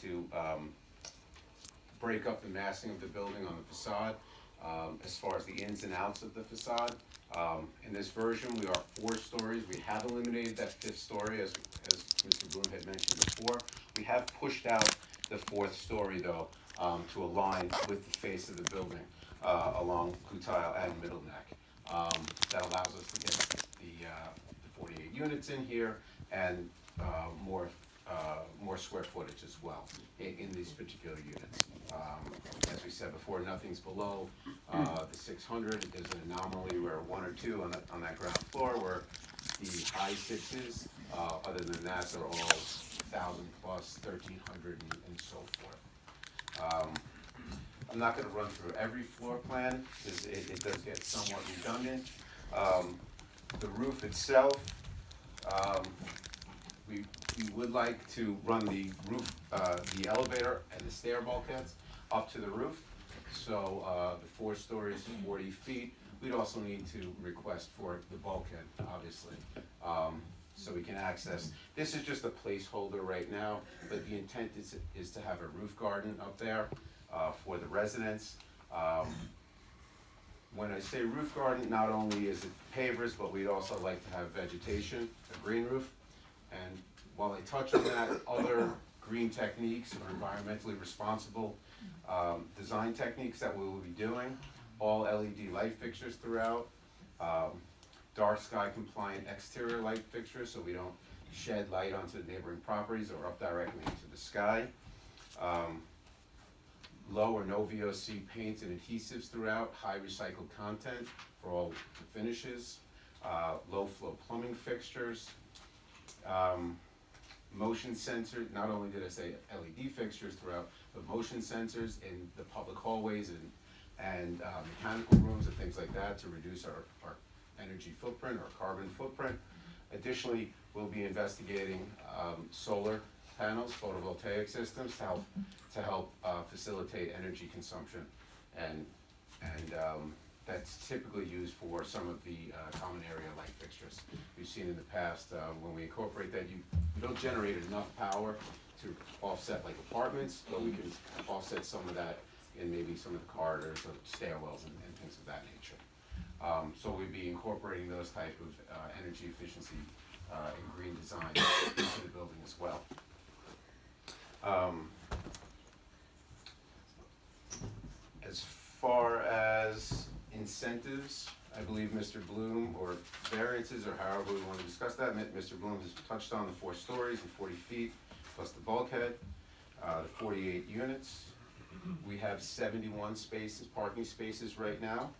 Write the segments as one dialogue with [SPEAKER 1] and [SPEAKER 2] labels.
[SPEAKER 1] to break up the massing of the building on the facade, as far as the ins and outs of the facade. In this version, we are 4 stories. We have eliminated that 5th story, as Mr. Bloom had mentioned before. We have pushed out the 4th story, though, to align with the face of the building along Kutile and Middle Neck. That allows us to get the 48 units in here and more square footage as well in these particular units. As we said before, nothing's below the 600. There's an anomaly where 1 or 2 on that ground floor where the high 6s. Other than that, they're all 1,000 plus, 1,300, and so forth. I'm not going to run through every floor plan because it does get somewhat redundant. The roof itself, we would like to run the roof, the elevator and the stair bulkheads up to the roof. So the 4 stories, 40 feet. We'd also need to request for the bulkhead, obviously, so we can access. This is just a placeholder right now, but the intent is to have a roof garden up there for the residents. When I say roof garden, not only is it pavers, but we'd also like to have vegetation, a green roof. And while I touch on that, other green techniques or environmentally responsible design techniques that we will be doing, all LED light fixtures throughout, dark sky compliant exterior light fixtures so we don't shed light onto the neighboring properties or up directly into the sky. Low or no VOC paints and adhesives throughout, high recycled content for all the finishes, low flow plumbing fixtures, motion sensors. Not only did I say LED fixtures throughout, but motion sensors in the public hallways and mechanical rooms and things like that to reduce our energy footprint or carbon footprint. Additionally, we'll be investigating solar panels, photovoltaic systems to help facilitate energy consumption, and that's typically used for some of the common area light fixtures. We've seen in the past when we incorporate that, you don't generate enough power to offset like apartments, but we can offset some of that in maybe some of the corridors or stairwells and things of that nature. So we'd be incorporating those type of energy efficiency and green design into the building as well. As far as incentives, I believe Mr. Bloom, or variances, or however we want to discuss that, Mr. Bloom has touched on the 4 stories and 40 feet, plus the bulkhead, the 48 units. We have 71 spaces, parking spaces right now.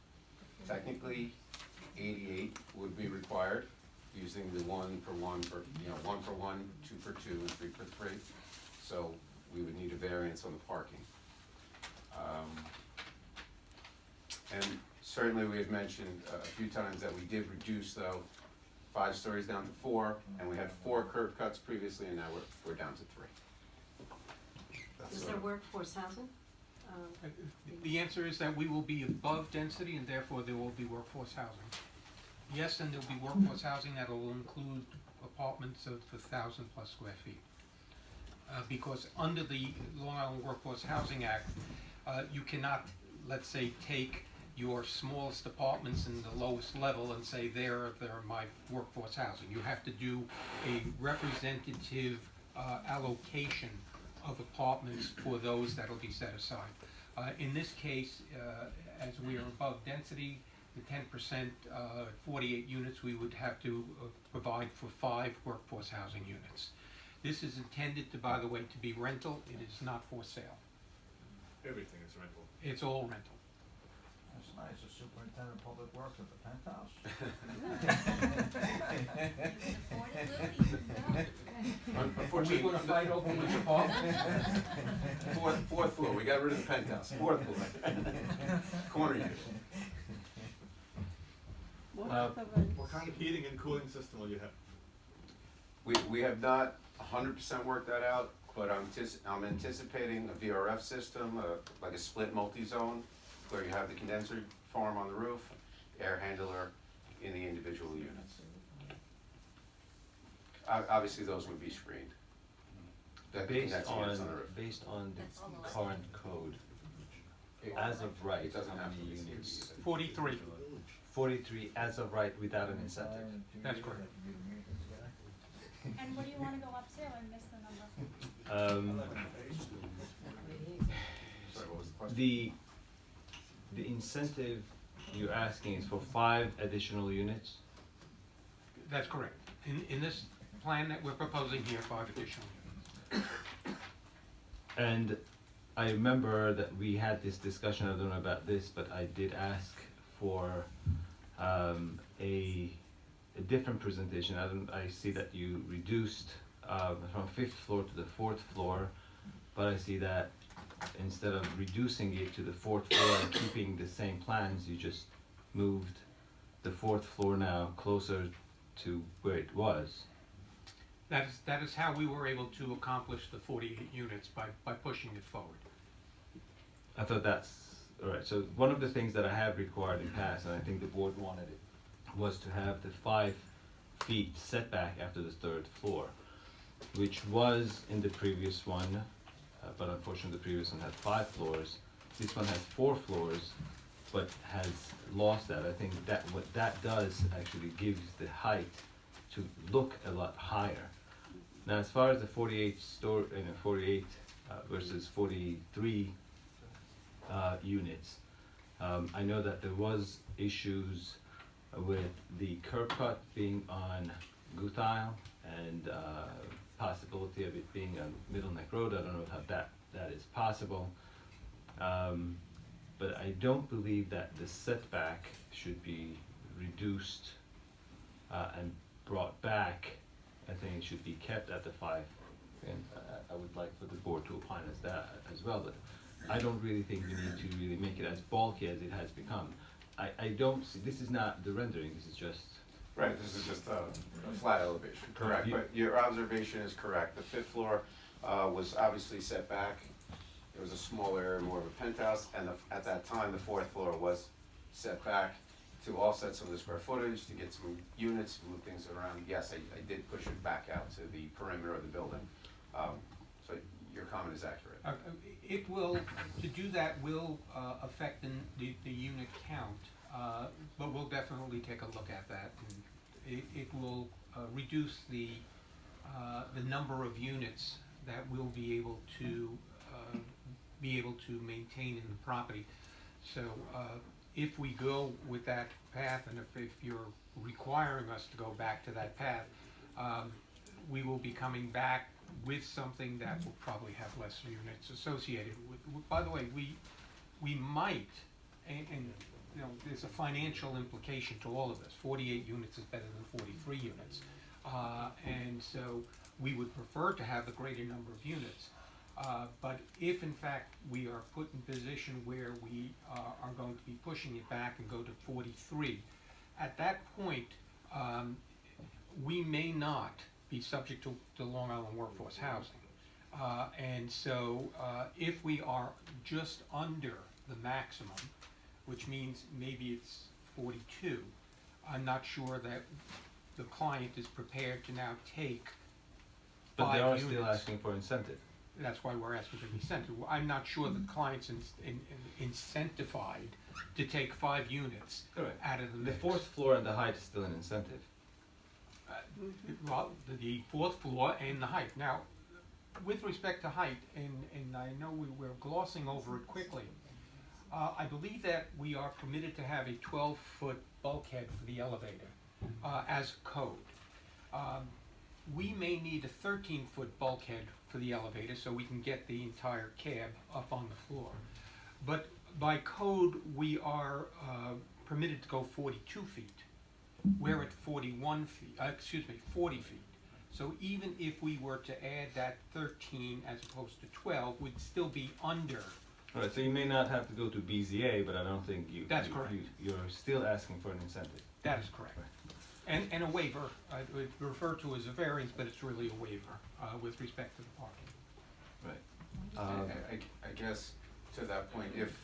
[SPEAKER 1] Technically, 88 would be required, using the 1 for 1 for, 1 for 1, 2 for 2, and 3 for 3. So we would need a variance on the parking. And certainly we have mentioned a few times that we did reduce, though, 5 stories down to 4, and we had 4 curb cuts previously, and now we're down to 3.
[SPEAKER 2] Is there workforce housing?
[SPEAKER 3] The answer is that we will be above density and therefore there will be workforce housing. Yes, and there will be workforce housing that will include apartments of 1,000 plus square feet. Because under the Long Island Workforce Housing Act, you cannot, let's say, take your smallest apartments in the lowest level and say they're my workforce housing. You have to do a representative allocation of apartments for those that will be set aside. In this case, as we are above density, the 10%, 48 units, we would have to provide for 5 workforce housing units. This is intended to, by the way, to be rental. It is not for sale.
[SPEAKER 4] Everything is rental.
[SPEAKER 3] It's all rental.
[SPEAKER 5] That's nice, the superintendent of public works at the penthouse.
[SPEAKER 3] Are we
[SPEAKER 1] Unfortunately,
[SPEAKER 3] going to fight over which apartment?
[SPEAKER 1] fourth floor. We got rid of the penthouse. 4th floor. Corner unit.
[SPEAKER 4] What kind of heating and cooling system will you have?
[SPEAKER 1] We have not 100% worked that out, but I'm anticipating a VRF system, like a split multi-zone, where you have the condenser farm on the roof, air handler in the individual units. Obviously, those would be screened. That
[SPEAKER 6] Based
[SPEAKER 1] condensing
[SPEAKER 6] on,
[SPEAKER 1] units on the roof.
[SPEAKER 6] based on
[SPEAKER 2] That's all
[SPEAKER 6] the
[SPEAKER 2] the
[SPEAKER 6] current code,
[SPEAKER 1] It-
[SPEAKER 6] as of right,
[SPEAKER 1] It doesn't
[SPEAKER 6] how
[SPEAKER 1] have to
[SPEAKER 6] many
[SPEAKER 1] be
[SPEAKER 6] units?
[SPEAKER 1] CUP.
[SPEAKER 3] 43.
[SPEAKER 6] 43 as of right without an incentive.
[SPEAKER 3] That's correct.
[SPEAKER 7] And what do you wanna go up to? I missed the number.
[SPEAKER 1] Sorry, what was the question?
[SPEAKER 6] The incentive you're asking is for 5 additional units?
[SPEAKER 3] That's correct. In this plan that we're proposing here, 5 additional units.
[SPEAKER 6] And I remember that we had this discussion, I don't know about this, but I did ask for a different presentation. I see that you reduced from 5th floor to the 4th floor, but I see that instead of reducing it to the 4th floor and keeping the same plans, you just moved the 4th floor now closer to where it was.
[SPEAKER 3] That is how we were able to accomplish the 48 units by pushing it forward.
[SPEAKER 6] I thought that's, alright, so one of the things that I have required in past, and I think the board wanted it, was to have the 5 feet setback after the 3rd floor, which was in the previous one, but unfortunately the previous one had 5 floors. This one has 4 floors, but has lost that. I think that what that does actually gives the height to look a lot higher. Now, as far as the 48 versus 43 units, I know that there was issues with the curb cut being on Guthile and possibility of it being on Middle Neck Road. I don't know how that is possible. But I don't believe that the setback should be reduced and brought back. I think it should be kept at the 5, and I would like for the board to opine as that as well, but I don't really think we need to really make it as bulky as it has become. I don't see, this is not the rendering, this is just,
[SPEAKER 1] Right, this is just a flat elevation, correct,
[SPEAKER 6] You-
[SPEAKER 1] but your observation is correct. The 5th floor was obviously set back. It was a small area, more of a penthouse, and at that time, the 4th floor was set back to offset some of the square footage, to get some units, move things around. Yes, I did push it back out to the perimeter of the building. So your comment is accurate.
[SPEAKER 3] It will, to do that will affect the unit count, but we'll definitely take a look at that. And it will reduce the number of units that we'll be able to maintain in the property. So if we go with that path, and if you're requiring us to go back to that path, we will be coming back with something that will probably have less units associated with. By the way, we might, and you know, there's a financial implication to all of this. 48 units is better than 43 units. And so we would prefer to have a greater number of units. But if in fact we are put in position where we are going to be pushing it back and go to 43, at that point, we may not be subject to Long Island workforce housing. And so if we are just under the maximum, which means maybe it's 42, I'm not sure that the client is prepared to now take
[SPEAKER 6] but they
[SPEAKER 3] 5
[SPEAKER 6] are
[SPEAKER 3] units.
[SPEAKER 6] still asking for incentive.
[SPEAKER 3] That's why we're asking to be incentive. I'm not sure that the client's incentivized to take 5 units
[SPEAKER 6] Correct.
[SPEAKER 3] out of the
[SPEAKER 6] The
[SPEAKER 3] mix.
[SPEAKER 6] 4th floor and the height is still an incentive.
[SPEAKER 3] Well, the 4th floor and the height. Now, with respect to height, and I know we're glossing over it quickly, I believe that we are permitted to have a 12-foot bulkhead for the elevator as code. We may need a 13-foot bulkhead for the elevator so we can get the entire cab up on the floor. But by code, we are permitted to go 42 feet. We're at 41 feet, 40 feet. So even if we were to add that 13 as opposed to 12, we'd still be under.
[SPEAKER 6] Alright, so you may not have to go to BZA, but I don't think
[SPEAKER 3] That's correct.
[SPEAKER 6] you're still asking for an incentive.
[SPEAKER 3] That is correct. And a waiver, it's referred to as a variance, but it's really a waiver with respect to the parking.
[SPEAKER 6] Right.
[SPEAKER 1] I guess to that point, if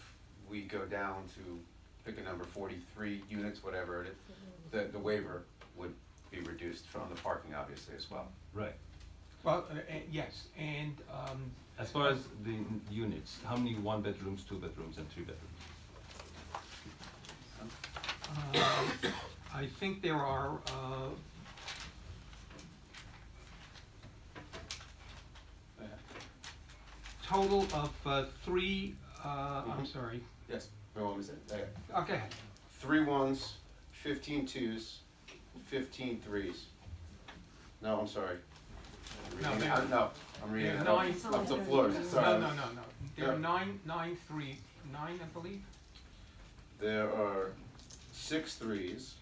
[SPEAKER 1] we go down to pick a number 43 units, whatever it is, the waiver would be reduced from the parking obviously as well.
[SPEAKER 6] Right.
[SPEAKER 3] Well, yes, and,
[SPEAKER 6] As far as the units, how many one bedrooms, two bedrooms, and three bedrooms?
[SPEAKER 3] I think there are, total of, three, I'm sorry,
[SPEAKER 1] Yes, no, what was it? There.
[SPEAKER 3] okay,
[SPEAKER 1] 3 ones, 15 twos, 15 threes. No, I'm sorry.
[SPEAKER 3] No,
[SPEAKER 1] Reading
[SPEAKER 3] there-
[SPEAKER 1] out- no, I'm reading
[SPEAKER 3] there
[SPEAKER 1] it
[SPEAKER 3] are
[SPEAKER 1] off,
[SPEAKER 3] nine-
[SPEAKER 1] off the floors, sorry.
[SPEAKER 3] no, there are
[SPEAKER 1] Yeah.
[SPEAKER 3] nine, I believe.
[SPEAKER 1] There are 6 threes,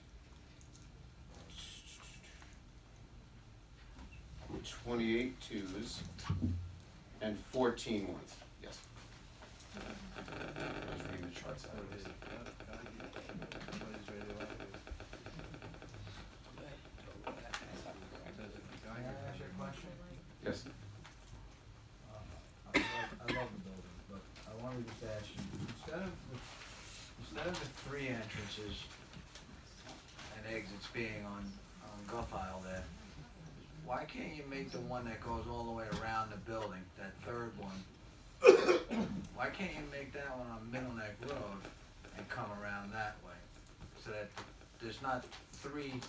[SPEAKER 1] 28 twos, and 14 ones. Yes. I was reading the charts out of this.
[SPEAKER 5] Can I ask you a question?
[SPEAKER 1] Yes.
[SPEAKER 5] I love the building, but I wanted to just ask you, instead of the 3 entrances and exits being on Guff Isle there, why can't you make the one that goes all the way around the building, that third one? Why can't you make that one on Middle Neck Road and come around that way? So that there's not three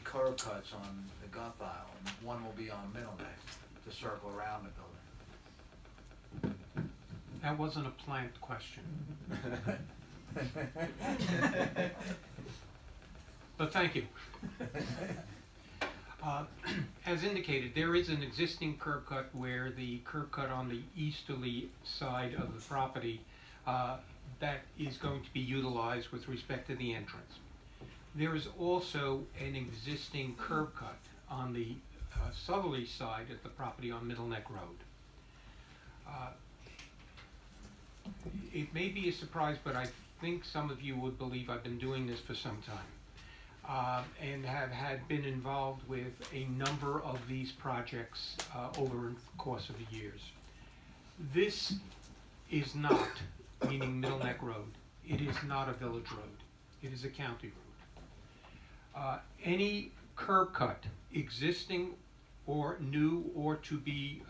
[SPEAKER 5] curb cuts on the Guff Isle, and one will be on Middle Neck to circle around the building.
[SPEAKER 3] That wasn't a planned question, but thank you. As indicated, there is an existing curb cut where the curb cut on the easterly side of the property that is going to be utilized with respect to the entrance. There is also an existing curb cut on the southerly side of the property on Middle Neck Road. It may be a surprise, but I think some of you would believe I've been doing this for some time. And have been involved with a number of these projects over the course of the years. This is not, meaning Middle Neck Road, it is not a village road, it is a county road. Any curb cut, existing or new or to be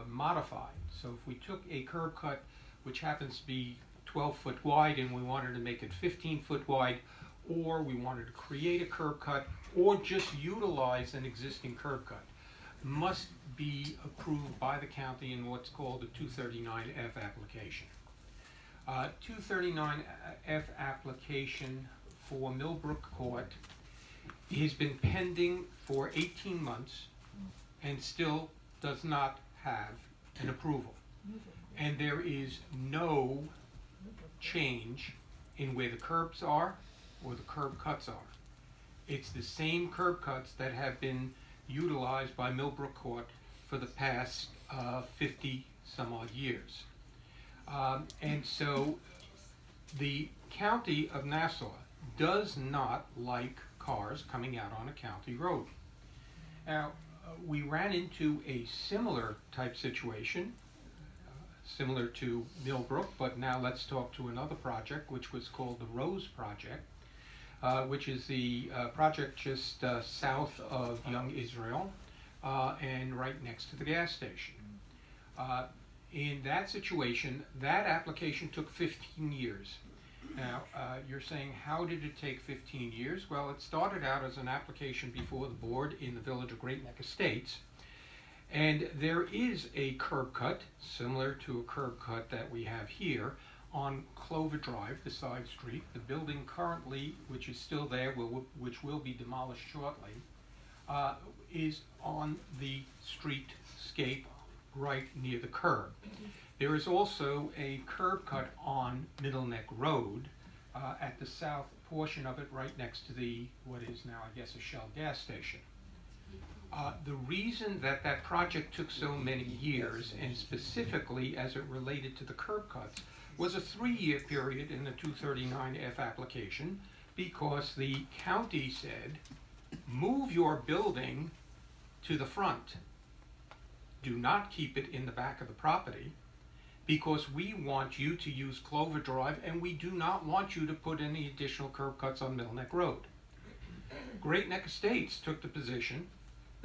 [SPEAKER 3] modified, so if we took a curb cut which happens to be 12 foot wide and we wanted to make it 15 foot wide, or we wanted to create a curb cut, or just utilize an existing curb cut, must be approved by the county in what's called a 239F application. 239F application for Millbrook Court has been pending for 18 months and still does not have an approval. And there is no change in where the curbs are or the curb cuts are. It's the same curb cuts that have been utilized by Millbrook Court for the past 50 some odd years. And so the county of Nassau does not like cars coming out on a county road. Now, we ran into a similar type situation, similar to Millbrook, but now let's talk to another project which was called the Rose Project, which is the project just south of Young Israel and right next to the gas station. In that situation, that application took 15 years. Now, you're saying, how did it take 15 years? Well, it started out as an application before the board in the village of Great Neck Estates. And there is a curb cut, similar to a curb cut that we have here, on Clover Drive, the side street. The building currently, which is still there, which will be demolished shortly, is on the streetscape right near the curb. There is also a curb cut on Middle Neck Road at the south portion of it, right next to the, what is now, I guess, a Shell gas station. The reason that that project took so many years, and specifically as it related to the curb cuts, was a 3-year period in the 239F application, because the county said, move your building to the front. Do not keep it in the back of the property, because we want you to use Clover Drive and we do not want you to put any additional curb cuts on Middle Neck Road. Great Neck Estates took the position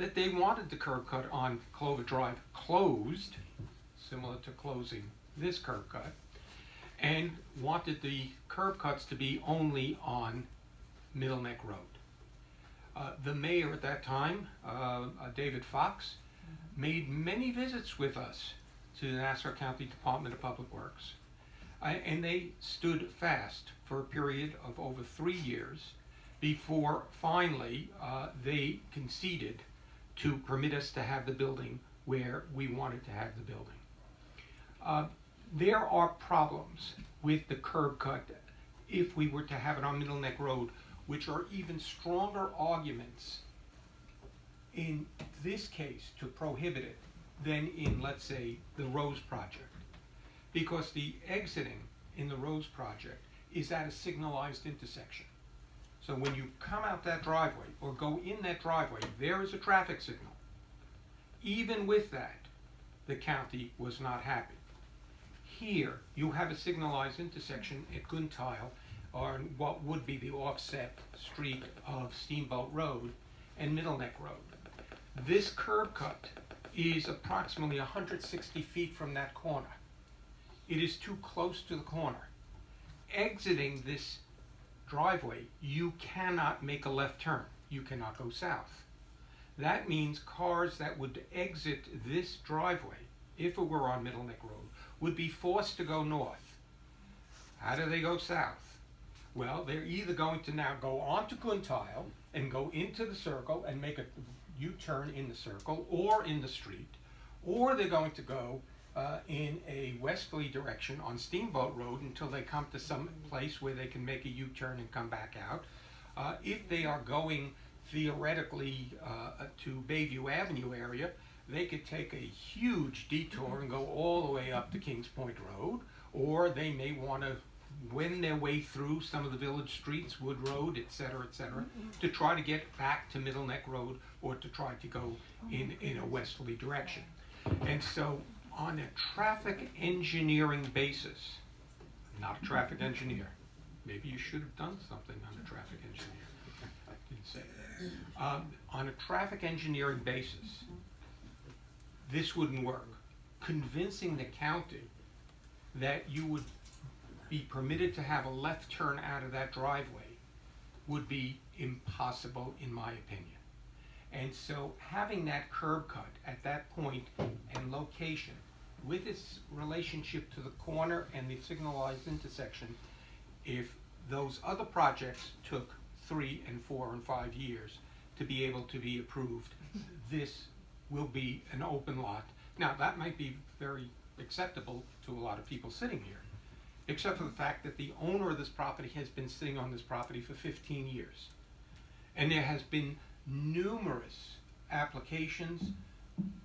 [SPEAKER 3] that they wanted the curb cut on Clover Drive closed, similar to closing this curb cut, and wanted the curb cuts to be only on Middle Neck Road. The mayor at that time, David Fox, made many visits with us to the Nassau County Department of Public Works. And they stood fast for a period of over 3 years before finally they conceded to permit us to have the building where we wanted to have the building. There are problems with the curb cut if we were to have it on Middle Neck Road, which are even stronger arguments in this case to prohibit it than in, let's say, the Rose Project. Because the exiting in the Rose Project is at a signalized intersection. So when you come out that driveway or go in that driveway, there is a traffic signal. Even with that, the county was not happy. Here, you have a signalized intersection at Guntile, or what would be the offset street of Steamboat Road and Middle Neck Road. This curb cut is approximately 160 feet from that corner. It is too close to the corner. Exiting this driveway, you cannot make a left turn. You cannot go south. That means cars that would exit this driveway, if it were on Middle Neck Road, would be forced to go north. How do they go south? Well, they're either going to now go onto Guntile and go into the circle and make a U-turn in the circle or in the street, or they're going to go in a westerly direction on Steamboat Road until they come to some place where they can make a U-turn and come back out. If they are going theoretically to Bayview Avenue area, they could take a huge detour and go all the way up to Kings Point Road, or they may want to wend their way through some of the village streets, Wood Road, et cetera, to try to get back to Middle Neck Road or to try to go in a westerly direction. And so on a traffic engineering basis, not a traffic engineer, maybe you should have done something on a traffic engineer, I didn't say that. On a traffic engineering basis, this wouldn't work. Convincing the county that you would be permitted to have a left turn out of that driveway would be impossible in my opinion. And so having that curb cut at that point and location with its relationship to the corner and the signalized intersection, if those other projects took 3 and 4 and 5 years to be able to be approved, this will be an open lot. Now that might be very acceptable to a lot of people sitting here, except for the fact that the owner of this property has been sitting on this property for 15 years. And there has been numerous applications,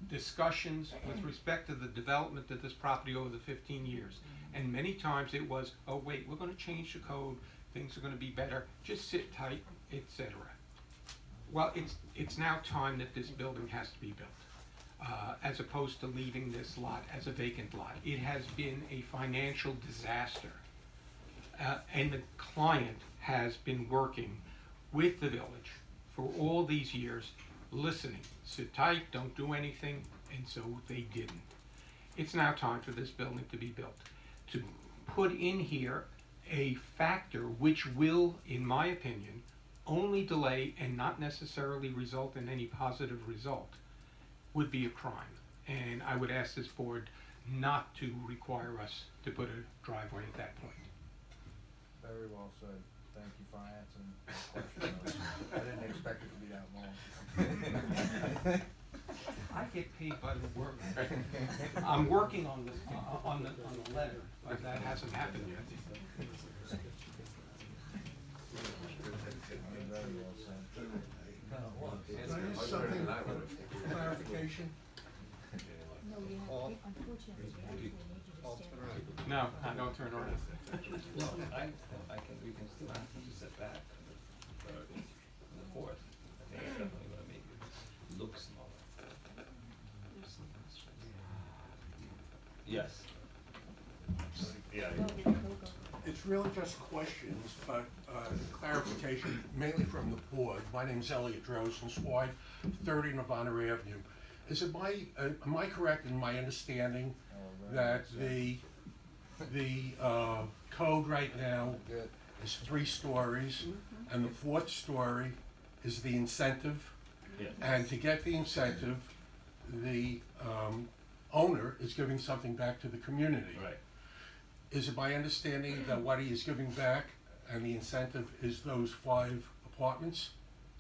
[SPEAKER 3] discussions with respect to the development of this property over the 15 years. And many times it was, oh wait, we're going to change the code, things are going to be better, just sit tight, etc. Well, it's now time that this building has to be built, as opposed to leaving this lot as a vacant lot. It has been a financial disaster, and the client has been working with the village for all these years, listening, sit tight, don't do anything, and so they didn't. It's now time for this building to be built. To put in here a factor which will, in my opinion, only delay and not necessarily result in any positive result would be a crime. And I would ask this board not to require us to put a driveway at that point.
[SPEAKER 5] Very well said. Thank you for answering that question. I didn't expect it to be that long.
[SPEAKER 3] I get paid by the work. I'm working on this, on the letter, but that hasn't happened yet.
[SPEAKER 5] Very well said.
[SPEAKER 8] Can I ask something, clarification?
[SPEAKER 7] No, you have, unfortunately, you actually need you to stand up.
[SPEAKER 3] No, I don't turn around.
[SPEAKER 6] We can still ask them to set back the 4th. I think it's definitely gonna make it look smaller. Yes.
[SPEAKER 4] Yeah,
[SPEAKER 7] No, the logo.
[SPEAKER 8] It's really just questions, but clarification, mainly from the board. My name's Elliot Drosenswide, 30 Nirvana Avenue. Am I correct in my understanding that the code right now is 3 stories, and the 4th story is the incentive?
[SPEAKER 6] Yeah.
[SPEAKER 8] And to get the incentive, the owner is giving something back to the community.
[SPEAKER 6] Right.
[SPEAKER 8] Is it my understanding that what he is giving back and the incentive is those 5 apartments?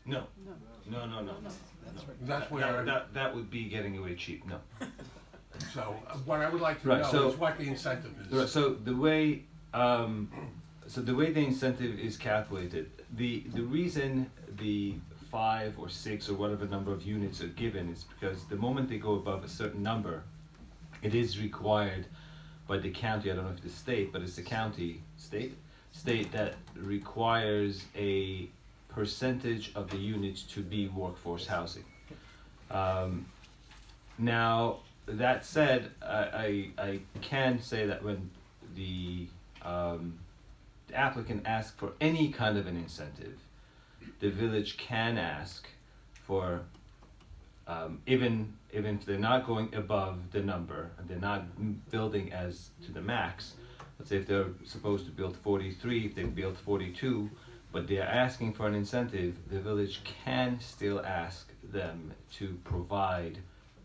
[SPEAKER 6] No. No.
[SPEAKER 8] That's where,
[SPEAKER 6] That would be getting away cheap. No.
[SPEAKER 8] so what I would like to
[SPEAKER 6] Right,
[SPEAKER 8] know
[SPEAKER 6] so-
[SPEAKER 8] is what the incentive
[SPEAKER 6] Right,
[SPEAKER 8] is.
[SPEAKER 6] so the way the incentive is calculated, the reason the 5 or 6 or whatever number of units are given is because the moment they go above a certain number, it is required by the county. I don't know if it's the state, but it's the county state that requires a percentage of the units to be workforce housing. Now that said, I can say that when the applicant asks for any kind of an incentive, the village can ask for, even if they're not going above the number and they're not building as to the max. Let's say if they're supposed to build 43, if they build 42, but they're asking for an incentive, the village can still ask them to provide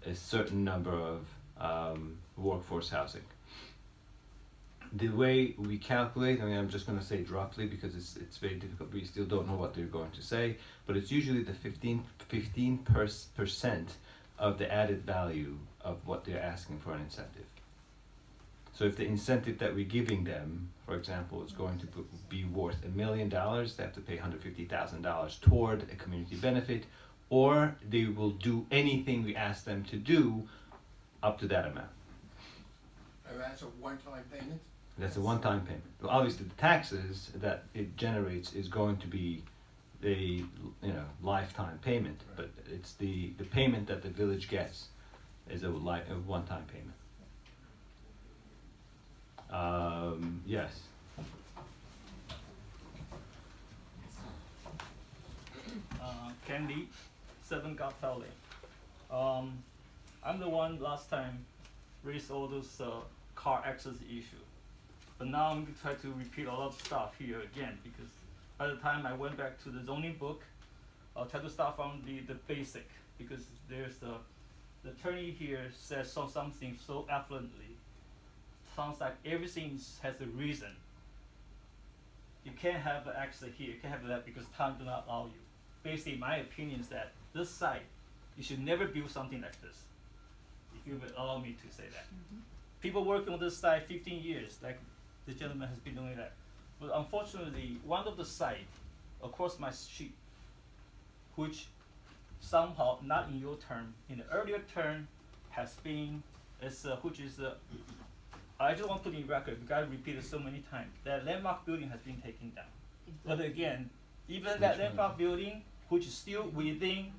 [SPEAKER 6] a certain number of workforce housing. The way we calculate, I mean, I'm just going to say it roughly because it's very difficult. We still don't know what they're going to say, but it's usually the 15% of the added value of what they're asking for an incentive. So if the incentive that we're giving them, for example, is going to be worth $1 million, they have to pay $150,000 toward a community benefit, or they will do anything we ask them to do up to that amount.
[SPEAKER 8] And that's a one-time payment?
[SPEAKER 6] That's a one-time payment. Well, obviously, the taxes that it generates is going to be a lifetime payment, but it's the payment that the village gets is a one-time payment. Yes.
[SPEAKER 9] Candy, 7 Garfield Lane. I'm the one last time raised all those car access issue, but now I'm gonna try to repeat a lot of stuff here again because by the time I went back to the zoning book, I'll try to start from the basic because there's the attorney here says something so affluently. Sounds like everything has a reason. You can't have access here, you can't have that because time do not allow you. Basically, my opinion is that this site, you should never build something like this. If you would allow me to say that. People working on this site 15 years, like the gentleman has been doing that. But unfortunately, one of the site across my street, which somehow not in your term, in the earlier term, has been, I just want to put in record because I repeated so many times, that landmark building has been taken down. But again, even that landmark building, which is still within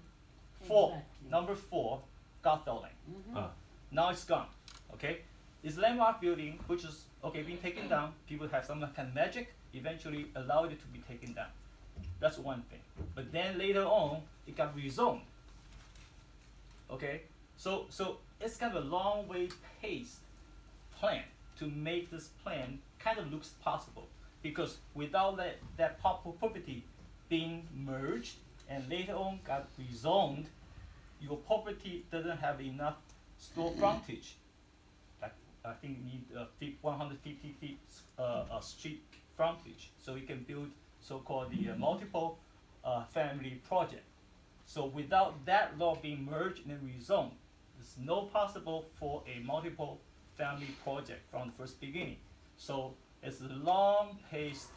[SPEAKER 9] number 4, Garfield Lane. Now it's gone, okay? This landmark building, which is, being taken down, people have some kind of magic, eventually allowed it to be taken down. That's one thing. But then later on, it got rezoned, okay? So it's kind of a long way paced plan to make this plan kind of looks possible. Because without that property being merged and later on got rezoned, your property doesn't have enough store frontage. Like I think you need 150 feet street frontage, so you can build so-called the multiple family project. So without that law being merged and rezoned, it's no possible for a multiple family project from the first beginning. So it's a long-paced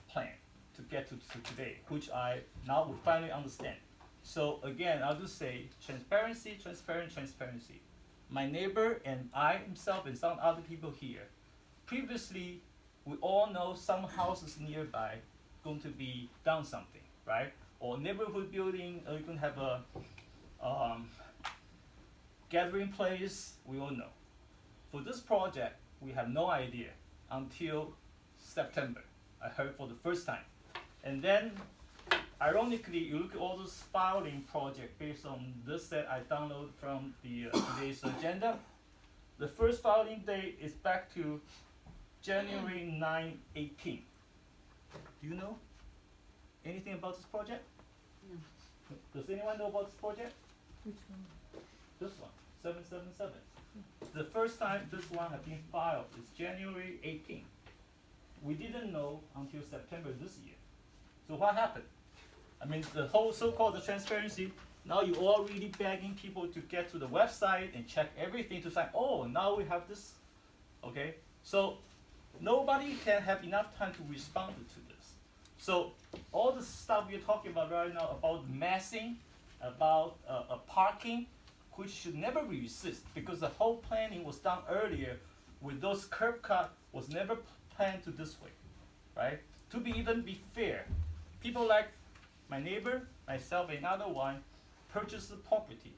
[SPEAKER 9] plan to get to today, which I now will finally understand. So again, I'll just say transparency. My neighbor and I himself and some other people here, previously, we all know some houses nearby going to be done something, right? Or neighborhood building, or you can have a gathering place, we all know. For this project, we have no idea until September. I heard for the first time. And then, ironically, you look at all those filing project based on this that I downloaded from the today's agenda. The first filing date is back to January 9/18. Do you know anything about this project?
[SPEAKER 2] No.
[SPEAKER 9] Does anyone know about this project?
[SPEAKER 7] Which one?
[SPEAKER 9] This one, 777. The first time this one had been filed is January 18. We didn't know until September this year. So what happened? I mean, the whole so-called the transparency, now you're all really begging people to get to the website and check everything to say, oh, now we have this, okay? So nobody can have enough time to respond to this. So all the stuff we're talking about right now about massing, about parking, which should never be resist because the whole planning was done earlier with those curb cut was never planned to this way, right? To be fair, people like my neighbor, myself, and another one purchased the property.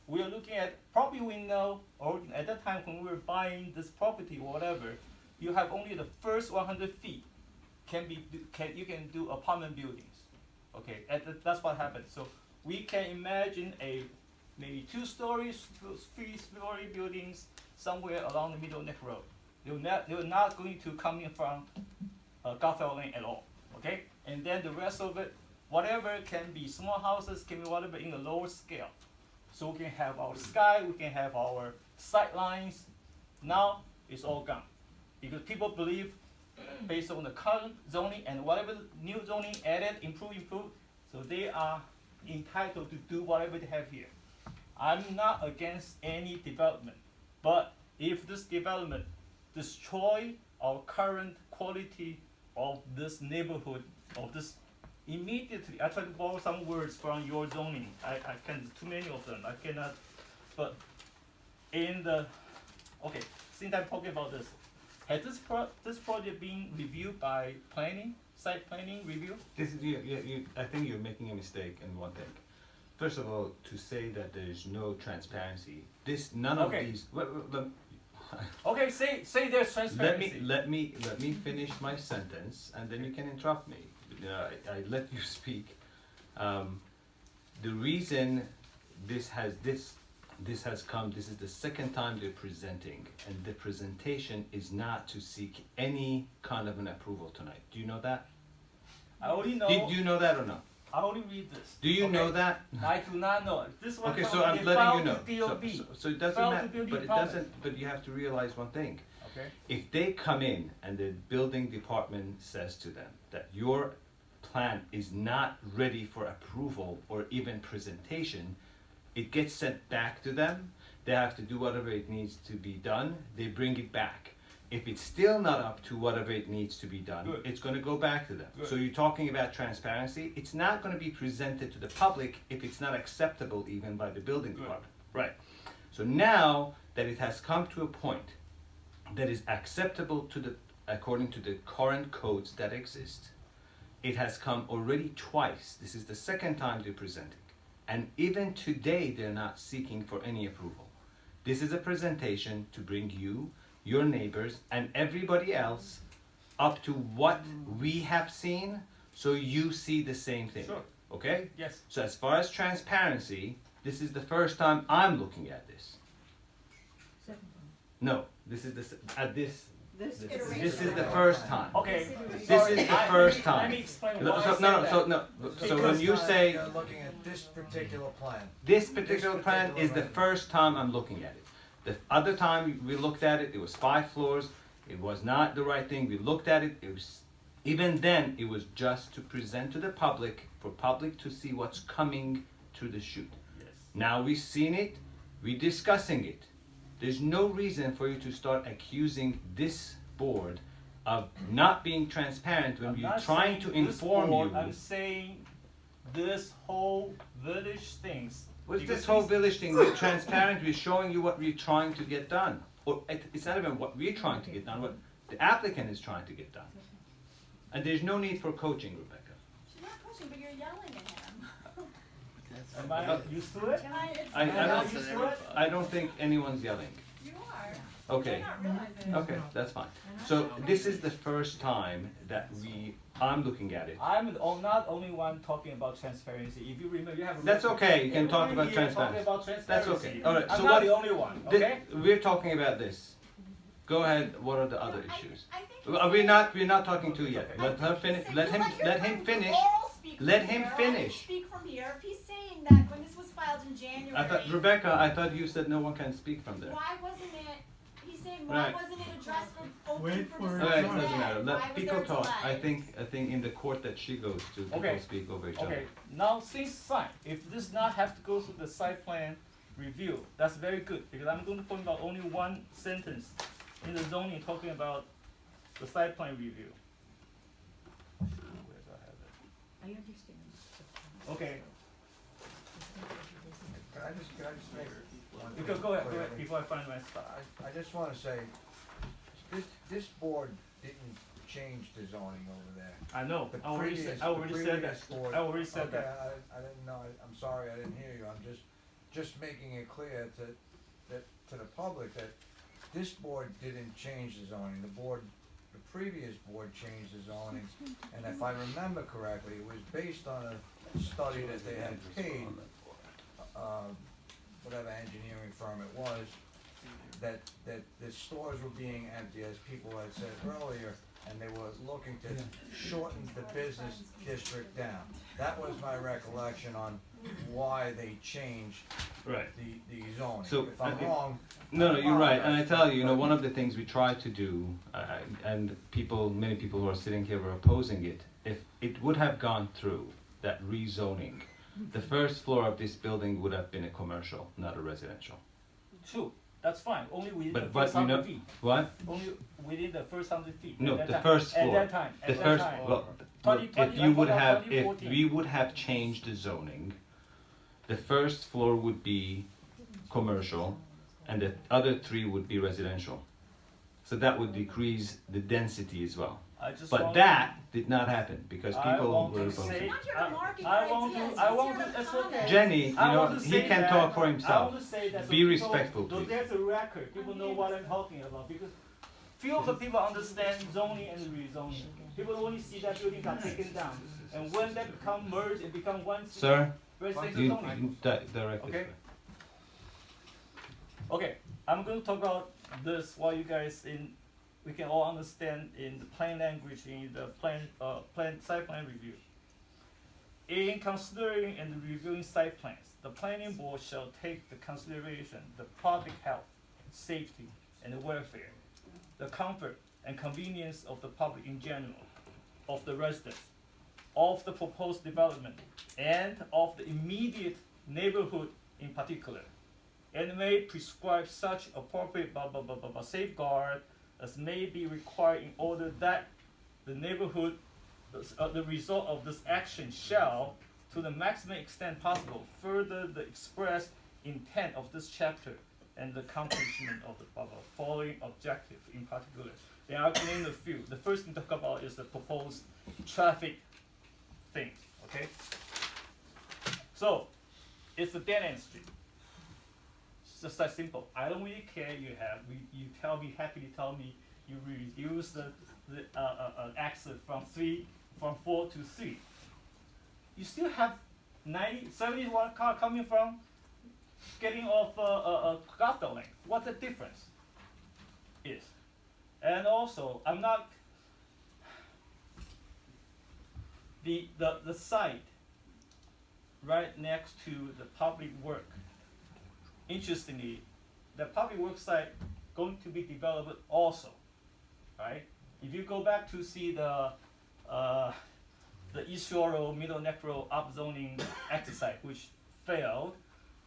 [SPEAKER 9] We are looking at, probably we know, or at that time when we were buying this property or whatever, you have only the first 100 feet you can do apartment buildings, okay? That's what happened. So we can imagine maybe 2 stories, 3-story buildings somewhere along the Middle Neck Road. They're not going to come in from Garfield Lane at all, okay? And then the rest of it, whatever can be small houses, can be whatever in a lower scale. So we can have our sky, we can have our sight lines. Now it's all gone because people believe based on the current zoning and whatever new zoning added, improve, so they are entitled to do whatever they have here. I'm not against any development, but if this development destroy our current quality of this neighborhood, of this immediately, I try to borrow some words from your zoning. I can, too many of them, I cannot, but in the, okay, since I'm talking about this, has this project been reviewed by planning, site planning review?
[SPEAKER 6] This is, I think you're making a mistake in one thing. First of all, to say that there's no transparency, none of
[SPEAKER 9] Okay.
[SPEAKER 6] these.
[SPEAKER 9] Okay, say there's transparency.
[SPEAKER 6] Let me finish my sentence, and then you can interrupt me. I let you speak. The reason this has come. This is the second time they're presenting, and the presentation is not to seek any kind of an approval tonight. Do you know that?
[SPEAKER 9] I already know.
[SPEAKER 6] Did you know that or not?
[SPEAKER 9] I only read this.
[SPEAKER 6] Do you
[SPEAKER 9] Okay?
[SPEAKER 6] know that?
[SPEAKER 9] I do not know. This one
[SPEAKER 6] Okay,
[SPEAKER 9] comes
[SPEAKER 6] so I'm
[SPEAKER 9] with
[SPEAKER 6] letting you
[SPEAKER 9] filed
[SPEAKER 6] know.
[SPEAKER 9] to DOB.
[SPEAKER 6] So it doesn't
[SPEAKER 9] Filed
[SPEAKER 6] matter,
[SPEAKER 9] to building
[SPEAKER 6] but it
[SPEAKER 9] department.
[SPEAKER 6] doesn't. But you have to realize one thing.
[SPEAKER 9] Okay.
[SPEAKER 6] If they come in and the building department says to them that your plan is not ready for approval or even presentation, it gets sent back to them. They have to do whatever it needs to be done. They bring it back. If it's still not up to whatever it needs to be done,
[SPEAKER 9] Good.
[SPEAKER 6] it's going to go back to them.
[SPEAKER 9] Good.
[SPEAKER 6] So you're talking about transparency. It's not going to be presented to the public if it's not acceptable even by the building
[SPEAKER 9] Good.
[SPEAKER 6] department. Right. So now that it has come to a point that is acceptable to according to the current codes that exist, it has come already twice. This is the second time they're presenting. And even today, they're not seeking for any approval. This is a presentation to bring you, your neighbors, and everybody else up to what we have seen, so you see the same thing.
[SPEAKER 9] Sure.
[SPEAKER 6] Okay?
[SPEAKER 9] Yes.
[SPEAKER 6] So as far as transparency, this is the first time I'm looking at this.
[SPEAKER 7] Second one.
[SPEAKER 6] No, this is this
[SPEAKER 2] This
[SPEAKER 6] is the first time.
[SPEAKER 9] Okay.
[SPEAKER 6] This
[SPEAKER 9] Sorry,
[SPEAKER 6] is the
[SPEAKER 9] I-
[SPEAKER 6] first
[SPEAKER 9] Let
[SPEAKER 6] time.
[SPEAKER 9] me explain
[SPEAKER 6] No,
[SPEAKER 9] why I
[SPEAKER 6] so,
[SPEAKER 9] say
[SPEAKER 6] no,
[SPEAKER 9] that.
[SPEAKER 6] so no. So when you say
[SPEAKER 5] You're looking at this particular plan.
[SPEAKER 6] this particular plan
[SPEAKER 5] particular
[SPEAKER 6] is the
[SPEAKER 5] rendering.
[SPEAKER 6] first time I'm looking at it. The other time we looked at it, it was 5 floors. It was not the right thing. We looked at it. It was, even then, it was just to present to the public, for public to see what's coming through the chute.
[SPEAKER 9] Yes.
[SPEAKER 6] Now we've seen it. We're discussing it. There's no reason for you to start accusing this board of not being transparent when
[SPEAKER 9] I'm
[SPEAKER 6] we're
[SPEAKER 9] not
[SPEAKER 6] trying to
[SPEAKER 9] saying this
[SPEAKER 6] inform
[SPEAKER 9] board,
[SPEAKER 6] you.
[SPEAKER 9] I'm saying this whole village things.
[SPEAKER 6] What's
[SPEAKER 9] because
[SPEAKER 6] this whole
[SPEAKER 9] these-
[SPEAKER 6] village thing? We're transparent. We're showing you what we're trying to get done. Or it's not even what we're trying to get done, what the applicant is trying to get done. And there's no need for coaching, Rebecca.
[SPEAKER 10] She's not pushing, but you're yelling at him.
[SPEAKER 9] Am I not used to it?
[SPEAKER 10] Can I? It's
[SPEAKER 6] I
[SPEAKER 9] Am I
[SPEAKER 6] don't-
[SPEAKER 9] not used to it?
[SPEAKER 6] I don't think anyone's yelling.
[SPEAKER 10] You are.
[SPEAKER 6] Okay.
[SPEAKER 10] not realizing.
[SPEAKER 6] Okay, that's fine. So this is the first time that I'm looking at it.
[SPEAKER 9] I'm not only one talking about transparency. If you remember, you have.
[SPEAKER 6] That's okay, you can talk
[SPEAKER 9] everybody
[SPEAKER 6] about
[SPEAKER 9] here
[SPEAKER 6] transparency.
[SPEAKER 9] Talking about
[SPEAKER 6] That's
[SPEAKER 9] transparency.
[SPEAKER 6] okay. All right,
[SPEAKER 9] I'm
[SPEAKER 6] so
[SPEAKER 9] not
[SPEAKER 6] what-
[SPEAKER 9] the only one.
[SPEAKER 6] Thi-
[SPEAKER 9] Okay.
[SPEAKER 6] We're talking about this. Go ahead, what are the other
[SPEAKER 10] No,
[SPEAKER 6] issues?
[SPEAKER 10] I think
[SPEAKER 6] We're not talking to you yet. Let her finish, let him finish. Let him finish.
[SPEAKER 10] Speak from here. If he's saying that when this was filed in January.
[SPEAKER 6] I thought, Rebecca, I thought you said no one can speak from there.
[SPEAKER 10] Why wasn't it? He's saying why
[SPEAKER 6] Right.
[SPEAKER 10] wasn't it addressed for open
[SPEAKER 4] Wait
[SPEAKER 10] for
[SPEAKER 4] for
[SPEAKER 10] discussion?
[SPEAKER 4] it.
[SPEAKER 6] Alright,
[SPEAKER 4] Sorry.
[SPEAKER 6] doesn't matter.
[SPEAKER 10] Why
[SPEAKER 6] Let
[SPEAKER 10] was
[SPEAKER 6] people
[SPEAKER 10] there a
[SPEAKER 6] talk. I
[SPEAKER 10] delay?
[SPEAKER 6] think in the court that she goes to, people
[SPEAKER 9] Okay.
[SPEAKER 6] speak over each other.
[SPEAKER 9] Okay. Now since site, if this not have to go through the site plan review, that's very good because I'm going to point out only one sentence in the zoning talking about the site plan review. Where do I have it?
[SPEAKER 2] I understand.
[SPEAKER 9] Okay.
[SPEAKER 5] Can I just make one
[SPEAKER 9] You
[SPEAKER 5] thing
[SPEAKER 9] go ahead
[SPEAKER 5] clear?
[SPEAKER 9] before I find my spot.
[SPEAKER 5] I just wanna say, this board didn't change the zoning over there.
[SPEAKER 9] I know.
[SPEAKER 5] The
[SPEAKER 9] I already said.
[SPEAKER 5] previous-
[SPEAKER 9] I already
[SPEAKER 5] the
[SPEAKER 9] said that.
[SPEAKER 5] previous board-
[SPEAKER 9] I already said
[SPEAKER 5] Okay,
[SPEAKER 9] that.
[SPEAKER 5] I didn't know, I'm sorry, I didn't hear you, I'm just making it clear to the public that this board didn't change the zoning, the previous board changed the zoning, and if I remember correctly, it was based on a study that they had paid, whatever engineering firm it was, that the stores were being empty, as people had said earlier, and they were looking to shorten the business district down. That was my recollection on why they changed
[SPEAKER 6] Right.
[SPEAKER 5] the zoning.
[SPEAKER 6] So,
[SPEAKER 5] If I'm
[SPEAKER 6] okay.
[SPEAKER 5] wrong,
[SPEAKER 6] No, you're right, and I
[SPEAKER 5] apologize,
[SPEAKER 6] tell you,
[SPEAKER 5] but-
[SPEAKER 6] one of the things we try to do, and many people who are sitting here were opposing it, if it would have gone through that rezoning, the first floor of this building would have been a commercial, not a residential.
[SPEAKER 9] True. That's fine. Only within the
[SPEAKER 6] But
[SPEAKER 9] first
[SPEAKER 6] we know,
[SPEAKER 9] 100 feet.
[SPEAKER 6] what?
[SPEAKER 9] Only within the first 100 feet.
[SPEAKER 6] No,
[SPEAKER 9] at that
[SPEAKER 6] the
[SPEAKER 9] time.
[SPEAKER 6] first
[SPEAKER 9] At
[SPEAKER 6] floor.
[SPEAKER 9] that time.
[SPEAKER 6] The
[SPEAKER 9] At that
[SPEAKER 6] first,
[SPEAKER 9] time.
[SPEAKER 6] well,
[SPEAKER 9] 20,
[SPEAKER 6] if
[SPEAKER 9] 20,
[SPEAKER 6] you would
[SPEAKER 9] I'm
[SPEAKER 6] have,
[SPEAKER 9] talking
[SPEAKER 6] if
[SPEAKER 9] 2014.
[SPEAKER 6] we would have changed the zoning, the first floor would be commercial, and the other three would be residential. So that would decrease the density as well.
[SPEAKER 9] I just
[SPEAKER 6] But
[SPEAKER 9] want
[SPEAKER 6] that did not happen because
[SPEAKER 9] I
[SPEAKER 6] people
[SPEAKER 9] want
[SPEAKER 6] were
[SPEAKER 9] to
[SPEAKER 6] opposed.
[SPEAKER 9] say-
[SPEAKER 10] Not your market
[SPEAKER 9] I want
[SPEAKER 10] criteria,
[SPEAKER 9] to. I
[SPEAKER 10] it's
[SPEAKER 9] want
[SPEAKER 10] your
[SPEAKER 9] to. That's
[SPEAKER 10] comments.
[SPEAKER 9] okay.
[SPEAKER 6] Jenny, you
[SPEAKER 9] I
[SPEAKER 6] know,
[SPEAKER 9] want to
[SPEAKER 6] he
[SPEAKER 9] say
[SPEAKER 6] can
[SPEAKER 9] that-
[SPEAKER 6] talk for
[SPEAKER 9] I
[SPEAKER 6] himself.
[SPEAKER 9] want to say that so
[SPEAKER 6] Be
[SPEAKER 9] people-
[SPEAKER 6] respectful,
[SPEAKER 9] so
[SPEAKER 6] please.
[SPEAKER 9] there's a record. People know what I'm talking about because few of the people understand zoning and rezoning. People only see that building got taken down, and when they become merged and become one.
[SPEAKER 6] Sir,
[SPEAKER 9] residential
[SPEAKER 6] you
[SPEAKER 9] zoning.
[SPEAKER 6] direct
[SPEAKER 9] Okay.
[SPEAKER 6] this way.
[SPEAKER 9] Okay, I'm going to talk about this while you guys we can all understand in the plain language in the site plan review. In considering and reviewing site plans, the planning board shall take the consideration the public health, safety, and welfare, the comfort and convenience of the public in general, of the residents, of the proposed development, and of the immediate neighborhood in particular, and may prescribe such appropriate safeguard as may be required in order that the neighborhood, the result of this action shall, to the maximum extent possible, further the expressed intent of this chapter and the accomplishment of the following objective in particular. Then I'll name a few. The first thing to talk about is the proposed traffic thing, okay? So, it's a dead-end street. It's just that simple. I don't really care you happy to tell me you reduce the exit from 4 to 3. You still have 71 car coming from getting off Gotha Lane. What the difference is. And also, I'm not the site right next to the public work. Interestingly, the public work site going to be developed also, right? If you go back to see the East Shore Road, Middle Neck Road upzoning exercise, which failed,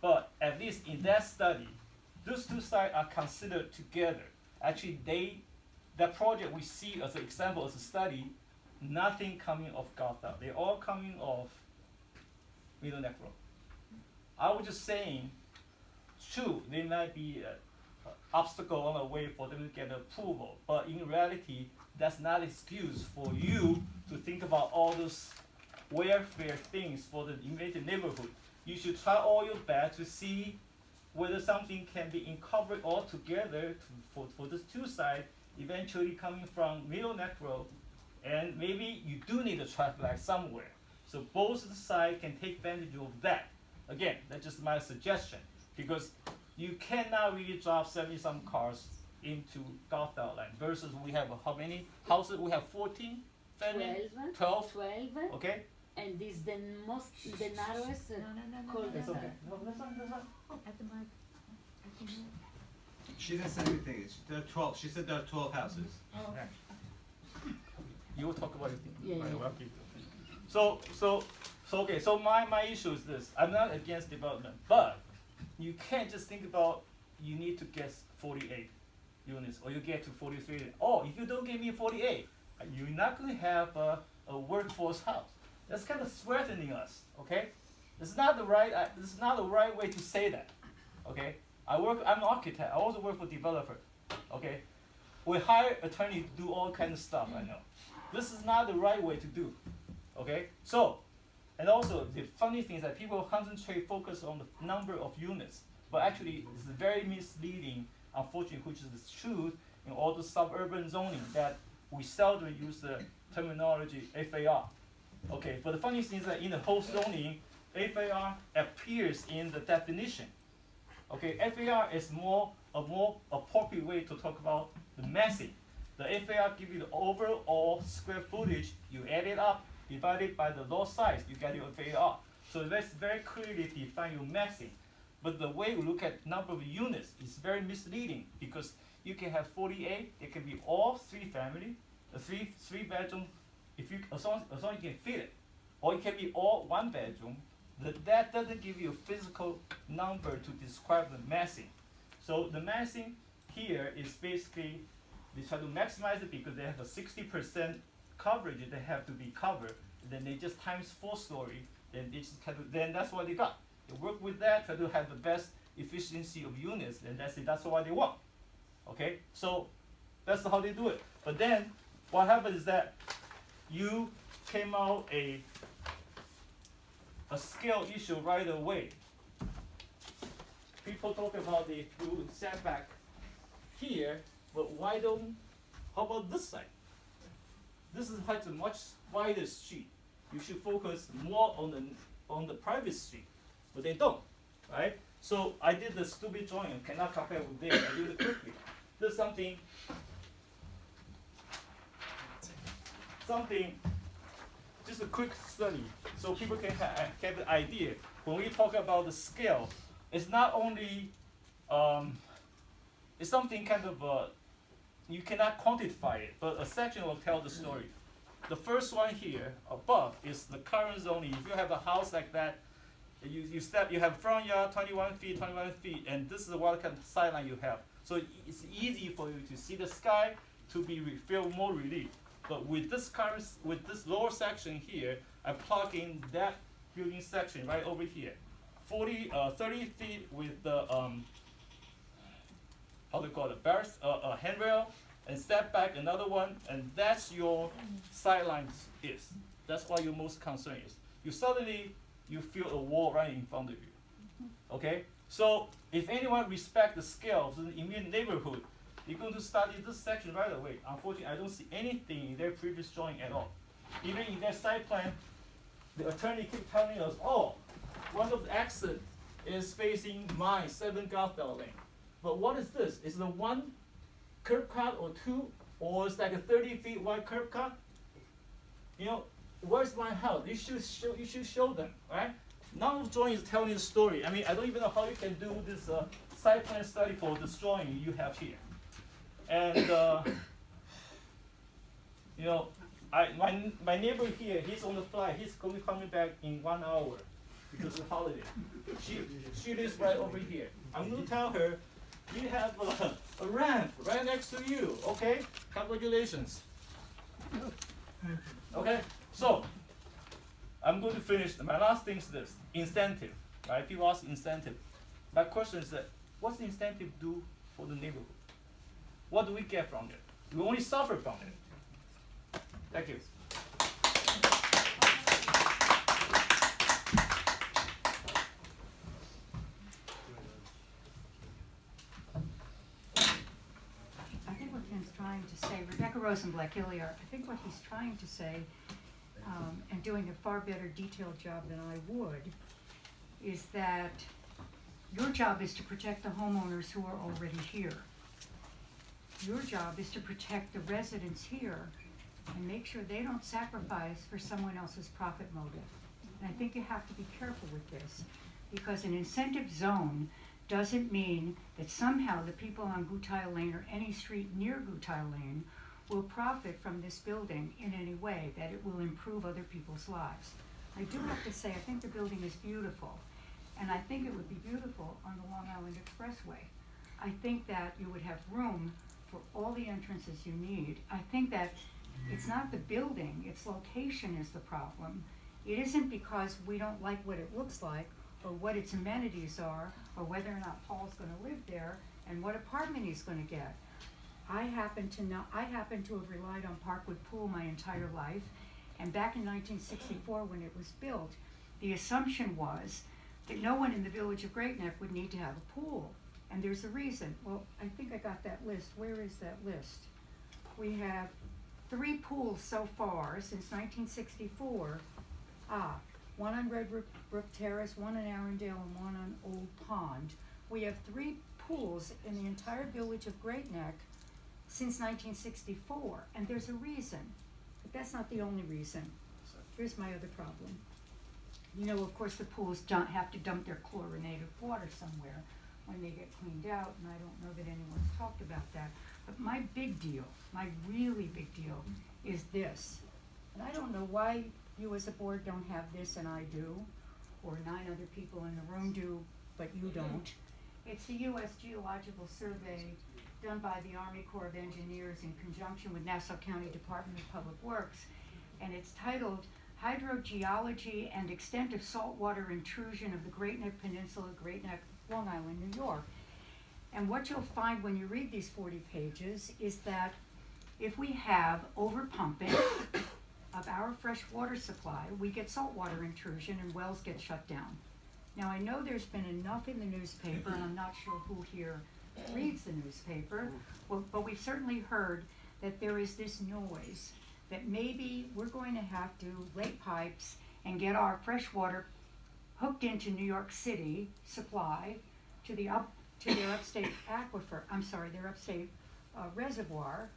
[SPEAKER 9] but at least in that study, those two sites are considered together. Actually, that project we see as an example as a study, nothing coming off Gotha. They're all coming off Middle Neck Road. I was just saying, true, there might be an obstacle on the way for them to get approval, but in reality, that's not an excuse for you to think about all those welfare things for the immediate neighborhood. You should try all your best to see whether something can be incorporated all together for this two sides, eventually coming from Middle Neck Road, and maybe you do need a traffic light somewhere. So both sides can take advantage of that. Again, that's just my suggestion, because you cannot really drop 70-some cars into Gothard line versus we have how many houses? We have 14, 12, 12,
[SPEAKER 7] 12,
[SPEAKER 9] okay?
[SPEAKER 7] and this the most, the narrowest cul-de-sac.
[SPEAKER 9] It's okay. No, that's fine, that's fine.
[SPEAKER 7] At the mic.
[SPEAKER 6] She didn't say anything. There are 12. She said there are 12 houses.
[SPEAKER 9] Okay. You will talk about it.
[SPEAKER 7] Yeah,
[SPEAKER 9] Right,
[SPEAKER 7] yeah.
[SPEAKER 9] well, okay. So okay, so my issue is this. I'm not against development, but you can't just think about you need to get 48 units or you get to 43. Oh, if you don't give me 48, you're not going to have a workforce house. That's kind of threatening us, okay? This is not the right way to say that, okay? I'm an architect. I also work for developer, okay? We hire attorney to do all kinds of stuff, I know. This is not the right way to do, okay? So, and also the funny thing is that people focus on the number of units, but actually it's very misleading, unfortunately, which is the truth in all the suburban zoning that we seldom use the terminology FAR. Okay, but the funny thing is that in the whole zoning, FAR appears in the definition. Okay, FAR is a more appropriate way to talk about the massing. The FAR gives you the overall square footage, you add it up, divide it by the lot size, you get your FAR. So that's very clearly define your massing. But the way we look at number of units is very misleading because you can have 48, it can be all three family, a three bedroom, as long as you can fit it. Or it can be all one bedroom. That doesn't give you a physical number to describe the massing. So the massing here is basically, they try to maximize it because they have a 60% coverage that they have to be covered. Then they just times 4 story, then they just then that's what they got. They work with that, try to have the best efficiency of units, and that's what they want. Okay, so that's how they do it. But then what happens is that you came out a scale issue right away. People talk about the setback here, but how about this side? This is a much wider street. You should focus more on the private street, but they don't, right? So I did the stupid drawing, cannot compare with this. I did it quickly. There's something, just a quick study, so people can have an idea. When we talk about the scale, it's not only, it's something kind of, you cannot quantify it, but a section will tell the story. The first one here above is the current zoning. If you have a house like that, you have front yard 21 feet, and this is what kind of sideline you have. So it's easy for you to see the sky, to feel more relief. But with this lower section here, I plug in that building section right over here. 30 feet with the how do you call it, handrail, and step back another one, and that's your sidelines is. That's what your most concern is. You feel a wall right in front of you. Okay? So if anyone respects the scale of the immediate neighborhood, you're going to study this section right away. Unfortunately, I don't see anything in their previous drawing at all. Even in their site plan, the attorney keep telling us, oh, one of the exits is facing my 7 Gothard Lane. But what is this? Is it one curb cut or 2, or it's like a 30 feet wide curb cut? You know, where's my house? You should show them, right? None of the drawing is telling the story. I mean, I don't even know how you can do this site plan study for this drawing you have here. And you know, my neighbor here, he's on the fly. He's going to be coming back in 1 hour because of the holiday. She lives right over here. I'm going to tell her, you have a ramp right next to you. Okay, congratulations. Okay, so I'm going to finish. My last thing is this: incentive. Right? People ask incentive. My question is that, what's the incentive do for the neighborhood? What do we get from it? We only suffer from it. Thank you.
[SPEAKER 2] trying to say, Rebecca Rosenblatt Hilliard, I think what he's trying to say, and doing a far better detailed job than I would, is that your job is to protect the homeowners who are already here. Your job is to protect the residents here and make sure they don't sacrifice for someone else's profit motive. And I think you have to be careful with this, because an incentive zone doesn't mean that somehow the people on Gutile Lane or any street near Gutile Lane will profit from this building in any way, that it will improve other people's lives. I do have to say, I think the building is beautiful, and I think it would be beautiful on the Long Island Expressway. I think that you would have room for all the entrances you need. I think that it's not the building, its location is the problem. It isn't because we don't like what it looks like, or what its amenities are, or whether or not Paul's gonna live there, and what apartment he's gonna get. I happen to have relied on Parkwood Pool my entire life, and back in 1964 when it was built, the assumption was that no one in the village of Great Neck would need to have a pool. And there's a reason. Well, I think I got that list. Where is that list? We have 3 pools so far since 1964. One on Red Brook Terrace, one in Arundel, and one on Old Pond. We have 3 pools in the entire village of Great Neck since 1964, and there's a reason. But that's not the only reason. Here's my other problem. You know, of course, the pools don't have to dump their chlorinated water somewhere when they get cleaned out, and I don't know that anyone's talked about that. But my big deal, my really big deal, is this. And I don't know why you as a board don't have this and I do, or 9 other people in the room do, but you don't. It's the U.S. Geological Survey done by the Army Corps of Engineers in conjunction with Nassau County Department of Public Works, and it's titled Hydrogeology and Extent of Saltwater Intrusion of the Great Neck Peninsula, Great Neck, Long Island, New York. And what you'll find when you read these 40 pages is that if we have overpumping of our fresh water supply, we get saltwater intrusion and wells get shut down. Now, I know there's been enough in the newspaper, and I'm not sure who here reads the newspaper, but we've certainly heard that there is this noise that maybe we're going to have to lay pipes and get our fresh water hooked into New York City supply to their upstate aquifer, their upstate reservoir,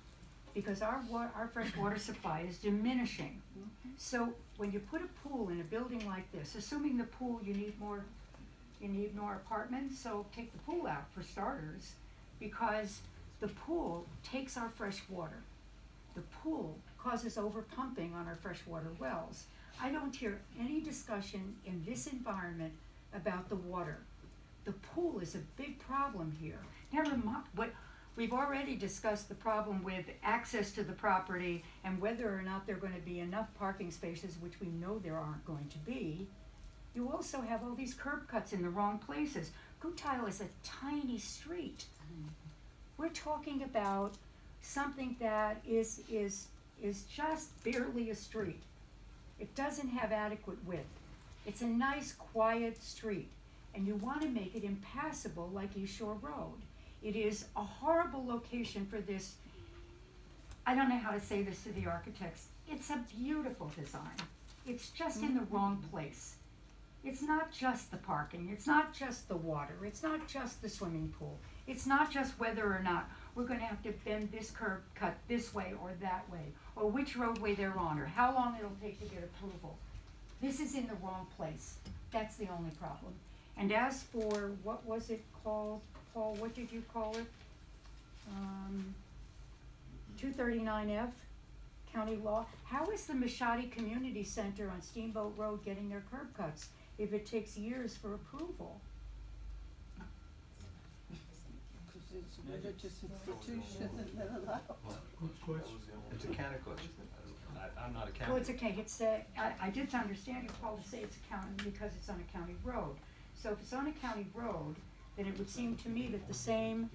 [SPEAKER 2] because our fresh water supply is diminishing. So when you put a pool in a building like this, assuming the pool you need more apartments, so take the pool out for starters, because the pool takes our fresh water. The pool causes overpumping on our freshwater wells. I don't hear any discussion in this environment about the water. The pool is a big problem here. Never mind, we've already discussed the problem with access to the property and whether or not there are going to be enough parking spaces, which we know there aren't going to be. You also have all these curb cuts in the wrong places. Gutile is a tiny street. We're talking about something that is just barely a street. It doesn't have adequate width. It's a nice, quiet street, and you want to make it impassable like East Shore Road. It is a horrible location for this. I don't know how to say this to the architects. It's a beautiful design. It's just in the wrong place. It's not just the parking. It's not just the water. It's not just the swimming pool. It's not just whether or not we're going to have to bend this curb cut this way or that way, or which roadway they're on, or how long it'll take to get approval. This is in the wrong place. That's the only problem. And as for, what was it called, Paul, what did you call it? 239F, county law. How is the Mashadi Community Center on Steamboat Road getting their curb cuts if it takes years for approval?
[SPEAKER 11] It's a religious institution and they're allowed.
[SPEAKER 6] It's a county question. I'm not a county.
[SPEAKER 2] Well, it's okay. I did understand you, Paul, to say it's a county because it's on a county road. So if it's on a county road, then it would seem to me that the same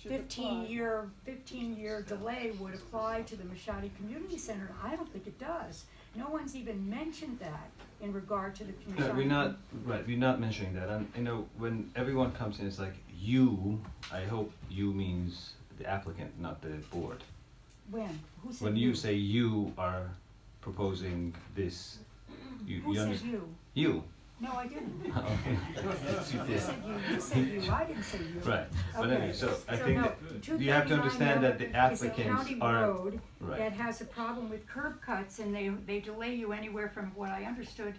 [SPEAKER 2] 15-year delay would apply to the Mashadi Community Center. I don't think it does. No one's even mentioned that in regard to the Mashadi.
[SPEAKER 6] We're not mentioning that. And you know, when everyone comes in, it's like you. I hope you means the applicant, not the board.
[SPEAKER 2] When? Who said
[SPEAKER 6] When you say you are proposing this,
[SPEAKER 2] Who
[SPEAKER 6] you
[SPEAKER 2] said
[SPEAKER 6] understand?
[SPEAKER 2] you?
[SPEAKER 6] You.
[SPEAKER 2] No, I didn't.
[SPEAKER 6] Okay. Yes, you
[SPEAKER 2] You
[SPEAKER 6] did.
[SPEAKER 2] said you said you, I didn't say you.
[SPEAKER 6] Right, but
[SPEAKER 2] Okay.
[SPEAKER 6] anyway, so I
[SPEAKER 2] So
[SPEAKER 6] think
[SPEAKER 2] no,
[SPEAKER 6] that you have to
[SPEAKER 2] 239
[SPEAKER 6] understand that the
[SPEAKER 2] is a
[SPEAKER 6] applicants
[SPEAKER 2] county
[SPEAKER 6] are,
[SPEAKER 2] road
[SPEAKER 6] right.
[SPEAKER 2] that has a problem with curb cuts, and they delay you anywhere from what I understood,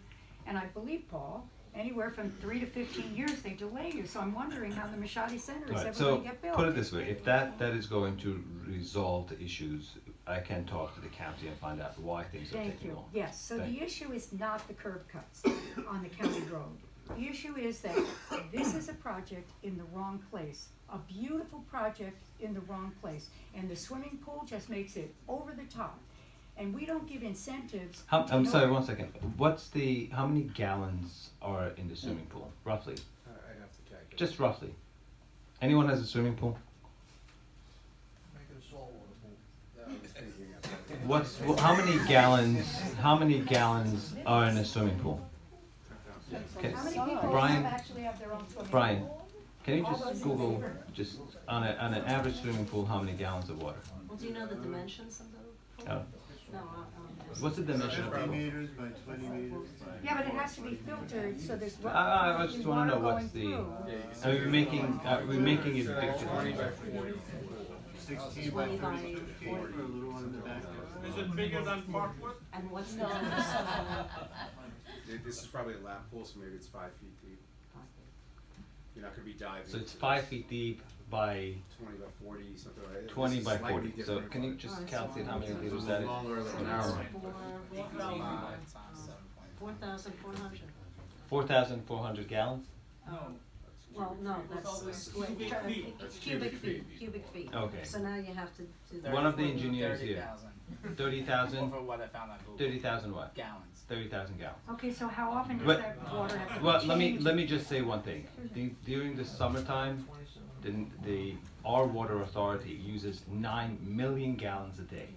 [SPEAKER 2] and I believe, Paul, anywhere from 3 to 15 years they delay you, so I'm wondering how the Mashadi Center is
[SPEAKER 6] Right,
[SPEAKER 2] ever
[SPEAKER 6] so
[SPEAKER 2] gonna get built.
[SPEAKER 6] put it this way, if that is going to resolve the issues, I can talk to the county and find out why things are
[SPEAKER 2] Thank
[SPEAKER 6] taking
[SPEAKER 2] you,
[SPEAKER 6] long.
[SPEAKER 2] yes, so
[SPEAKER 6] Thank
[SPEAKER 2] the
[SPEAKER 6] you.
[SPEAKER 2] issue is not the curb cuts on the county road. The issue is that this is a project in the wrong place, a beautiful project in the wrong place, and the swimming pool just makes it over the top. And we don't give incentives.
[SPEAKER 6] I'm
[SPEAKER 2] in
[SPEAKER 6] sorry,
[SPEAKER 2] order-
[SPEAKER 6] 1 second, how many gallons are in the swimming pool, roughly?
[SPEAKER 12] I'd have to calculate.
[SPEAKER 6] Just roughly. Anyone has a swimming pool?
[SPEAKER 5] Make it a saltwater pool.
[SPEAKER 12] I was thinking of
[SPEAKER 6] How many gallons are in a swimming pool? Okay,
[SPEAKER 2] How many people
[SPEAKER 6] Brian,
[SPEAKER 2] actually have their own swimming pool?
[SPEAKER 6] Brian, can you
[SPEAKER 2] All those
[SPEAKER 6] just
[SPEAKER 2] in
[SPEAKER 6] Google,
[SPEAKER 2] favor?
[SPEAKER 6] just on an average swimming pool, how many gallons of water?
[SPEAKER 7] Well, do you know the dimensions of the pool?
[SPEAKER 6] Oh.
[SPEAKER 7] No,
[SPEAKER 6] What's the dimension of the
[SPEAKER 12] 50
[SPEAKER 6] pool?
[SPEAKER 12] meters by 20 meters by...
[SPEAKER 2] Yeah, but it has to be filtered, so there's
[SPEAKER 6] I just wanna know
[SPEAKER 2] water
[SPEAKER 6] what's
[SPEAKER 2] going
[SPEAKER 6] the,
[SPEAKER 2] through.
[SPEAKER 6] are we making it big?
[SPEAKER 12] 20 by 40. 16 by
[SPEAKER 7] 20 by
[SPEAKER 12] 32 feet
[SPEAKER 7] 40.
[SPEAKER 12] for a little one in the back.
[SPEAKER 9] Is it bigger than Parkwood?
[SPEAKER 7] And what's the dimension?
[SPEAKER 1] This is probably a lap pool, so maybe it's 5 feet deep. You're not gonna be diving.
[SPEAKER 6] So it's
[SPEAKER 1] into
[SPEAKER 6] 5 feet deep by
[SPEAKER 1] 20 by 40, something like that.
[SPEAKER 6] 20
[SPEAKER 1] This is
[SPEAKER 6] by
[SPEAKER 1] slightly
[SPEAKER 6] 40. So
[SPEAKER 1] different,
[SPEAKER 6] can you
[SPEAKER 1] but
[SPEAKER 6] just
[SPEAKER 7] Alright,
[SPEAKER 6] calculate
[SPEAKER 7] so
[SPEAKER 6] how many
[SPEAKER 7] it's
[SPEAKER 6] liters
[SPEAKER 1] a
[SPEAKER 6] that is?
[SPEAKER 1] little longer, a little narrower.
[SPEAKER 7] 4,400.
[SPEAKER 6] 4,400 gallons?
[SPEAKER 7] Well, no, that's square,
[SPEAKER 1] That's
[SPEAKER 7] cubic feet.
[SPEAKER 6] Okay.
[SPEAKER 7] So now you have to do that.
[SPEAKER 6] One of the engineers here. 30,000?
[SPEAKER 13] Over what I found on Google.
[SPEAKER 6] 30,000 what?
[SPEAKER 13] Gallons.
[SPEAKER 6] 30,000 gallons.
[SPEAKER 2] Okay, so how often does
[SPEAKER 6] But-
[SPEAKER 2] that water have to be
[SPEAKER 6] Well,
[SPEAKER 2] changed?
[SPEAKER 6] let me just say one thing. During the summertime, our water authority uses 9 million gallons a day.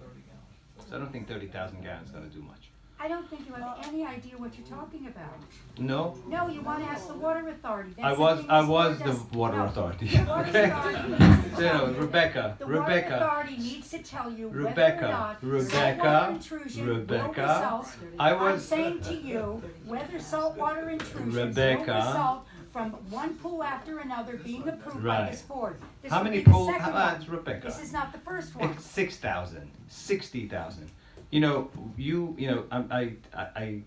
[SPEAKER 6] So I don't think 30,000 gallons is gonna do much.
[SPEAKER 2] I don't think you have any idea what you're talking about.
[SPEAKER 6] No?
[SPEAKER 2] No, you wanna ask the water authority.
[SPEAKER 6] I
[SPEAKER 2] That's
[SPEAKER 6] was
[SPEAKER 2] something
[SPEAKER 6] I
[SPEAKER 2] this
[SPEAKER 6] was
[SPEAKER 2] board
[SPEAKER 6] the
[SPEAKER 2] does-
[SPEAKER 6] water
[SPEAKER 2] no.
[SPEAKER 6] authority.
[SPEAKER 2] The water
[SPEAKER 6] Okay?
[SPEAKER 2] authority needs to
[SPEAKER 6] No,
[SPEAKER 2] tell you.
[SPEAKER 6] Rebecca,
[SPEAKER 2] The water
[SPEAKER 6] Rebecca.
[SPEAKER 2] authority needs to tell you whether or
[SPEAKER 6] Rebecca,
[SPEAKER 2] not
[SPEAKER 6] Rebecca,
[SPEAKER 2] saltwater intrusion will
[SPEAKER 6] Rebecca,
[SPEAKER 2] result.
[SPEAKER 6] I
[SPEAKER 2] I'm
[SPEAKER 6] was-
[SPEAKER 2] saying to you, whether saltwater intrusions will
[SPEAKER 6] Rebecca.
[SPEAKER 2] result from one pool after another being approved by
[SPEAKER 6] Right.
[SPEAKER 2] this board. This
[SPEAKER 6] How
[SPEAKER 2] will
[SPEAKER 6] many
[SPEAKER 2] be the
[SPEAKER 6] pools?
[SPEAKER 2] second
[SPEAKER 6] It's
[SPEAKER 2] one.
[SPEAKER 6] Rebecca.
[SPEAKER 2] This is not the first one.
[SPEAKER 6] It's 6,000, 60,000. You know, I'm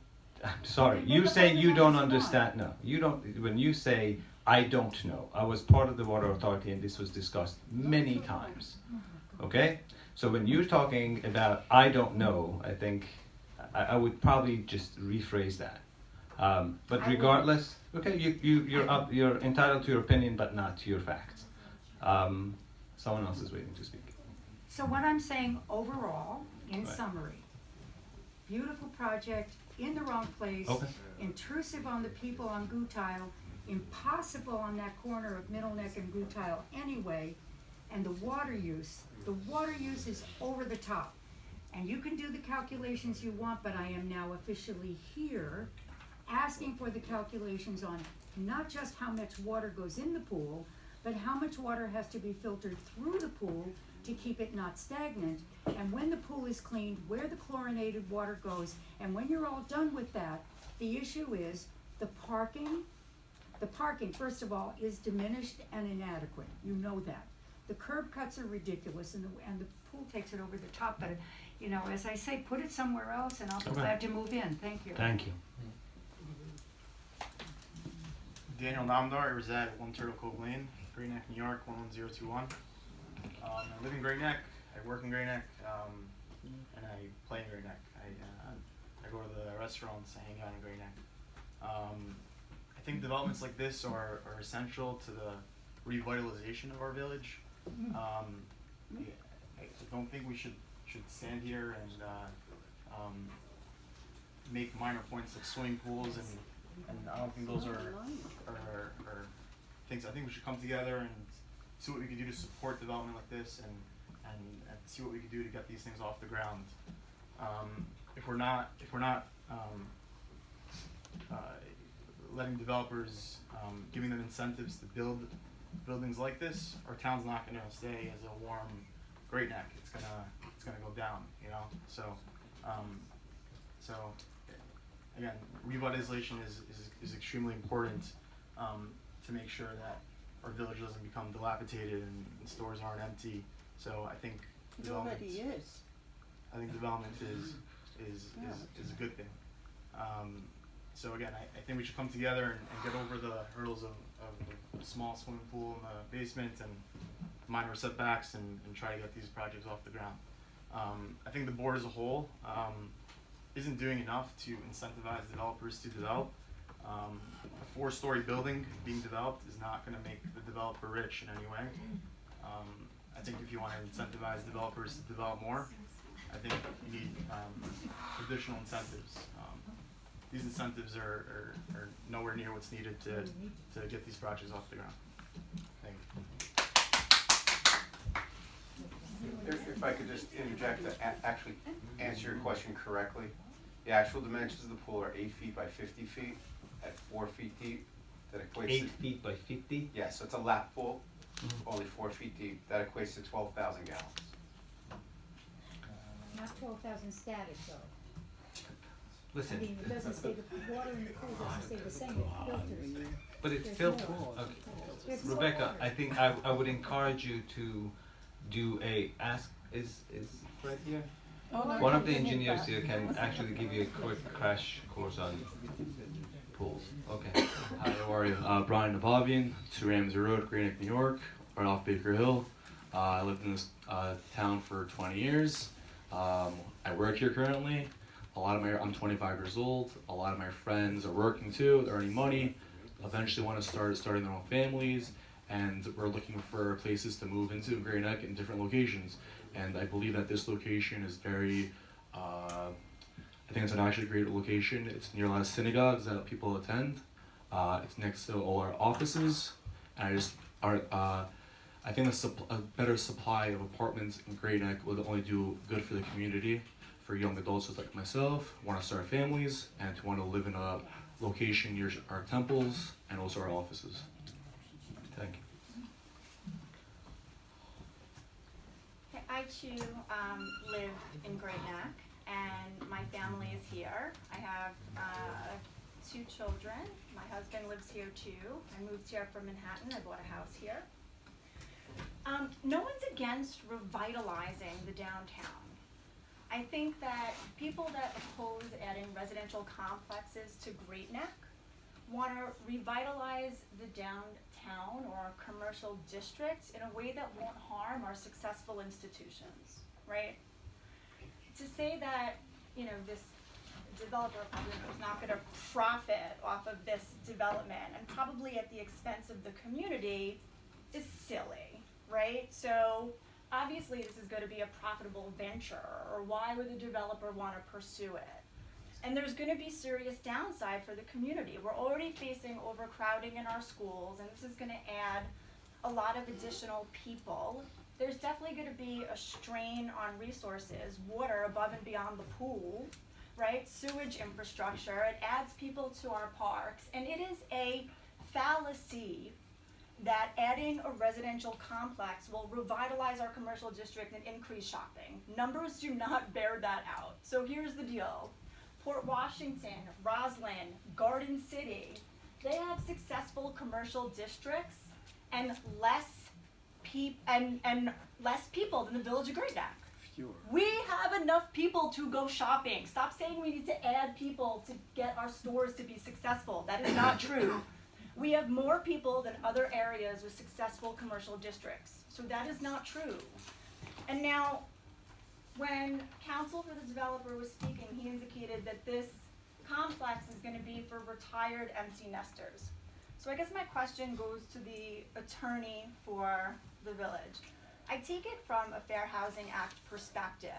[SPEAKER 6] sorry.
[SPEAKER 2] Make
[SPEAKER 6] You
[SPEAKER 2] up
[SPEAKER 6] say
[SPEAKER 2] all the
[SPEAKER 6] you don't
[SPEAKER 2] numbers you want.
[SPEAKER 6] understand. No, you don't. When you say I don't know, I was part of the water authority, and this was discussed many times. Okay, so when you're talking about I don't know, I think I would probably just rephrase that. But
[SPEAKER 2] I would-
[SPEAKER 6] regardless, okay, you're entitled to your opinion, but not to your facts. Someone else is waiting to speak.
[SPEAKER 2] So what I'm saying overall, in
[SPEAKER 6] Right.
[SPEAKER 2] summary, beautiful project, in the wrong place,
[SPEAKER 6] Okay.
[SPEAKER 2] intrusive on the people on Gootile, impossible on that corner of Middle Neck and Gootile anyway, and the water use is over the top. And you can do the calculations you want, but I am now officially here asking for the calculations on not just how much water goes in the pool, but how much water has to be filtered through the pool to keep it not stagnant. And when the pool is cleaned, where the chlorinated water goes, and when you're all done with that, the issue is the parking. The parking, first of all, is diminished and inadequate. You know that. The curb cuts are ridiculous, and the pool takes it over the top. But, you know, as I say, put it somewhere else, and I'll be
[SPEAKER 6] Okay.
[SPEAKER 2] glad to move in. Thank you.
[SPEAKER 6] Thank you.
[SPEAKER 13] Daniel Namdar, I reside at 1 Turtle Cove Lane, Great Neck, New York, 11021. I live in Great Neck, I work in Great Neck, and I play in Great Neck. I go to the restaurants, I hang out in Great Neck. I think developments like this are essential to the revitalization of our village. I don't think we should stand here and make minor points like swimming pools, and I don't think those are things. I think we should come together and see what we can do to support development like this, and see what we can do to get these things off the ground. If we're not letting developers, giving them incentives to build buildings like this, our town's not gonna stay as a warm Great Neck. It's gonna go down, you know. So, so again, revitalization is extremely important to make sure that our village doesn't become dilapidated and stores aren't empty. So I think
[SPEAKER 11] It
[SPEAKER 13] development.
[SPEAKER 11] already is.
[SPEAKER 13] I think development is a good thing. So again, I think we should come together and get over the hurdles of a small swimming pool in the basement and minor setbacks and try to get these projects off the ground. I think the board as a whole isn't doing enough to incentivize developers to develop. A 4-story building being developed is not going to make the developer rich in any way. I think if you want to incentivize developers to develop more, I think you need additional incentives. These incentives are nowhere near what's needed to get these projects off the ground. Thank you.
[SPEAKER 1] If I could just interject to actually answer your question correctly. The actual dimensions of the pool are 8 feet by 50 feet at 4 feet deep. That equates
[SPEAKER 6] 8
[SPEAKER 1] to,
[SPEAKER 6] feet by 50?
[SPEAKER 1] yeah, so it's a lap pool, only 4 feet deep. That equates to 12,000 gallons.
[SPEAKER 7] Not 12,000 static though.
[SPEAKER 6] Listen.
[SPEAKER 7] I mean, it doesn't stay, the water in the pool doesn't stay the same, it filters.
[SPEAKER 6] But it's
[SPEAKER 7] There's
[SPEAKER 6] filtered.
[SPEAKER 7] more.
[SPEAKER 6] Okay.
[SPEAKER 7] There's more
[SPEAKER 6] Rebecca,
[SPEAKER 7] water.
[SPEAKER 6] I think I would encourage you to do a ask. Is Fred here?
[SPEAKER 11] Oh, no,
[SPEAKER 6] One of the
[SPEAKER 11] I can make
[SPEAKER 6] engineers
[SPEAKER 11] that.
[SPEAKER 6] here can actually give you a quick crash course on pools. Okay.
[SPEAKER 14] Hi, how are you? Brian Nabavian, 2 Ramsey Road, Great Neck, New York, right off Baker Hill. I lived in this town for 20 years. I work here currently. I'm 25 years old. A lot of my friends are working too. They're earning money. Eventually want to starting their own families, and we're looking for places to move into in Great Neck in different locations. And I believe that this location is very. I think it's an actually great location. It's near a lot of synagogues that people attend. It's next to all our offices, and I think a better supply of apartments in Great Neck would only do good for the community, for young adults just like myself, want to start families, and to want to live in a location near our temples and also our offices. Thank you.
[SPEAKER 10] Okay, I too live in Great Neck, and my family is here. I have 2 children. My husband lives here too. I moved here from Manhattan. I bought a house here. No one's against revitalizing the downtown. I think that people that oppose adding residential complexes to Great Neck want to revitalize the downtown or our commercial districts in a way that won't harm our successful institutions, right? To say that, you know, this developer is not going to profit off of this development and probably at the expense of the community is silly, right? So obviously this is going to be a profitable venture, or why would the developer want to pursue it? And there's going to be serious downside for the community. We're already facing overcrowding in our schools, and this is going to add a lot of additional people. There's definitely going to be a strain on resources, water above and beyond the pool, right? Sewage infrastructure. It adds people to our parks, and it is a fallacy that adding a residential complex will revitalize our commercial district and increase shopping. Numbers do not bear that out. So here's the deal. Port Washington, Roslyn, Garden City, they have successful commercial districts and less people than the Village of Great Neck. We have enough people to go shopping. Stop saying we need to add people to get our stores to be successful. That is not true. We have more people than other areas with successful commercial districts. So that is not true. And now, when counsel for the developer was speaking, he indicated that this complex is going to be for retired empty nesters. So I guess my question goes to the attorney for the village. I take it from a Fair Housing Act perspective.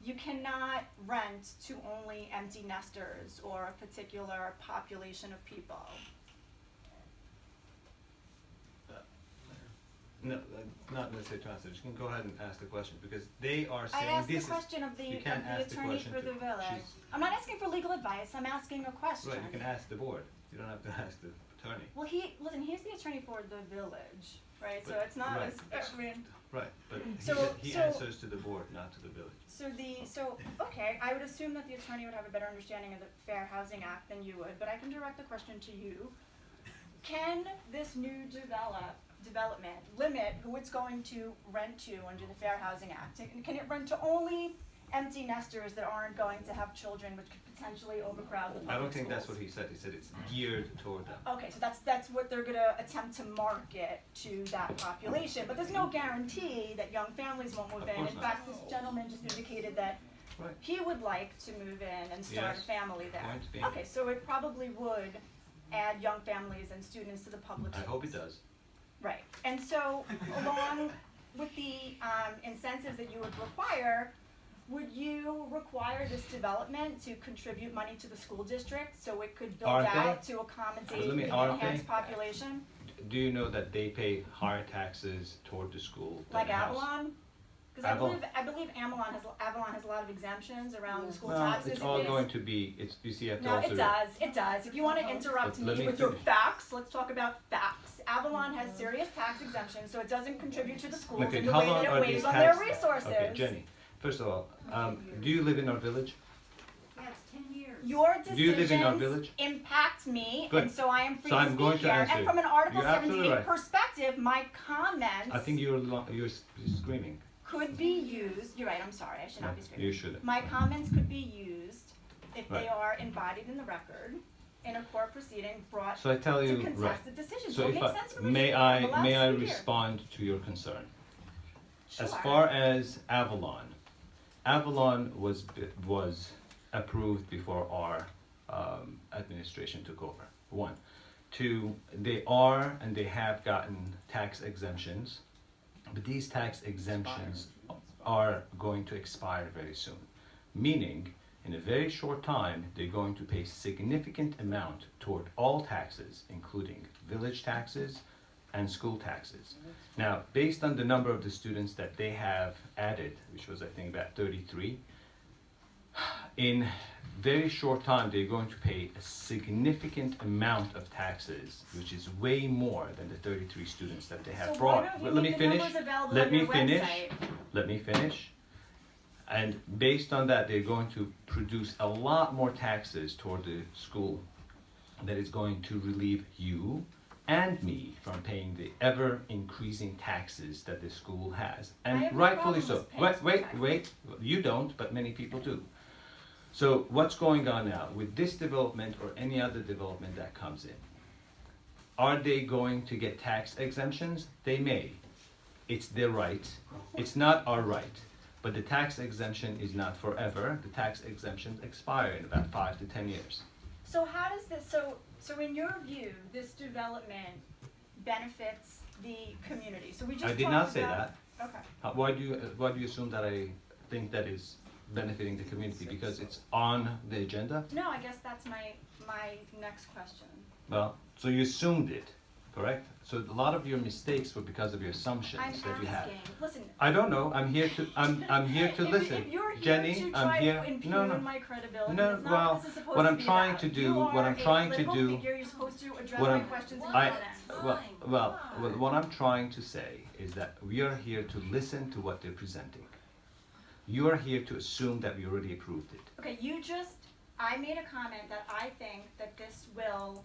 [SPEAKER 10] You cannot rent to only empty nesters or a particular population of people.
[SPEAKER 6] No, not necessarily to answer. You can go ahead and ask the question, because they are
[SPEAKER 10] I
[SPEAKER 6] saying
[SPEAKER 10] asked the
[SPEAKER 6] this
[SPEAKER 10] question of the
[SPEAKER 6] you can't ask the
[SPEAKER 10] attorney
[SPEAKER 6] question
[SPEAKER 10] for
[SPEAKER 6] to-
[SPEAKER 10] the village.
[SPEAKER 6] she's-
[SPEAKER 10] I'm not asking for legal advice, I'm asking a question.
[SPEAKER 6] Right, you can ask the board. You don't have to ask the attorney.
[SPEAKER 10] Well, he's the attorney for the village, right? So
[SPEAKER 6] But-
[SPEAKER 10] it's not,
[SPEAKER 6] right.
[SPEAKER 10] I mean,
[SPEAKER 6] Right, but he
[SPEAKER 10] So-
[SPEAKER 6] answers to the board, not to the village.
[SPEAKER 10] okay, I would assume that the attorney would have a better understanding of the Fair Housing Act than you would, but I can direct the question to you. Can this new development limit who it's going to rent to under the Fair Housing Act? Can it rent to only empty nesters that aren't going to have children, which could potentially overcrowd the public
[SPEAKER 6] I don't think that's
[SPEAKER 10] schools?
[SPEAKER 6] what he said. He said it's geared toward them.
[SPEAKER 10] Okay, so that's what they're gonna attempt to market to that population, but there's no guarantee that young families won't move
[SPEAKER 6] Of
[SPEAKER 10] in.
[SPEAKER 6] course
[SPEAKER 10] In
[SPEAKER 6] not.
[SPEAKER 10] fact, this gentleman just indicated that
[SPEAKER 6] Right.
[SPEAKER 10] he would like to move in and start a
[SPEAKER 6] Yes.
[SPEAKER 10] family there.
[SPEAKER 6] Point being.
[SPEAKER 10] Okay, so it probably would add young families and students to the public
[SPEAKER 6] I
[SPEAKER 10] schools.
[SPEAKER 6] hope it does.
[SPEAKER 10] Right, and so along with the incentives that you would require, would you require this development to contribute money to the school district so it could build
[SPEAKER 6] Are they?
[SPEAKER 10] out to accommodate
[SPEAKER 6] Let me-
[SPEAKER 10] the
[SPEAKER 6] are
[SPEAKER 10] enhanced
[SPEAKER 6] they?
[SPEAKER 10] population?
[SPEAKER 6] Do you know that they pay higher taxes toward the school than
[SPEAKER 10] Like
[SPEAKER 6] the house?
[SPEAKER 10] Avalon? Cause I believe Avalon has a lot of exemptions around the school
[SPEAKER 6] Well,
[SPEAKER 10] taxes.
[SPEAKER 6] it's
[SPEAKER 10] It
[SPEAKER 6] all
[SPEAKER 10] is-
[SPEAKER 6] going to be, you see, you have to
[SPEAKER 10] No,
[SPEAKER 6] also.
[SPEAKER 10] it does. If you wanna interrupt
[SPEAKER 6] Let
[SPEAKER 10] me
[SPEAKER 6] me
[SPEAKER 10] with your
[SPEAKER 6] finish.
[SPEAKER 10] facts, let's talk about facts. Avalon has serious tax exemptions, so it doesn't contribute to the schools
[SPEAKER 6] Okay,
[SPEAKER 10] in the
[SPEAKER 6] how
[SPEAKER 10] way
[SPEAKER 6] long
[SPEAKER 10] that
[SPEAKER 6] are
[SPEAKER 10] it
[SPEAKER 6] these
[SPEAKER 10] weighs on their
[SPEAKER 6] tax?
[SPEAKER 10] resources.
[SPEAKER 6] Okay, Jenny, first of all, do you live in our village?
[SPEAKER 2] Yeah, it's 10 years.
[SPEAKER 10] Your
[SPEAKER 6] Do you live in our
[SPEAKER 10] decisions
[SPEAKER 6] village?
[SPEAKER 10] impact me,
[SPEAKER 6] Good.
[SPEAKER 10] and so I am free
[SPEAKER 6] So
[SPEAKER 10] to
[SPEAKER 6] I'm going
[SPEAKER 10] speak
[SPEAKER 6] to
[SPEAKER 10] here.
[SPEAKER 6] answer
[SPEAKER 10] And
[SPEAKER 6] you.
[SPEAKER 10] from an Article
[SPEAKER 6] You're absolutely
[SPEAKER 10] 78
[SPEAKER 6] right.
[SPEAKER 10] perspective, my comments
[SPEAKER 6] I think you're screaming.
[SPEAKER 10] could be used, you're right, I'm sorry, I should not be
[SPEAKER 6] No,
[SPEAKER 10] screaming.
[SPEAKER 6] you shouldn't.
[SPEAKER 10] My comments could be used if they
[SPEAKER 6] Right.
[SPEAKER 10] are embodied in the record in a court proceeding brought
[SPEAKER 6] So I tell
[SPEAKER 10] to
[SPEAKER 6] you, right.
[SPEAKER 10] contested decisions.
[SPEAKER 6] So
[SPEAKER 10] it
[SPEAKER 6] if
[SPEAKER 10] makes sense for me to
[SPEAKER 6] may
[SPEAKER 10] speak. I'm allowed
[SPEAKER 6] may
[SPEAKER 10] to
[SPEAKER 6] I
[SPEAKER 10] speak here.
[SPEAKER 6] respond to your concern? As
[SPEAKER 10] Sure.
[SPEAKER 6] far as Avalon was approved before our administration took over. One, two, they are and they have gotten tax exemptions, but these tax exemptions are going to expire very soon. Meaning, in a very short time, they're going to pay significant amount toward all taxes, including village taxes and school taxes. Now, based on the number of the students that they have added, which was I think about 33, in very short time they're going to pay a significant amount of taxes, which is way more than the 33 students that they have
[SPEAKER 10] So why
[SPEAKER 6] brought.
[SPEAKER 10] don't you
[SPEAKER 6] But let me
[SPEAKER 10] make the
[SPEAKER 6] finish.
[SPEAKER 10] numbers available
[SPEAKER 6] Let
[SPEAKER 10] on
[SPEAKER 6] me
[SPEAKER 10] your
[SPEAKER 6] finish.
[SPEAKER 10] website?
[SPEAKER 6] Let me finish. And based on that, they're going to produce a lot more taxes toward the school that is going to relieve you and me from paying the ever increasing taxes that the school has.
[SPEAKER 10] I
[SPEAKER 6] And
[SPEAKER 10] have no
[SPEAKER 6] rightfully
[SPEAKER 10] problem
[SPEAKER 6] so.
[SPEAKER 10] with paying some taxes.
[SPEAKER 6] Wait, you don't, but many people do. So what's going on now with this development or any other development that comes in? Are they going to get tax exemptions? They may. It's their right. It's not our right. But the tax exemption is not forever. The tax exemptions expire in about 5 to 10 years.
[SPEAKER 10] So how does this, so in your view, this development benefits the community? So we just
[SPEAKER 6] I did
[SPEAKER 10] talked
[SPEAKER 6] not say
[SPEAKER 10] about-
[SPEAKER 6] that.
[SPEAKER 10] Okay.
[SPEAKER 6] Why do you assume that I think that is benefiting the community? Because it's on the agenda?
[SPEAKER 10] No, I guess that's my next question.
[SPEAKER 6] Well, so you assumed it, correct? So a lot of your mistakes were because of your assumptions
[SPEAKER 10] I'm
[SPEAKER 6] that you had.
[SPEAKER 10] asking, listen.
[SPEAKER 6] I don't know. I'm here to listen.
[SPEAKER 10] If you're here
[SPEAKER 6] Jenny,
[SPEAKER 10] to
[SPEAKER 6] I'm
[SPEAKER 10] try
[SPEAKER 6] here.
[SPEAKER 10] to impugn
[SPEAKER 6] No, no.
[SPEAKER 10] my credibility,
[SPEAKER 6] No,
[SPEAKER 10] that's not
[SPEAKER 6] well,
[SPEAKER 10] what this is supposed
[SPEAKER 6] what
[SPEAKER 10] to
[SPEAKER 6] I'm
[SPEAKER 10] be
[SPEAKER 6] trying
[SPEAKER 10] about.
[SPEAKER 6] to do-
[SPEAKER 10] You
[SPEAKER 6] what
[SPEAKER 10] are
[SPEAKER 6] I'm
[SPEAKER 10] a
[SPEAKER 6] trying to
[SPEAKER 10] political
[SPEAKER 6] do-
[SPEAKER 10] figure, you're supposed to address
[SPEAKER 6] What
[SPEAKER 10] my
[SPEAKER 6] I'm-
[SPEAKER 10] questions and
[SPEAKER 6] I-
[SPEAKER 10] comments.
[SPEAKER 6] well, what I'm trying to say is that we are here to listen to what they're presenting. You are here to assume that we already approved it.
[SPEAKER 10] Okay, I made a comment that I think that this will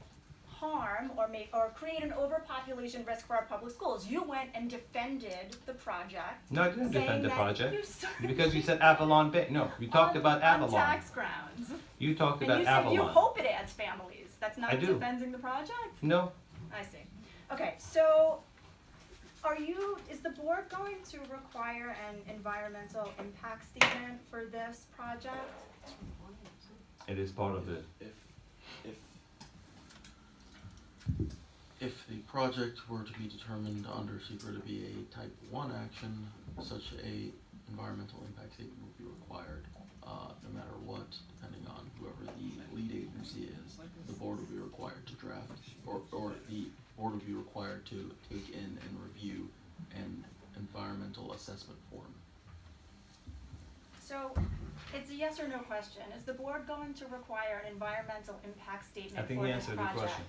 [SPEAKER 10] harm or create an overpopulation risk for our public schools. You went and defended the project.
[SPEAKER 6] No, I didn't
[SPEAKER 10] saying
[SPEAKER 6] defend the
[SPEAKER 10] that
[SPEAKER 6] project
[SPEAKER 10] you
[SPEAKER 6] because you said Avalon Bay. No, we talked about
[SPEAKER 10] on
[SPEAKER 6] Avalon.
[SPEAKER 10] tax grounds.
[SPEAKER 6] You talked
[SPEAKER 10] And
[SPEAKER 6] about
[SPEAKER 10] you said
[SPEAKER 6] Avalon.
[SPEAKER 10] you hope it adds families. That's not
[SPEAKER 6] I do.
[SPEAKER 10] defending the project?
[SPEAKER 6] No,
[SPEAKER 10] I see. Okay, so is the board going to require an environmental impact statement for this project?
[SPEAKER 6] it is part of the.
[SPEAKER 15] If the project were to be determined under secret to be a type 1 action, such a environmental impact statement would be required, no matter what, depending on whoever the lead agency is. The board would be required to draft, or the board would be required to take in and review an environmental assessment form.
[SPEAKER 10] So, it's a yes or no question. Is the board going to require an environmental impact statement
[SPEAKER 6] I think
[SPEAKER 10] for
[SPEAKER 6] we
[SPEAKER 10] this
[SPEAKER 6] answered the
[SPEAKER 10] project?
[SPEAKER 6] question.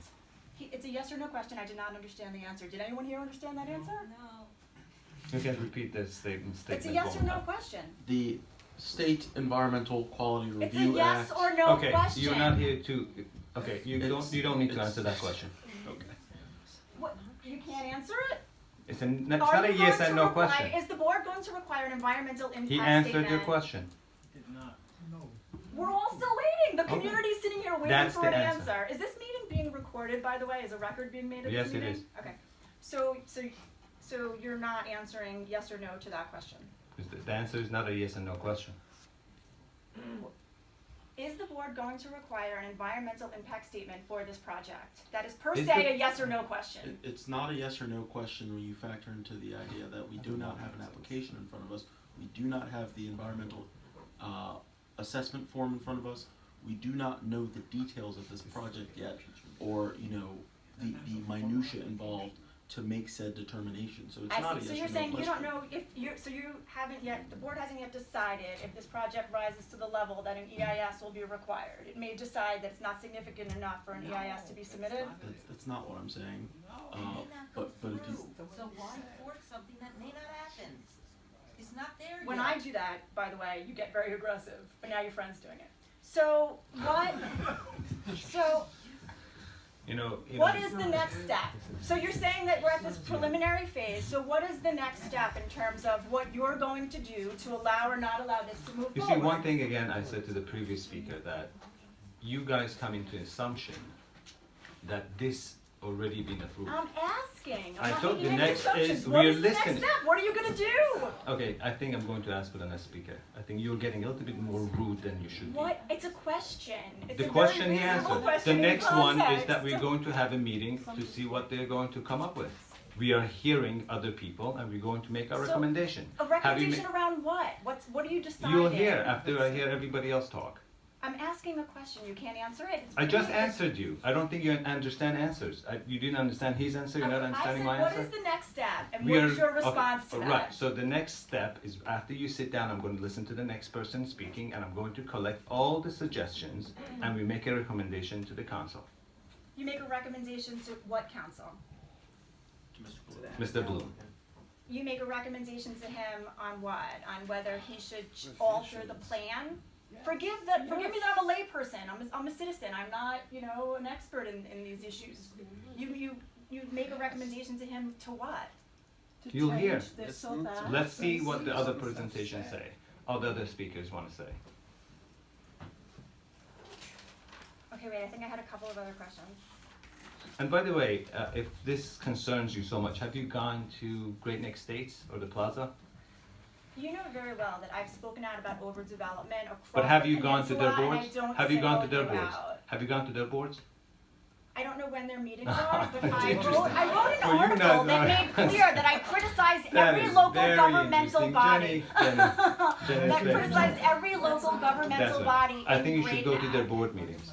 [SPEAKER 10] It's a yes or no question. I did not understand the answer. Did anyone here understand that answer?
[SPEAKER 7] No.
[SPEAKER 6] You can repeat the statement.
[SPEAKER 10] It's a yes or no question.
[SPEAKER 15] The State Environmental Quality
[SPEAKER 10] It's a
[SPEAKER 15] Review
[SPEAKER 10] yes
[SPEAKER 15] Act.
[SPEAKER 10] or no
[SPEAKER 6] Okay,
[SPEAKER 10] question.
[SPEAKER 6] you're not here to, okay, you
[SPEAKER 15] It's-
[SPEAKER 6] don't need to
[SPEAKER 15] it's-
[SPEAKER 6] answer that question. Okay.
[SPEAKER 10] What, you can't answer it?
[SPEAKER 6] It's not
[SPEAKER 10] Are
[SPEAKER 6] a
[SPEAKER 10] you
[SPEAKER 6] yes
[SPEAKER 10] going
[SPEAKER 6] and
[SPEAKER 10] to
[SPEAKER 6] no
[SPEAKER 10] require-
[SPEAKER 6] question.
[SPEAKER 10] Is the board going to require an environmental impact
[SPEAKER 6] He answered your
[SPEAKER 10] statement?
[SPEAKER 6] question.
[SPEAKER 12] Did not. No.
[SPEAKER 10] We're all still waiting. The
[SPEAKER 6] Okay.
[SPEAKER 10] community's sitting here waiting
[SPEAKER 6] That's
[SPEAKER 10] for
[SPEAKER 6] the
[SPEAKER 10] an
[SPEAKER 6] answer.
[SPEAKER 10] answer. Is this meeting being recorded, by the way? Is a record being made of
[SPEAKER 6] Yes,
[SPEAKER 10] this
[SPEAKER 6] it
[SPEAKER 10] meeting?
[SPEAKER 6] is.
[SPEAKER 10] Okay. So you're not answering yes or no to that question?
[SPEAKER 6] The answer is not a yes and no question.
[SPEAKER 10] Is the board going to require an environmental impact statement for this project? That is per
[SPEAKER 6] Is
[SPEAKER 10] se
[SPEAKER 6] the-
[SPEAKER 10] a yes or no question.
[SPEAKER 15] It's not a yes or no question when you factor into the idea that we do not have an application in front of us. We do not have the environmental assessment form in front of us. We do not know the details of this project yet, or, you know, the minutia involved to make said determination. So it's
[SPEAKER 10] I
[SPEAKER 15] not a
[SPEAKER 10] see.
[SPEAKER 15] yes
[SPEAKER 10] So
[SPEAKER 15] or
[SPEAKER 10] you're
[SPEAKER 15] no
[SPEAKER 10] saying you
[SPEAKER 15] question.
[SPEAKER 10] don't know if you're, so you haven't yet, the board hasn't yet decided if this project rises to the level that an EIS will be required. It may decide that it's not significant enough for an EIS to be submitted.
[SPEAKER 15] That's not what I'm saying. But if you,
[SPEAKER 7] So why force something that may not happen? It's not there
[SPEAKER 10] When
[SPEAKER 7] yet.
[SPEAKER 10] I do that, by the way, you get very aggressive, but now your friend's doing it. So what, so what is the next step? So you're saying that we're at this preliminary phase, so what is the next step in terms of what you're going to do to allow or not allow this to move
[SPEAKER 6] You
[SPEAKER 10] forward?
[SPEAKER 6] see, one thing again, I said to the previous speaker that you guys come into assumption that this already been approved.
[SPEAKER 10] I'm asking.
[SPEAKER 6] I
[SPEAKER 10] I'm not
[SPEAKER 6] thought
[SPEAKER 10] making
[SPEAKER 6] the
[SPEAKER 10] any
[SPEAKER 6] next
[SPEAKER 10] assumptions.
[SPEAKER 6] is
[SPEAKER 10] What
[SPEAKER 6] we're
[SPEAKER 10] is the
[SPEAKER 6] listening.
[SPEAKER 10] next step? What are you gonna do?
[SPEAKER 6] Okay, I think I'm going to ask for the next speaker. I think you're getting a little bit more rude than you should be.
[SPEAKER 10] What? It's a question. It's
[SPEAKER 6] The
[SPEAKER 10] a
[SPEAKER 6] question
[SPEAKER 10] very
[SPEAKER 6] he
[SPEAKER 10] reasonable
[SPEAKER 6] answered.
[SPEAKER 10] question
[SPEAKER 6] The
[SPEAKER 10] in
[SPEAKER 6] next one is
[SPEAKER 10] context.
[SPEAKER 6] that we're going to have a meeting to see what they're going to come up with. We are hearing other people and we're going to make a
[SPEAKER 10] So,
[SPEAKER 6] recommendation.
[SPEAKER 10] A
[SPEAKER 6] Have you
[SPEAKER 10] recommendation around what? What are you deciding?
[SPEAKER 6] You'll hear after I hear everybody else talk.
[SPEAKER 10] I'm asking a question. You can't answer it. It's
[SPEAKER 6] I just
[SPEAKER 10] pretty-
[SPEAKER 6] answered you. I don't think you understand answers. You didn't understand his answer. You're not understanding my
[SPEAKER 10] I
[SPEAKER 6] answer.
[SPEAKER 10] said, what is the next step? And
[SPEAKER 6] We
[SPEAKER 10] what
[SPEAKER 6] are-
[SPEAKER 10] is your
[SPEAKER 6] okay,
[SPEAKER 10] response to that?
[SPEAKER 6] Right, so the next step is after you sit down, I'm going to listen to the next person speaking and I'm going to collect all the suggestions and we make a recommendation to the council.
[SPEAKER 10] You make a recommendation to what council?
[SPEAKER 6] Mr. Bloom.
[SPEAKER 10] You make a recommendation to him on what? On whether he should alter the plan? Forgive me that I'm a layperson. I'm a citizen. I'm not, an expert in these issues. You make a recommendation to him to what?
[SPEAKER 11] To
[SPEAKER 6] You'll
[SPEAKER 11] change
[SPEAKER 6] hear.
[SPEAKER 11] this so that
[SPEAKER 6] Let's see what the other presentations say, or the other speakers want to say.
[SPEAKER 10] Okay, wait, I think I had a couple of other questions.
[SPEAKER 6] And by the way, if this concerns you so much, have you gone to Great Neck Estates or the plaza?
[SPEAKER 10] You know very well that I've spoken out about overdevelopment across
[SPEAKER 6] But have
[SPEAKER 10] the
[SPEAKER 6] you gone to their
[SPEAKER 10] peninsula, and
[SPEAKER 6] boards?
[SPEAKER 10] I don't
[SPEAKER 6] Have you gone to
[SPEAKER 10] single
[SPEAKER 6] their
[SPEAKER 10] you
[SPEAKER 6] boards?
[SPEAKER 10] out.
[SPEAKER 6] Have you gone to their boards?
[SPEAKER 10] I don't know when their meetings are, but I
[SPEAKER 6] Interesting.
[SPEAKER 10] wrote an
[SPEAKER 6] For you
[SPEAKER 10] article
[SPEAKER 6] not
[SPEAKER 10] that
[SPEAKER 6] knowing.
[SPEAKER 10] made clear that I criticized
[SPEAKER 6] That
[SPEAKER 10] every
[SPEAKER 6] is
[SPEAKER 10] local
[SPEAKER 6] very
[SPEAKER 10] governmental
[SPEAKER 6] interesting.
[SPEAKER 10] body.
[SPEAKER 6] Jenny,
[SPEAKER 10] That
[SPEAKER 6] very
[SPEAKER 10] criticized every local
[SPEAKER 6] That's
[SPEAKER 10] governmental body
[SPEAKER 6] right. I
[SPEAKER 10] in
[SPEAKER 6] think you
[SPEAKER 10] Great
[SPEAKER 6] should go to
[SPEAKER 10] Neck.
[SPEAKER 6] their board meetings.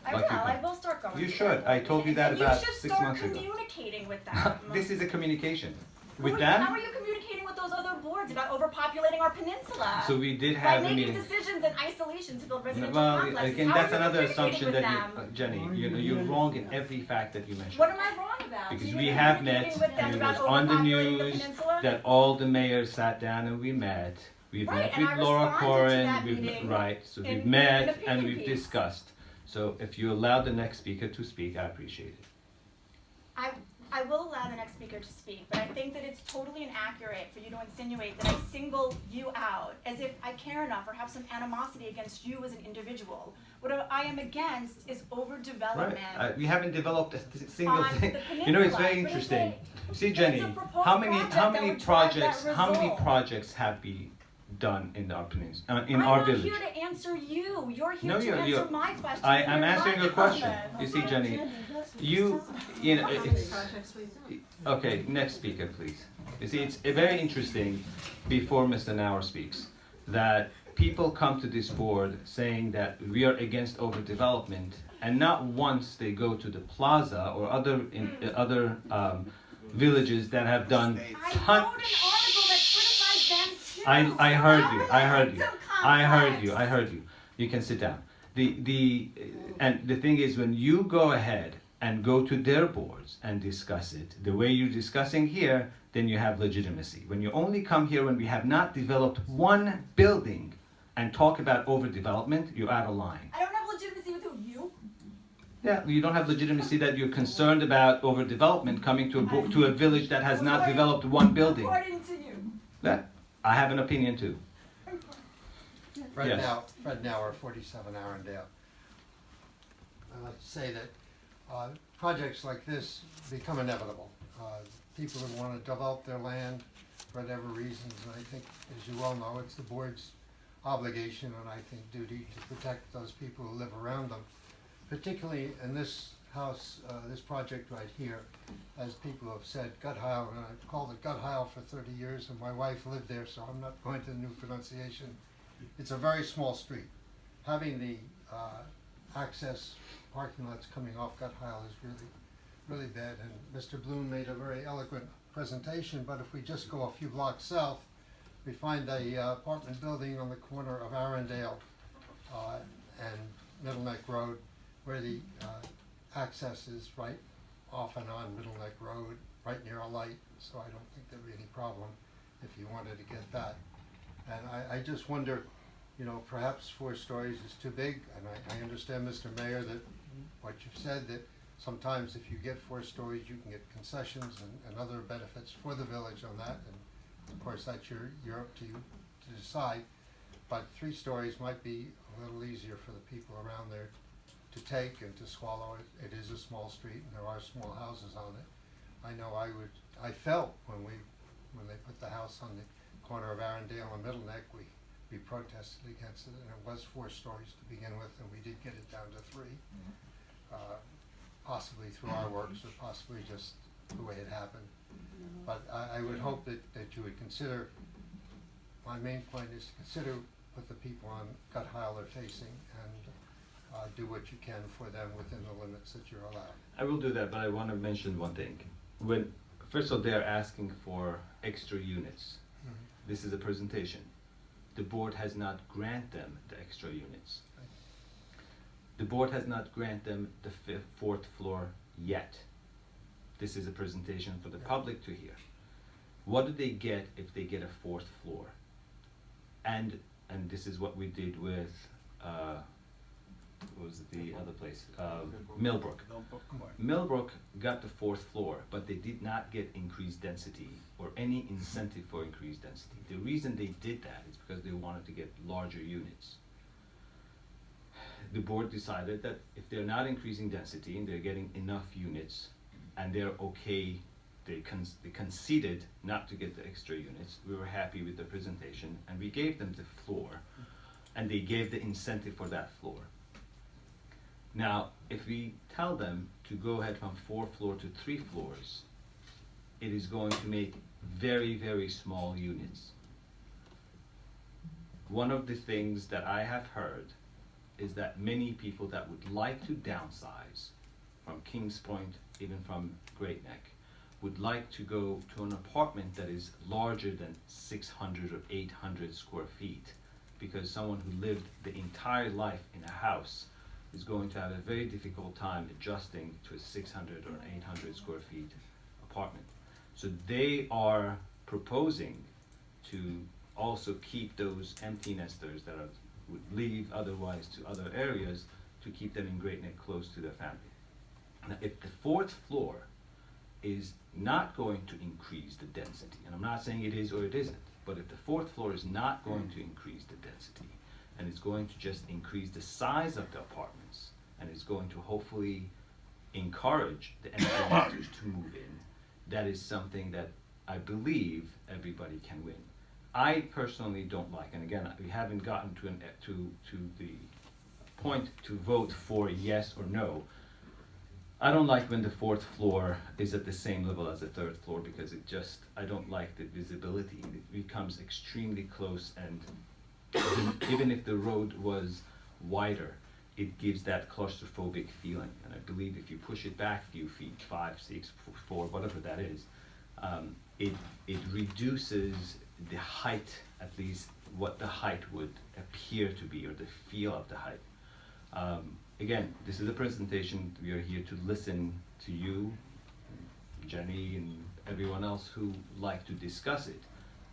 [SPEAKER 10] I
[SPEAKER 6] like you
[SPEAKER 10] will. I
[SPEAKER 6] can.
[SPEAKER 10] will start going.
[SPEAKER 6] You
[SPEAKER 10] to
[SPEAKER 6] should.
[SPEAKER 10] their
[SPEAKER 6] I
[SPEAKER 10] board
[SPEAKER 6] told you
[SPEAKER 10] meetings,
[SPEAKER 6] that
[SPEAKER 10] and
[SPEAKER 6] about
[SPEAKER 10] you should
[SPEAKER 6] 6
[SPEAKER 10] start
[SPEAKER 6] months ago.
[SPEAKER 10] communicating with them.
[SPEAKER 6] This is a communication. With
[SPEAKER 10] How
[SPEAKER 6] them,
[SPEAKER 10] are you communicating with those other boards about overpopulating our peninsula?
[SPEAKER 6] so we did
[SPEAKER 10] By
[SPEAKER 6] have a
[SPEAKER 10] making
[SPEAKER 6] meeting.
[SPEAKER 10] decisions in isolation to build residential
[SPEAKER 6] Well,
[SPEAKER 10] complexes.
[SPEAKER 6] again,
[SPEAKER 10] How
[SPEAKER 6] that's
[SPEAKER 10] are you
[SPEAKER 6] another
[SPEAKER 10] communicating
[SPEAKER 6] assumption
[SPEAKER 10] with
[SPEAKER 6] that
[SPEAKER 10] them?
[SPEAKER 6] Jenny, you're wrong in every fact that you mentioned.
[SPEAKER 10] What am I wrong about?
[SPEAKER 6] Because
[SPEAKER 10] So
[SPEAKER 6] we
[SPEAKER 10] you're
[SPEAKER 6] have
[SPEAKER 10] communicating
[SPEAKER 6] met,
[SPEAKER 10] with them
[SPEAKER 6] and it
[SPEAKER 10] about
[SPEAKER 6] was on the
[SPEAKER 10] overpopulating
[SPEAKER 6] news
[SPEAKER 10] peninsula?
[SPEAKER 6] that all the mayors sat down and we met. We've
[SPEAKER 10] Right,
[SPEAKER 6] met
[SPEAKER 10] and
[SPEAKER 6] with
[SPEAKER 10] I
[SPEAKER 6] Laura
[SPEAKER 10] responded to
[SPEAKER 6] Corrin,
[SPEAKER 10] that
[SPEAKER 6] we've
[SPEAKER 10] meeting
[SPEAKER 6] right, so
[SPEAKER 10] in
[SPEAKER 6] we've
[SPEAKER 10] an
[SPEAKER 6] met and
[SPEAKER 10] opinion
[SPEAKER 6] we've
[SPEAKER 10] piece.
[SPEAKER 6] discussed. So if you allow the next speaker to speak, I appreciate it.
[SPEAKER 10] I will allow the next speaker to speak, but I think that it's totally inaccurate for you to insinuate that I single you out as if I care enough or have some animosity against you as an individual. What I am against is overdevelopment.
[SPEAKER 6] Right, we haven't developed a single
[SPEAKER 10] On
[SPEAKER 6] thing.
[SPEAKER 10] the
[SPEAKER 6] You know, it's
[SPEAKER 10] peninsula,
[SPEAKER 6] very
[SPEAKER 10] but it's
[SPEAKER 6] interesting.
[SPEAKER 10] a-
[SPEAKER 6] See,
[SPEAKER 10] it's
[SPEAKER 6] Jenny,
[SPEAKER 10] a proposed
[SPEAKER 6] how many
[SPEAKER 10] project that would drive that result.
[SPEAKER 6] projects have we done in our peninsula, in
[SPEAKER 10] I'm
[SPEAKER 6] our
[SPEAKER 10] not
[SPEAKER 6] village?
[SPEAKER 10] here to answer you. You're here
[SPEAKER 6] No,
[SPEAKER 10] to
[SPEAKER 6] you're-
[SPEAKER 10] answer
[SPEAKER 6] you're-
[SPEAKER 10] my questions.
[SPEAKER 6] I
[SPEAKER 10] and
[SPEAKER 6] am
[SPEAKER 10] you're
[SPEAKER 6] answering
[SPEAKER 10] my
[SPEAKER 6] a question.
[SPEAKER 10] comments.
[SPEAKER 6] You see, Jenny, you know, it's, okay, next speaker, please. You see, it's very interesting, before Mr. Nauer speaks, that people come to this board saying that we are against overdevelopment, and not once they go to the plaza or other villages that have done
[SPEAKER 10] I wrote an article that criticized them too.
[SPEAKER 6] I heard you. I heard you. I heard
[SPEAKER 10] Complex.
[SPEAKER 6] you. I heard you. You can sit down. And the thing is, when you go ahead and go to their boards and discuss it the way you're discussing here, then you have legitimacy. When you only come here when we have not developed one building and talk about overdevelopment, you're out of line.
[SPEAKER 7] I don't have legitimacy with you.
[SPEAKER 6] Yeah, you don't have legitimacy that you're concerned about overdevelopment coming to a village that has not developed one building.
[SPEAKER 7] According to you.
[SPEAKER 6] That, I have an opinion too. Yes.
[SPEAKER 16] Fred Nauer, 47 Arundel. I'd like to say that projects like this become inevitable. People who want to develop their land for whatever reasons, and I think, as you well know, it's the board's obligation and I think duty to protect those people who live around them. Particularly in this house, this project right here, as people have said, Gut Heil, and I've called it Gut Heil for 30 years, and my wife lived there, so I'm not going to the new pronunciation. It's a very small street. Having the access parking lots coming off Gut Heil is really bad, and Mr. Bloom made a very eloquent presentation, but if we just go a few blocks south, we find a apartment building on the corner of Arundel and Middle Neck Road, where the access is right off and on Middle Neck Road, right near a light, so I don't think there'd be any problem if you wanted to get that. And I just wonder, you know, perhaps 4 stories is too big, and I understand, Mr. Mayor, that what you've said, that sometimes if you get 4 stories, you can get concessions and other benefits for the village on that, and of course, that's you're up to you to decide. But 3 stories might be a little easier for the people around there to take and to swallow. It is a small street, and there are small houses on it. I know I felt when they put the house on the corner of Arundel and Middle Neck, we protested against it, and it was 4 stories to begin with, and we did get it down to 3. Possibly through our works, or possibly just the way it happened. But I would hope that you would consider, my main point is to consider what the people on Gut Heil are facing, and do what you can for them within the limits that you're allowed.
[SPEAKER 6] I will do that, but I want to mention one thing. First of all, they're asking for extra units. This is a presentation. The board has not granted them the extra units. The board has not granted them the 4th floor yet. This is a presentation for the public to hear. What do they get if they get a 4th floor? And this is what we did with, what was the other place? Millbrook. Millbrook got the 4th floor, but they did not get increased density or any incentive for increased density. The reason they did that is because they wanted to get larger units. The board decided that if they're not increasing density and they're getting enough units and they're okay, they conceded not to get the extra units. We were happy with the presentation and we gave them the floor and they gave the incentive for that floor. Now, if we tell them to go ahead from 4 floors to 3 floors, it is going to make very, very small units. One of the things that I have heard is that many people that would like to downsize from Kings Point, even from Great Neck, would like to go to an apartment that is larger than 600 or 800 square feet, because someone who lived the entire life in a house is going to have a very difficult time adjusting to a 600 or 800 square feet apartment. So they are proposing to also keep those empty nesters that would leave otherwise to other areas, to keep them in Great Neck close to their family. Now, if the 4th floor is not going to increase the density, and I'm not saying it is or it isn't, but if the 4th floor is not going to increase the density, and it's going to just increase the size of the apartments, and it's going to hopefully encourage the empty nesters to move in, that is something that I believe everybody can win. I personally don't like, and again, we haven't gotten to the point to vote for yes or no. I don't like when the 4th floor is at the same level as the 3rd floor, because I don't like the visibility. It becomes extremely close, and even if the road was wider, it gives that claustrophobic feeling. And I believe if you push it back a few feet, 5, 6, 4, whatever that is, it reduces the height, at least what the height would appear to be, or the feel of the height. Again, this is a presentation. We are here to listen to you, Jenny, and everyone else who like to discuss it.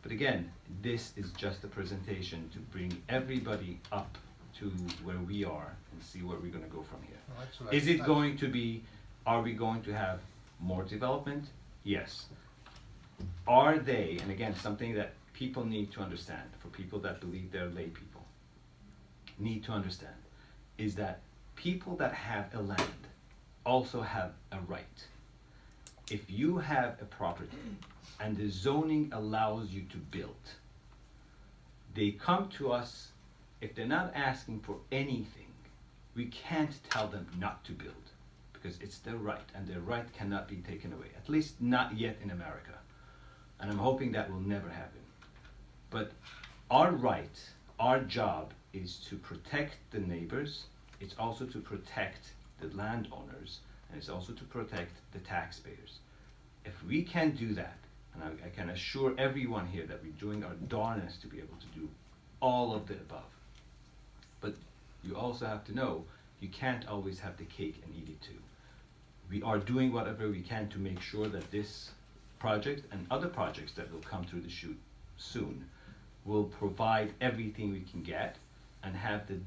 [SPEAKER 6] But again, this is just a presentation to bring everybody up to where we are and see where we're gonna go from here.
[SPEAKER 16] Well, that's what
[SPEAKER 6] Is it
[SPEAKER 16] that's-
[SPEAKER 6] going to be, are we going to have more development? Yes. Are they, and again, something that people need to understand, for people that believe they're lay people, need to understand, is that people that have a land also have a right. If you have a property and the zoning allows you to build, they come to us, if they're not asking for anything, we can't tell them not to build, because it's their right, and their right cannot be taken away, at least not yet in America. And I'm hoping that will never happen. But our right, our job is to protect the neighbors, it's also to protect the landowners, and it's also to protect the taxpayers. If we can do that, and I can assure everyone here that we're doing our darnest to be able to do all of the above. But you also have to know, you can't always have the cake and eat it too. We are doing whatever we can to make sure that this project and other projects that will come through the chute soon will provide everything we can get and have the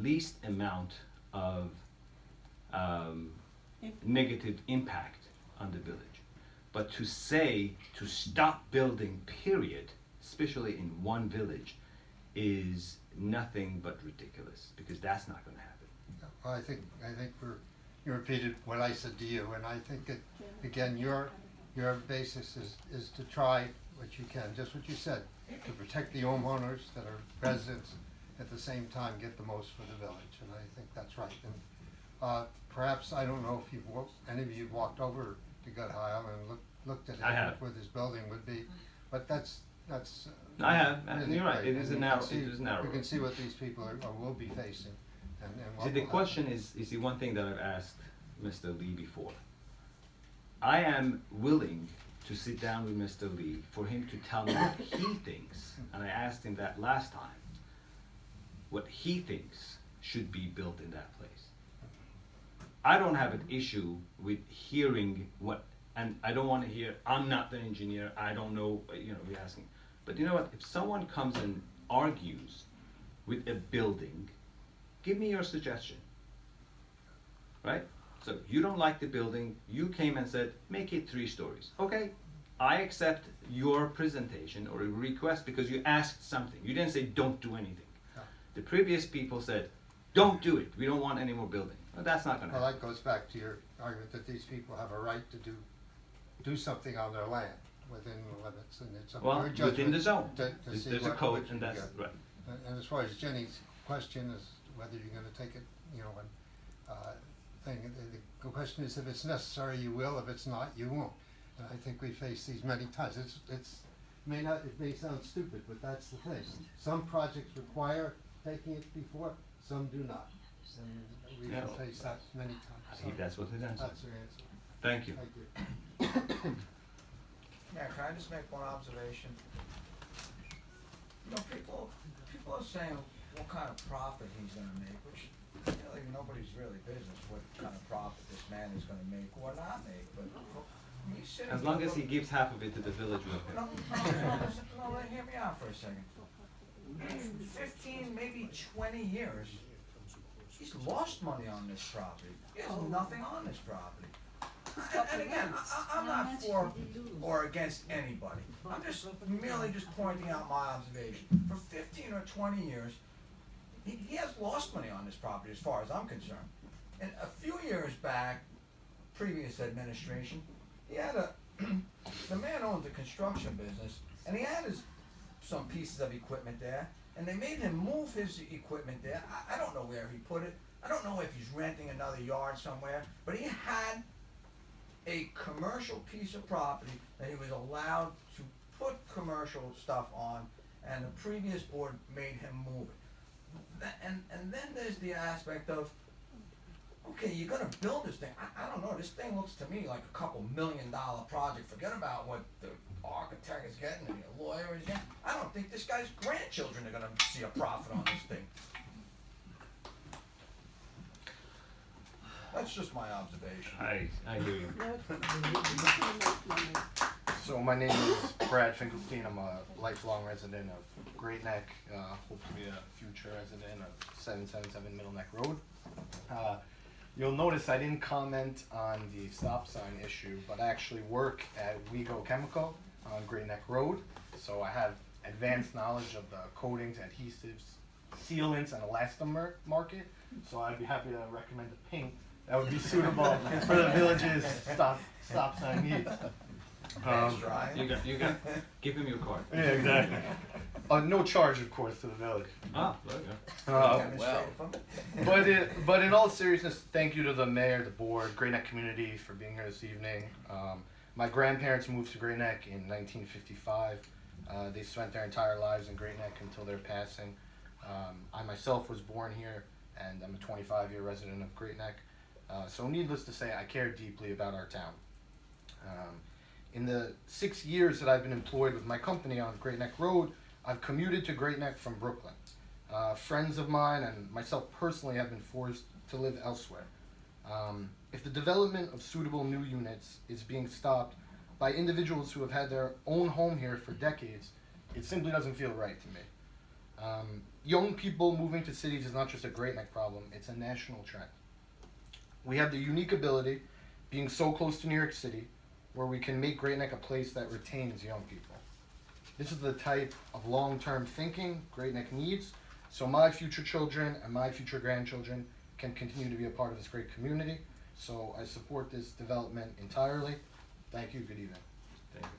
[SPEAKER 6] least amount of negative impact on the village. But to say to stop building, period, especially in one village, is nothing but ridiculous, because that's not gonna happen.
[SPEAKER 16] Well, I think you repeated what I said to you, and I think that, again, your basis is to try what you can, just what you said, to protect the homeowners that are residents, at the same time get the most for the village, and I think that's right. And perhaps, I don't know if any of you walked over to Goodheil and looked at
[SPEAKER 6] I have.
[SPEAKER 16] where this building would be, but that's
[SPEAKER 6] I have, and
[SPEAKER 16] really
[SPEAKER 6] you're right,
[SPEAKER 16] great.
[SPEAKER 6] it is
[SPEAKER 16] And
[SPEAKER 6] a
[SPEAKER 16] you can
[SPEAKER 6] narrow,
[SPEAKER 16] see-
[SPEAKER 6] it is narrow.
[SPEAKER 16] You can see what these people will be facing, and what
[SPEAKER 6] See, the
[SPEAKER 16] will happen.
[SPEAKER 6] question is the one thing that I've asked Mr. Lee before. I am willing to sit down with Mr. Lee for him to tell me what he thinks, and I asked him that last time, what he thinks should be built in that place. I don't have an issue with hearing what, and I don't wanna hear, I'm not the engineer, I don't know, we're asking. But you know what, if someone comes and argues with a building, give me your suggestion, right? So you don't like the building, you came and said, make it 3 stories. Okay, I accept your presentation or a request because you asked something. You didn't say, don't do anything.
[SPEAKER 16] No.
[SPEAKER 6] The previous people said, don't do it, we don't want any more building. Well, that's not gonna
[SPEAKER 16] Well,
[SPEAKER 6] happen.
[SPEAKER 16] that goes back to your argument that these people have a right to do something on their land within the limits, and it's up to
[SPEAKER 6] Well,
[SPEAKER 16] your judgment.
[SPEAKER 6] within the zone.
[SPEAKER 16] To see
[SPEAKER 6] There's a
[SPEAKER 16] what
[SPEAKER 6] code,
[SPEAKER 16] you
[SPEAKER 6] and that's,
[SPEAKER 16] get.
[SPEAKER 6] right.
[SPEAKER 16] And as far as Jenny's question is whether you're gonna take it, thing, the question is, if it's necessary, you will, if it's not, you won't. And I think we face these many times. It may sound stupid, but that's the thing. Some projects require taking it before, some do not. And we
[SPEAKER 6] Yeah.
[SPEAKER 16] have faced that many times.
[SPEAKER 6] I think that's what his answer.
[SPEAKER 16] That's your answer.
[SPEAKER 6] Thank you.
[SPEAKER 16] Thank you.
[SPEAKER 5] Yeah, can I just make one observation? You know, people are saying what kind of profit he's gonna make, which really nobody's really business what kind of profit this man is gonna make or not make, but he's sitting.
[SPEAKER 6] As long as he gives half of it to the village, we'll pay.
[SPEAKER 5] No, hear me out for a second. In 15, maybe 20 years, he's lost money on this property. He has nothing on this property. And again, I'm not for or against anybody. I'm just merely just pointing out my observation. For 15 or 20 years, he has lost money on this property as far as I'm concerned. And a few years back, previous administration, he had the man owns a construction business, and he had some pieces of equipment there, and they made him move his equipment there. I don't know where he put it. I don't know if he's renting another yard somewhere, but he had a commercial piece of property that he was allowed to put commercial stuff on, and the previous board made him move it. And then there's the aspect of, okay, you're gonna build this thing. I don't know, this thing looks to me like a $2 million project. Forget about what the architect is getting and the lawyer is getting. I don't think this guy's grandchildren are gonna see a profit on this thing. That's just my observation.
[SPEAKER 6] I hear you.
[SPEAKER 17] So my name is Brad Finkelstein. I'm a lifelong resident of Great Neck, hopefully a future resident of 777 Middle Neck Road. You'll notice I didn't comment on the stop sign issue, but I actually work at WeGo Chemical on Great Neck Road. So I have advanced knowledge of the coatings, adhesives, sealants, and elastomer market. So I'd be happy to recommend a paint that would be suitable for the village's stop sign needs.
[SPEAKER 6] You got, give him your card.
[SPEAKER 17] Yeah, exactly. No charge, of course, to the village.
[SPEAKER 6] Okay.
[SPEAKER 17] But in all seriousness, thank you to the mayor, the board, Great Neck community for being here this evening. My grandparents moved to Great Neck in 1955. They spent their entire lives in Great Neck until their passing. I myself was born here, and I'm a 25-year resident of Great Neck. So needless to say, I care deeply about our town. In the 6 years that I've been employed with my company on Great Neck Road, I've commuted to Great Neck from Brooklyn. Friends of mine and myself personally have been forced to live elsewhere. If the development of suitable new units is being stopped by individuals who have had their own home here for decades, it simply doesn't feel right to me. Young people moving to cities is not just a Great Neck problem, it's a national trend. We have the unique ability, being so close to New York City, where we can make Great Neck a place that retains young people. This is the type of long-term thinking Great Neck needs, so my future children and my future grandchildren can continue to be a part of this great community. So I support this development entirely. Thank you, good evening.
[SPEAKER 6] Thank you.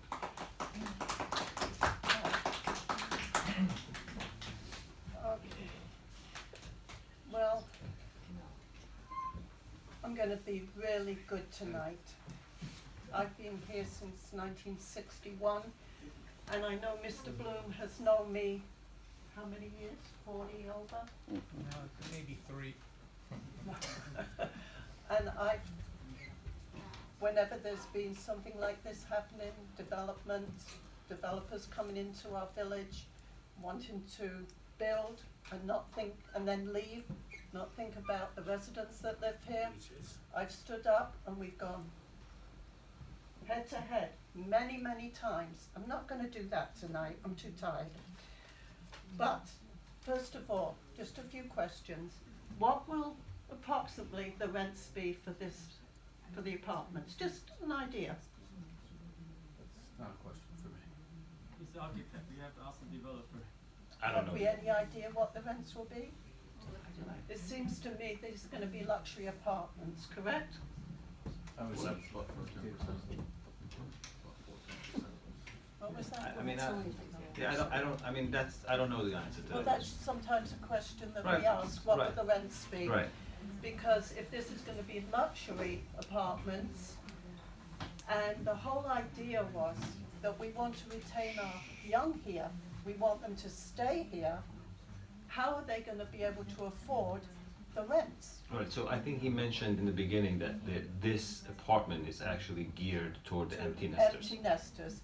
[SPEAKER 11] Okay. Well, I'm going to be really good tonight. I've been here since 1961, and I know Mr. Bloom has known me, how many years? 40 over?
[SPEAKER 3] Maybe 3.
[SPEAKER 11] And whenever there's been something like this happening, developers coming into our village, wanting to build and not think, and then leave, not think about the residents that live here, I've stood up and we've gone head to head many, many times. I'm not going to do that tonight, I'm too tired. But, first of all, just a few questions. What will approximately the rents be for the apartments? Just an idea.
[SPEAKER 12] That's not a question for me.
[SPEAKER 18] He's the architect, we have to ask the developer.
[SPEAKER 6] I don't know.
[SPEAKER 11] Have we any idea what the rents will be? It seems to me these are going to be luxury apartments, correct?
[SPEAKER 12] What
[SPEAKER 11] was that?
[SPEAKER 6] I mean, I don't know the answer to
[SPEAKER 11] Well,
[SPEAKER 6] that.
[SPEAKER 11] that's sometimes a question that
[SPEAKER 6] Right.
[SPEAKER 11] we ask, what
[SPEAKER 6] Right.
[SPEAKER 11] will the rents be?
[SPEAKER 6] Right.
[SPEAKER 11] Because if this is gonna be luxury apartments, and the whole idea was that we want to retain our young here, we want them to stay here, how are they gonna be able to afford the rents?
[SPEAKER 6] Right, so I think he mentioned in the beginning that this apartment is actually geared toward the empty nesters.
[SPEAKER 11] Empty nesters.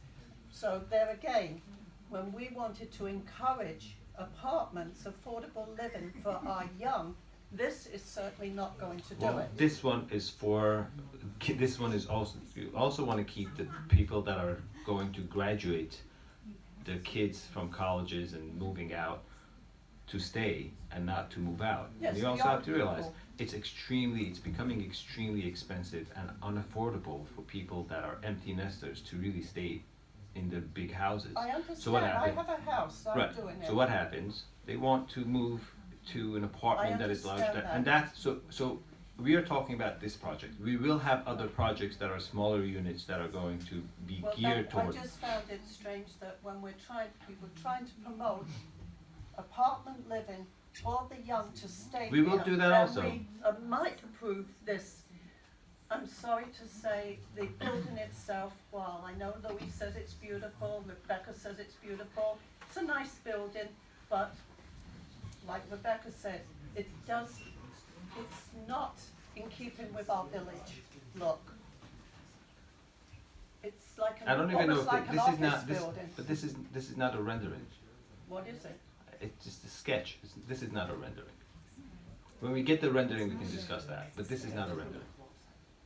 [SPEAKER 11] So there again, when we wanted to encourage apartments, affordable living for our young, this is certainly not going to do
[SPEAKER 6] Well,
[SPEAKER 11] it.
[SPEAKER 6] this one is also, you also want to keep the people that are going to graduate, the kids from colleges and moving out, to stay and not to move out.
[SPEAKER 11] Yes,
[SPEAKER 6] And you
[SPEAKER 11] the
[SPEAKER 6] also have to
[SPEAKER 11] young
[SPEAKER 6] realize,
[SPEAKER 11] people.
[SPEAKER 6] it's becoming extremely expensive and unaffordable for people that are empty nesters to really stay in the big houses.
[SPEAKER 11] I
[SPEAKER 6] So what
[SPEAKER 11] understand, I
[SPEAKER 6] happens?
[SPEAKER 11] have a house, I'm
[SPEAKER 6] Right.
[SPEAKER 11] doing it.
[SPEAKER 6] So what happens? They want to move to an apartment that is larger,
[SPEAKER 11] understand
[SPEAKER 6] and that's so. We are talking about this project. We will have other projects that are smaller units that are going to be
[SPEAKER 11] Well,
[SPEAKER 6] geared
[SPEAKER 11] that, I
[SPEAKER 6] toward.
[SPEAKER 11] just found it strange that when we were trying to promote apartment living for the young to stay
[SPEAKER 6] We will
[SPEAKER 11] here,
[SPEAKER 6] do that
[SPEAKER 11] and
[SPEAKER 6] also.
[SPEAKER 11] we might approve this. I'm sorry to say, the building itself, while I know Louis says it's beautiful, Rebecca says it's beautiful, it's a nice building, but like Rebecca said, it's not in keeping with our village look. It's like
[SPEAKER 6] I don't even know
[SPEAKER 11] almost
[SPEAKER 6] if
[SPEAKER 11] like an
[SPEAKER 6] this is not
[SPEAKER 11] office
[SPEAKER 6] this,
[SPEAKER 11] building.
[SPEAKER 6] but this is not a rendering.
[SPEAKER 11] What is it?
[SPEAKER 6] It's just a sketch. This is not a rendering. When we get the rendering, we can discuss that, but this is not a rendering.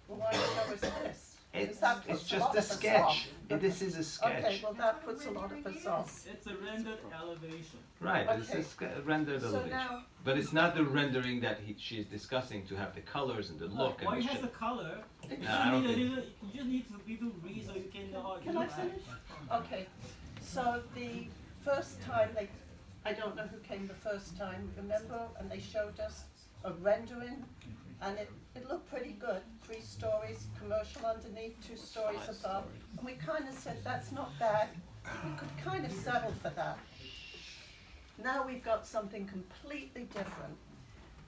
[SPEAKER 11] Well, why show us this?
[SPEAKER 6] It's,
[SPEAKER 11] That
[SPEAKER 6] it's
[SPEAKER 11] puts
[SPEAKER 6] just
[SPEAKER 11] lot
[SPEAKER 6] a
[SPEAKER 11] of us
[SPEAKER 6] sketch.
[SPEAKER 11] off.
[SPEAKER 6] This is a sketch.
[SPEAKER 11] Okay, well, that puts a lot of us off.
[SPEAKER 18] It's a rendered elevation.
[SPEAKER 6] Right, it's
[SPEAKER 11] Okay.
[SPEAKER 6] a rendered
[SPEAKER 11] So
[SPEAKER 6] elevation.
[SPEAKER 11] now-
[SPEAKER 6] But it's not the rendering that she is discussing to have the colors and the look
[SPEAKER 18] Why
[SPEAKER 6] and
[SPEAKER 18] it
[SPEAKER 6] the
[SPEAKER 18] has
[SPEAKER 6] shape.
[SPEAKER 18] a color? You
[SPEAKER 6] I don't
[SPEAKER 18] just need a
[SPEAKER 6] think-
[SPEAKER 18] little, you just need to read so you can know.
[SPEAKER 11] Can I finish? Okay, so the first time I don't know who came the first time, remember? And they showed us a rendering, and it looked pretty good. 3 stories, commercial underneath, 2 stories above. And we kind of said, that's not bad. We could kind of settle for that. Now we've got something completely different.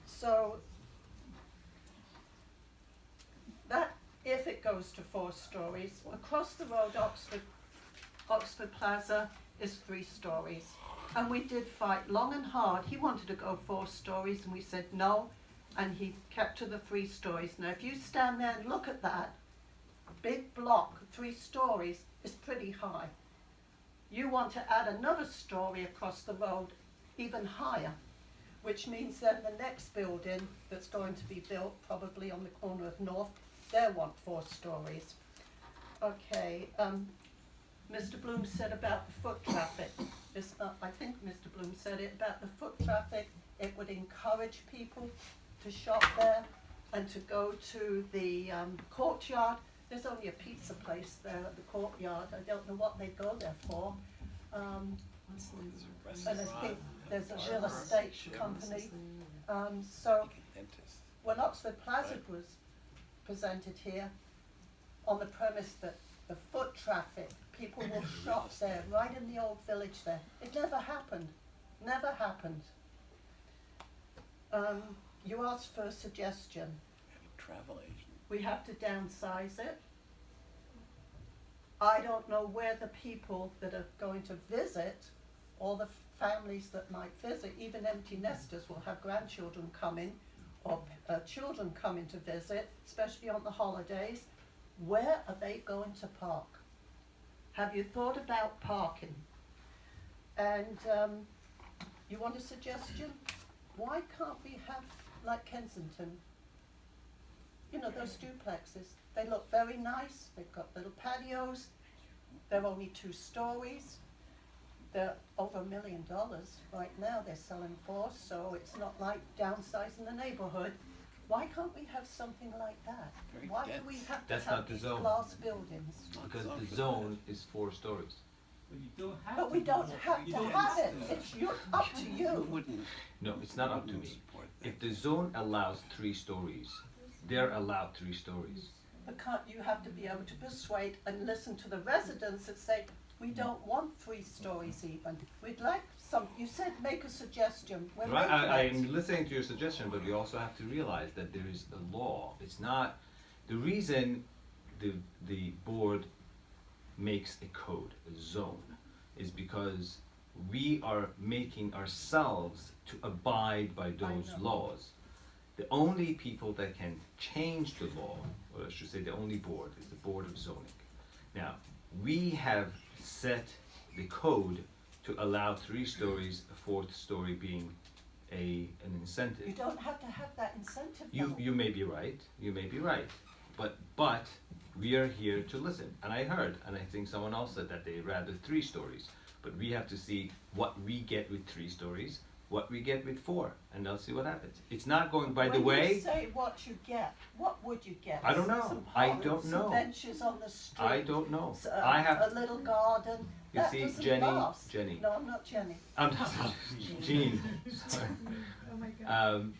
[SPEAKER 11] So that, if it goes to 4 stories, across the road, Oxford Plaza is 3 stories. And we did fight long and hard. He wanted to go 4 stories and we said no, and he kept to the 3 stories. Now if you stand there and look at that, big block, 3 stories, is pretty high. You want to add another story across the road, even higher, which means then the next building that's going to be built, probably on the corner of North, they want 4 stories. Okay, Mr. Bloom said about the foot traffic. I think Mr. Bloom said it about the foot traffic. It would encourage people to shop there and to go to the courtyard. There's only a pizza place there at the courtyard. I don't know what they go there for. And I think there's a real estate company. So when Oxford Plaza was presented here, on the premise that the foot traffic, people will shop there, right in the old village there. It never happened. Never happened. You asked for a suggestion.
[SPEAKER 12] Travel agent.
[SPEAKER 11] We have to downsize it. I don't know where the people that are going to visit, or the families that might visit, even empty nesters will have grandchildren coming, or children coming to visit, especially on the holidays. Where are they going to park? Have you thought about parking? And you want a suggestion? Why can't we have, like Kensington, you know, those duplexes? They look very nice, they've got little patios, they're only 2 stories. They're over $1 million right now, they're selling for, so it's not like downsizing the neighborhood. Why can't we have something like that? Why do we have to
[SPEAKER 6] That's
[SPEAKER 11] have
[SPEAKER 6] not the
[SPEAKER 11] these
[SPEAKER 6] zone.
[SPEAKER 11] glass buildings?
[SPEAKER 6] Because the zone is 4 stories.
[SPEAKER 11] But we don't have to have it, it's up to you.
[SPEAKER 6] No, it's not up to me. If the zone allows 3 stories, they're allowed 3 stories.
[SPEAKER 11] But can't you have to be able to persuade and listen to the residents that say, we don't want 3 stories even. We'd like some, you said make a suggestion. We're
[SPEAKER 6] Right,
[SPEAKER 11] making it.
[SPEAKER 6] I'm listening to your suggestion, but we also have to realize that there is a law. It's not, the reason the board makes a code, a zone, is because we are making ourselves to abide by those laws. The only people that can change the law, or I should say the only board, is the Board of Zoning. Now, we have set the code to allow 3 stories, a 4th story being an incentive.
[SPEAKER 11] You don't have to have that incentive though.
[SPEAKER 6] You may be right, you may be right, but we are here to listen. And I heard, and I think someone else said that they'd rather 3 stories, but we have to see what we get with 3 stories, what we get with 4, and I'll see what happens. It's not going, by the
[SPEAKER 11] When
[SPEAKER 6] way,
[SPEAKER 11] you say what you get, what would you get?
[SPEAKER 6] I don't know.
[SPEAKER 11] Some
[SPEAKER 6] I
[SPEAKER 11] parks,
[SPEAKER 6] don't know.
[SPEAKER 11] Some benches on the street.
[SPEAKER 6] I don't know.
[SPEAKER 11] I have a little garden.
[SPEAKER 6] You
[SPEAKER 11] That
[SPEAKER 6] see,
[SPEAKER 11] doesn't
[SPEAKER 6] Jenny,
[SPEAKER 11] last.
[SPEAKER 6] Jenny.
[SPEAKER 11] No, I'm not Jenny.
[SPEAKER 6] I'm sorry, Jean, sorry.
[SPEAKER 11] Oh my God.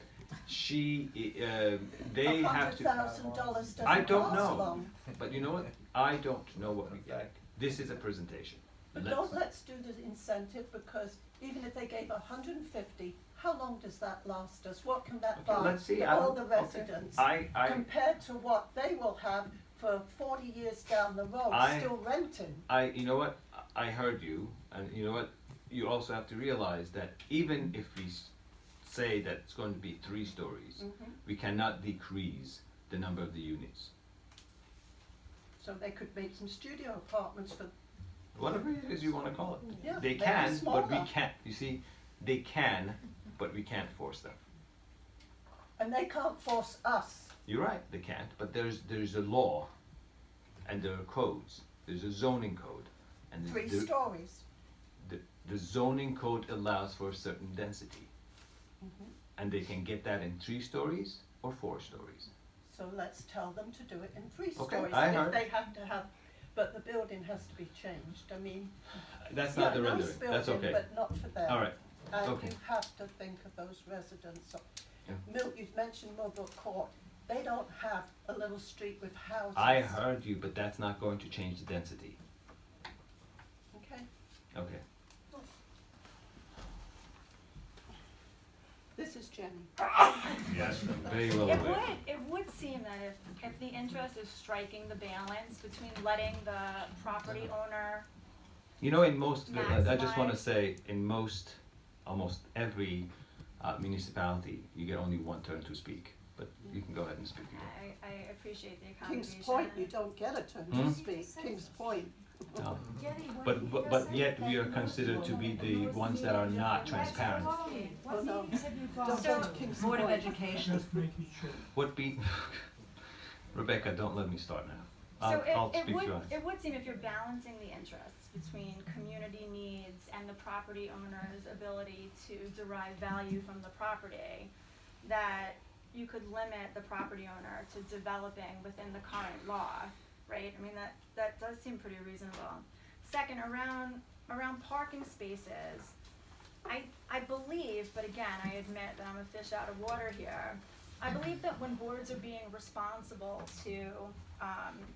[SPEAKER 6] They have to.
[SPEAKER 11] $100,000 doesn't
[SPEAKER 6] I don't
[SPEAKER 11] last
[SPEAKER 6] know,
[SPEAKER 11] long.
[SPEAKER 6] but you know what? I don't know what we get. This is a presentation.
[SPEAKER 11] But let's do the incentive, because even if they gave 150, how long does that last us? What can that
[SPEAKER 6] Okay,
[SPEAKER 11] buy
[SPEAKER 6] let's see.
[SPEAKER 11] for
[SPEAKER 6] I
[SPEAKER 11] all
[SPEAKER 6] don't-
[SPEAKER 11] the
[SPEAKER 6] okay.
[SPEAKER 11] residents
[SPEAKER 6] I-
[SPEAKER 11] compared to what they will have for 40 years down the road, still renting?
[SPEAKER 6] You know what? I heard you, and you know what? You also have to realize that even if we say that it's going to be 3 stories, we cannot decrease the number of the units.
[SPEAKER 11] So they could make some studio apartments for.
[SPEAKER 6] Whatever it is you want to call it.
[SPEAKER 11] Yeah,
[SPEAKER 6] They
[SPEAKER 11] maybe
[SPEAKER 6] can, but we
[SPEAKER 11] smaller.
[SPEAKER 6] can't. You see, they can, but we can't force them.
[SPEAKER 11] And they can't force us.
[SPEAKER 6] You're right, they can't, but there's a law, and there are codes. There's a zoning code, and
[SPEAKER 11] Three stories.
[SPEAKER 6] the zoning code allows for a certain density,
[SPEAKER 11] Mhm.
[SPEAKER 6] and they can get that in 3 stories or 4 stories.
[SPEAKER 11] So let's tell them to do it in 3
[SPEAKER 6] Okay,
[SPEAKER 11] stories.
[SPEAKER 6] I
[SPEAKER 11] If
[SPEAKER 6] heard.
[SPEAKER 11] they have to have, but the building has to be changed. I mean,
[SPEAKER 6] That's
[SPEAKER 11] yeah,
[SPEAKER 6] not the
[SPEAKER 11] nice
[SPEAKER 6] rendering. That's
[SPEAKER 11] building,
[SPEAKER 6] okay.
[SPEAKER 11] but not for them.
[SPEAKER 6] All right.
[SPEAKER 11] And
[SPEAKER 6] Okay.
[SPEAKER 11] you have to think of those residents.
[SPEAKER 6] Yeah.
[SPEAKER 11] You mentioned Millbrook Court. They don't have a little street with houses.
[SPEAKER 6] I heard you, but that's not going to change the density.
[SPEAKER 11] Okay.
[SPEAKER 6] Okay.
[SPEAKER 11] This is Jenny.
[SPEAKER 1] Yes.
[SPEAKER 6] Very well
[SPEAKER 10] It
[SPEAKER 6] aware.
[SPEAKER 10] would seem that if the interest is striking the balance between letting the property owner,
[SPEAKER 6] You know, in most, I just want to
[SPEAKER 10] Maximize.
[SPEAKER 6] say, in most, almost every municipality, you get only one turn to speak. But you can go ahead and speak again.
[SPEAKER 10] I appreciate the
[SPEAKER 11] Kings
[SPEAKER 10] accommodation.
[SPEAKER 11] Point, you don't get a turn
[SPEAKER 6] Hmm?
[SPEAKER 11] to speak. Kings Point.
[SPEAKER 6] No. But yet we are considered to be the ones that are not transparent.
[SPEAKER 11] Oh, no. Don't go to Kings
[SPEAKER 2] Board of
[SPEAKER 11] Point.
[SPEAKER 2] Education.
[SPEAKER 6] What be? Rebecca, don't let me start now.
[SPEAKER 10] So
[SPEAKER 6] I'll speak to you honest.
[SPEAKER 10] it would seem if you're balancing the interests between community needs and the property owner's ability to derive value from the property, that you could limit the property owner to developing within the current law, right? I mean, that does seem pretty reasonable. Second, around parking spaces, I believe, but again, I admit that I'm a fish out of water here. I believe that when boards are being responsible to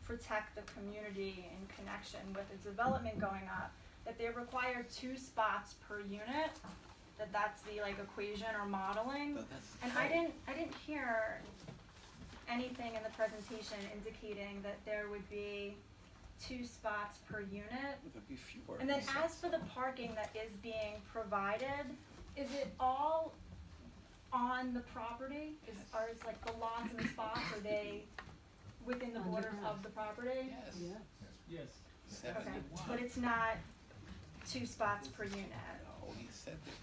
[SPEAKER 10] protect the community in connection with a development going up, that they require 2 spots per unit, that's the like equation or modeling. And I didn't hear anything in the presentation indicating that there would be 2 spots per unit.
[SPEAKER 12] There'd be fewer.
[SPEAKER 10] And then as for the parking that is being provided, is it all on the property? Are like the lots and the spots, are they within the borders of the property?
[SPEAKER 12] Yes.
[SPEAKER 18] Yes.
[SPEAKER 10] Okay, but it's not 2 spots per unit.
[SPEAKER 12] No, he said they would.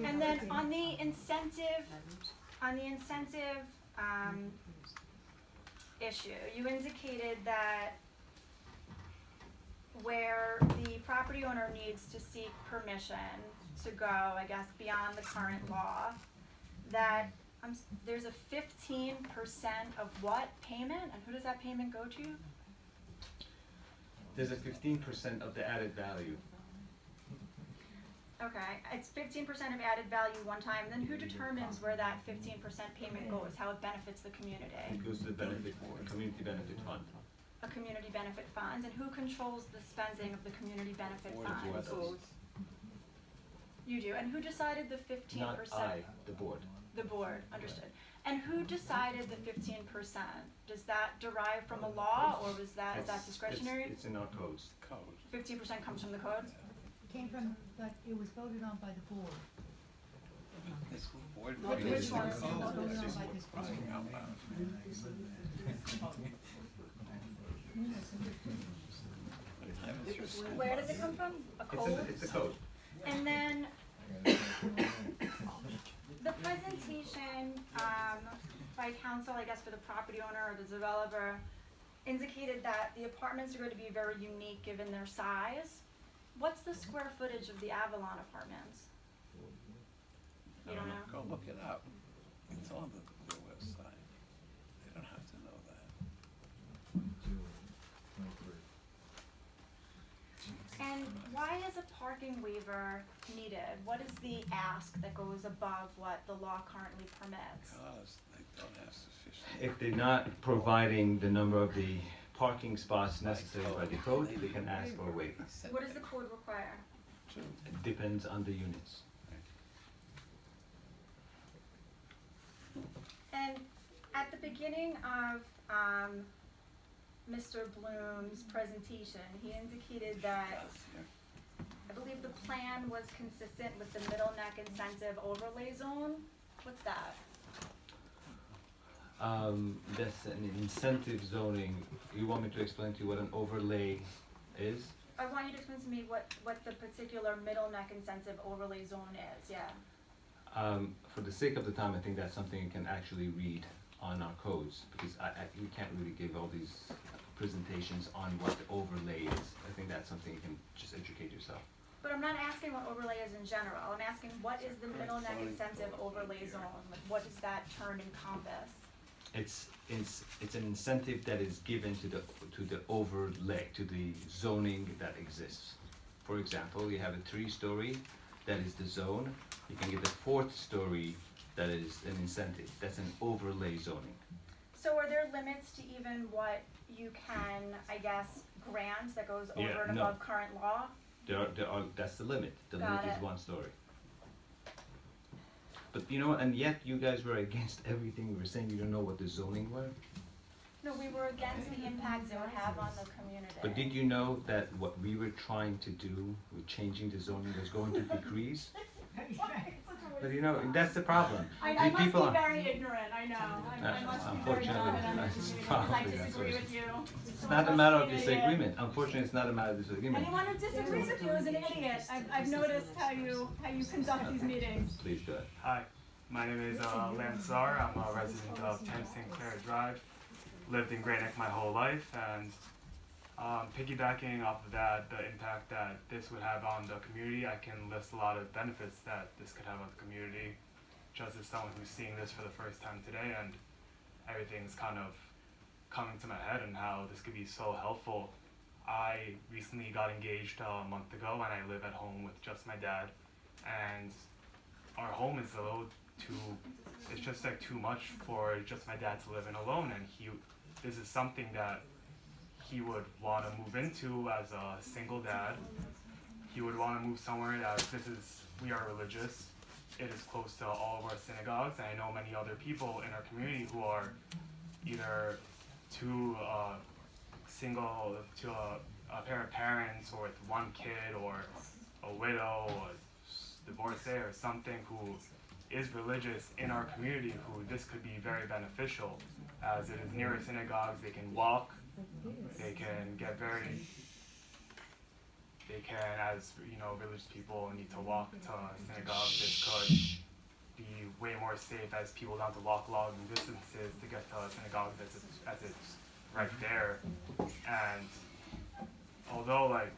[SPEAKER 10] And then on the incentive issue, you indicated that where the property owner needs to seek permission to go, I guess, beyond the current law, that there's a 15% of what payment, and who does that payment go to?
[SPEAKER 6] There's a 15% of the added value.
[SPEAKER 10] Okay, it's 15% of added value one time, then who determines where that 15% payment goes, how it benefits the community?
[SPEAKER 6] It goes to the community benefit fund.
[SPEAKER 10] A community benefit fund, and who controls the spending of the community benefit
[SPEAKER 6] Board of
[SPEAKER 10] fund?
[SPEAKER 6] Directors.
[SPEAKER 10] You do, and who decided the 15%?
[SPEAKER 6] Not I, the board.
[SPEAKER 10] The board, understood. And who decided the 15%? Does that derive from a law, or is that discretionary?
[SPEAKER 6] It's in our codes.
[SPEAKER 10] 15% comes from the code?
[SPEAKER 7] Came from, but it was voted on by the board.
[SPEAKER 12] This board.
[SPEAKER 10] Which one?
[SPEAKER 7] It was voted on by this board.
[SPEAKER 10] Where does it come from? A code?
[SPEAKER 6] It's a code.
[SPEAKER 10] And then the presentation by council, I guess for the property owner or the developer, indicated that the apartments are going to be very unique given their size. What's the square footage of the Avalon apartments? You don't know?
[SPEAKER 12] Go look it up. It's on the website. They don't have to know that.
[SPEAKER 10] And why is a parking waiver needed? What is the ask that goes above what the law currently permits?
[SPEAKER 12] Because they don't have sufficient.
[SPEAKER 6] If they're not providing the number of the parking spots necessary by the code, they can ask for a waiver.
[SPEAKER 10] What does the code require?
[SPEAKER 6] It depends on the units.
[SPEAKER 10] And at the beginning of Mr. Bloom's presentation, he indicated that I believe the plan was consistent with the Middle Neck Incentive Overlay Zone. What's that?
[SPEAKER 6] That's an incentive zoning. You want me to explain to you what an overlay is?
[SPEAKER 10] I want you to explain to me what the particular Middle Neck Incentive Overlay Zone is, yeah.
[SPEAKER 6] For the sake of the time, I think that's something you can actually read on our codes, because we can't really give all these presentations on what the overlay is. I think that's something you can just educate yourself.
[SPEAKER 10] But I'm not asking what overlay is in general. I'm asking what is the Middle Neck Incentive Overlay Zone? Like, what does that term encompass?
[SPEAKER 6] It's an incentive that is given to the overlay, to the zoning that exists. For example, you have a 3-story, that is the zone. You can get a 4th story, that is an incentive. That's an overlay zoning.
[SPEAKER 10] So are there limits to even what you can, I guess, grant that goes over and above current law?
[SPEAKER 6] There are, that's the limit. The limit
[SPEAKER 10] Got it.
[SPEAKER 6] is 1 story. But you know, and yet you guys were against everything. We were saying you don't know what the zoning were.
[SPEAKER 10] No, we were against the impacts it would have on the community.
[SPEAKER 6] But did you know that what we were trying to do with changing the zoning was going to decrease? But you know, that's the problem.
[SPEAKER 10] I
[SPEAKER 6] The
[SPEAKER 10] must
[SPEAKER 6] people
[SPEAKER 10] be
[SPEAKER 6] are-
[SPEAKER 10] very ignorant, I know. I must be very
[SPEAKER 6] Unfortunately,
[SPEAKER 10] ignorant
[SPEAKER 6] that's
[SPEAKER 10] because I
[SPEAKER 6] probably
[SPEAKER 10] disagree
[SPEAKER 6] that's
[SPEAKER 10] with you.
[SPEAKER 6] It's not a matter of disagreement. Unfortunately, it's not a matter of disagreement.
[SPEAKER 10] Anyone who disagrees with you is an idiot. I've noticed how you conduct these meetings.
[SPEAKER 6] Please go ahead.
[SPEAKER 13] Hi, my name is Lance Czar. I'm a resident of 10 St. Clair Drive. Lived in Great Neck my whole life, and piggybacking off of that, the impact that this would have on the community, I can list a lot of benefits that this could have on the community. Just as someone who's seeing this for the first time today, and everything's kind of coming to my head and how this could be so helpful. I recently got engaged a month ago, and I live at home with just my dad, and our home is a little too, it's just like too much for just my dad to live in alone, and this is something that he would want to move into as a single dad. He would want to move somewhere that we are religious. It is close to all of our synagogues, and I know many other people in our community who are either too single to a pair of parents, or with 1 kid, or a widow, or divorcee, or something, who is religious in our community, who this could be very beneficial, as it is near synagogues. They can walk, they can get as you know, religious people need to walk to synagogue. This could be way more safe, as people don't have to walk long distances to get to synagogue as it's right there. And although, like,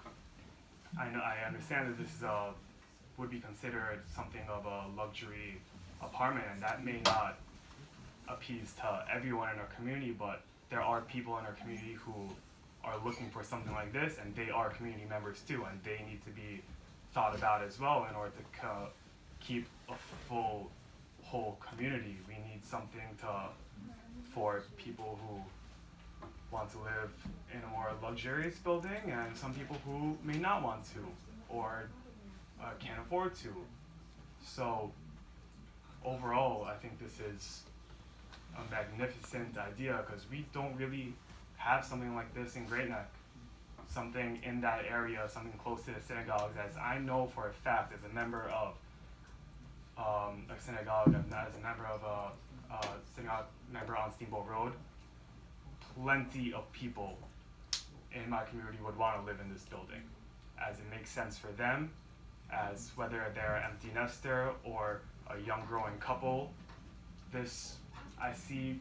[SPEAKER 13] I understand that this is would be considered something of a luxury apartment, and that may not appease to everyone in our community, but there are people in our community who are looking for something like this, and they are community members too, and they need to be thought about as well in order to keep a whole community. We need something for people who want to live in a more luxurious building, and some people who may not want to, or can't afford to. So overall, I think this is a magnificent idea, because we don't really have something like this in Great Neck, something in that area, something close to the synagogues. As I know for a fact, as a member of a synagogue, as a member of a synagogue member on Steamboat Road, plenty of people in my community would want to live in this building, as it makes sense for them, as whether they're an empty nester or a young growing couple. This I see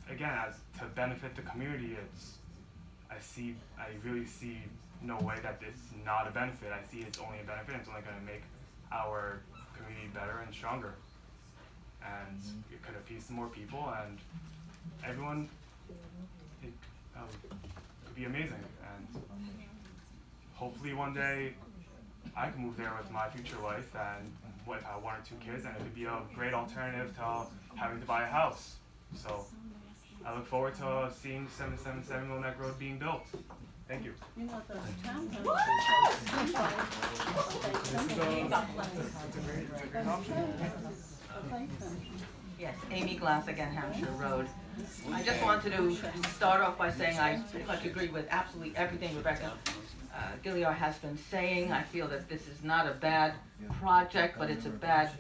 [SPEAKER 13] again, as to benefit the community. I really see no way that it's not a benefit. I see it's only a benefit. It's only going to make our community better and stronger, and it could appease to more people, and everyone. It could be amazing, and hopefully one day I can move there with my future wife, and if I have 1 or 2 kids, and it could be a great alternative to having to buy a house. So I look forward to seeing 777 Middle Neck Road being built. Thank you.
[SPEAKER 11] You know, those townhouses.
[SPEAKER 19] Yes, Amy Glass again, Hampshire Road. I just wanted to start off by saying I pretty much agree with absolutely everything Rebecca Gilliard has been saying. I feel that this is not a bad project, but it's a bad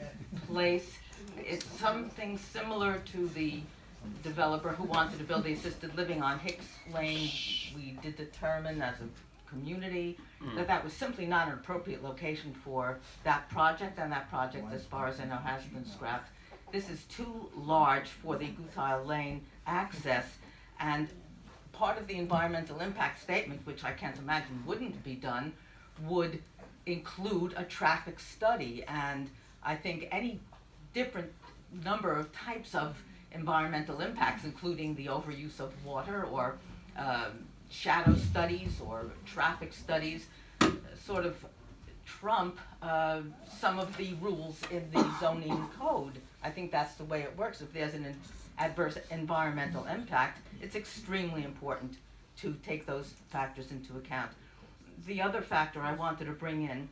[SPEAKER 19] place. It's something similar to the developer who wanted to build the assisted living on Hicks Lane. We did determine as a community, that was simply not an appropriate location for that project, and that project, as far as I know, has been scrapped. This is too large for the Guthile Lane access, and part of the environmental impact statement, which I can't imagine wouldn't be done, would include a traffic study, and I think any different number of types of environmental impacts, including the overuse of water or shadow studies or traffic studies, sort of trump some of the rules in the zoning code. I think that's the way it works. If there's an adverse environmental impact, it's extremely important to take those factors into account. The other factor I wanted to bring in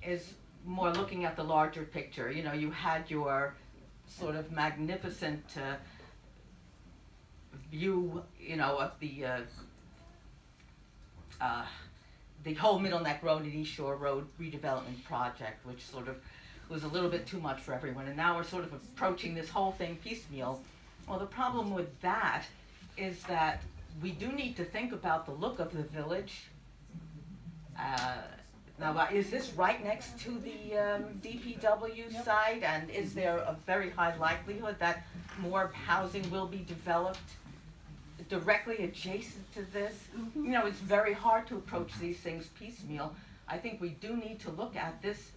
[SPEAKER 19] is more looking at the larger picture. You know, you had your sort of magnificent view, you know, of the whole Middle Neck Road and East Shore Road redevelopment project, which sort of was a little bit too much for everyone. And now we're sort of approaching this whole thing piecemeal. Well, the problem with that is that we do need to think about the look of the village. Now, is this right next to the DPW site, and is there a very high likelihood that more housing will be developed directly adjacent to this? You know, it's very hard to approach these things piecemeal. I think we do need to look at this,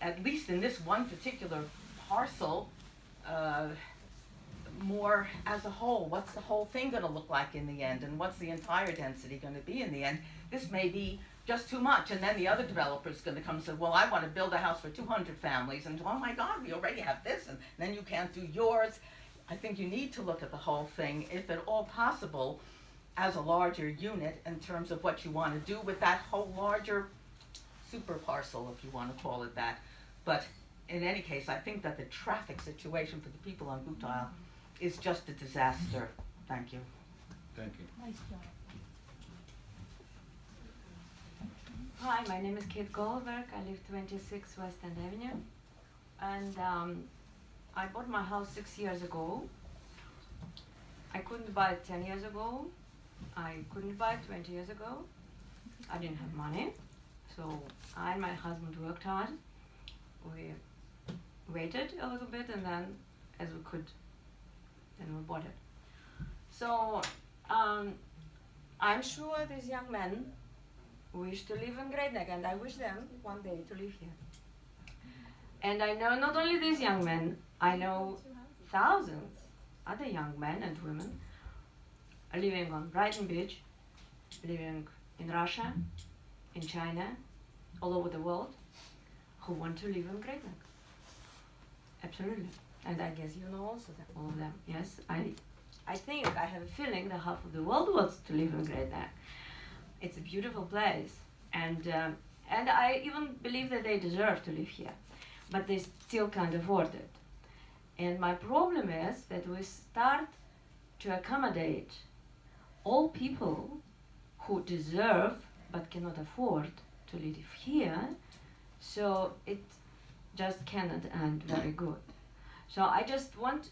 [SPEAKER 19] at least in this one particular parcel, more as a whole. What's the whole thing going to look like in the end, and what's the entire density going to be in the end? This may be just too much, and then the other developer's going to come and say, well, I want to build a house for 200 families, and oh my God, we already have this, and then you can't do yours. I think you need to look at the whole thing, if at all possible, as a larger unit in terms of what you want to do with that whole larger super parcel, if you want to call it that. But in any case, I think that the traffic situation for the people on Guthile is just a disaster. Thank you.
[SPEAKER 6] Thank you.
[SPEAKER 7] Nice job.
[SPEAKER 20] Hi, my name is Kate Goldberg. I live 26 West End Avenue. And I bought my house 6 years ago. I couldn't buy it 10 years ago. I couldn't buy it 20 years ago. I didn't have money. So I and my husband worked hard. We waited a little bit, and then as we could, then we bought it. So I'm sure these young men wish to live in Great Neck, and I wish them one day to live here. And I know not only these young men, I know thousands other young men and women are living on Brighton Beach, living in Russia, in China, all over the world, who want to live in Great Neck. Absolutely. And I guess you know also that all of them. Yes, I think, I have a feeling that half of the world wants to live in Great Neck. It's a beautiful place, and I even believe that they deserve to live here, but they still can't afford it. And my problem is that we start to accommodate all people who deserve but cannot afford to live here, so it just cannot end very good. So I just want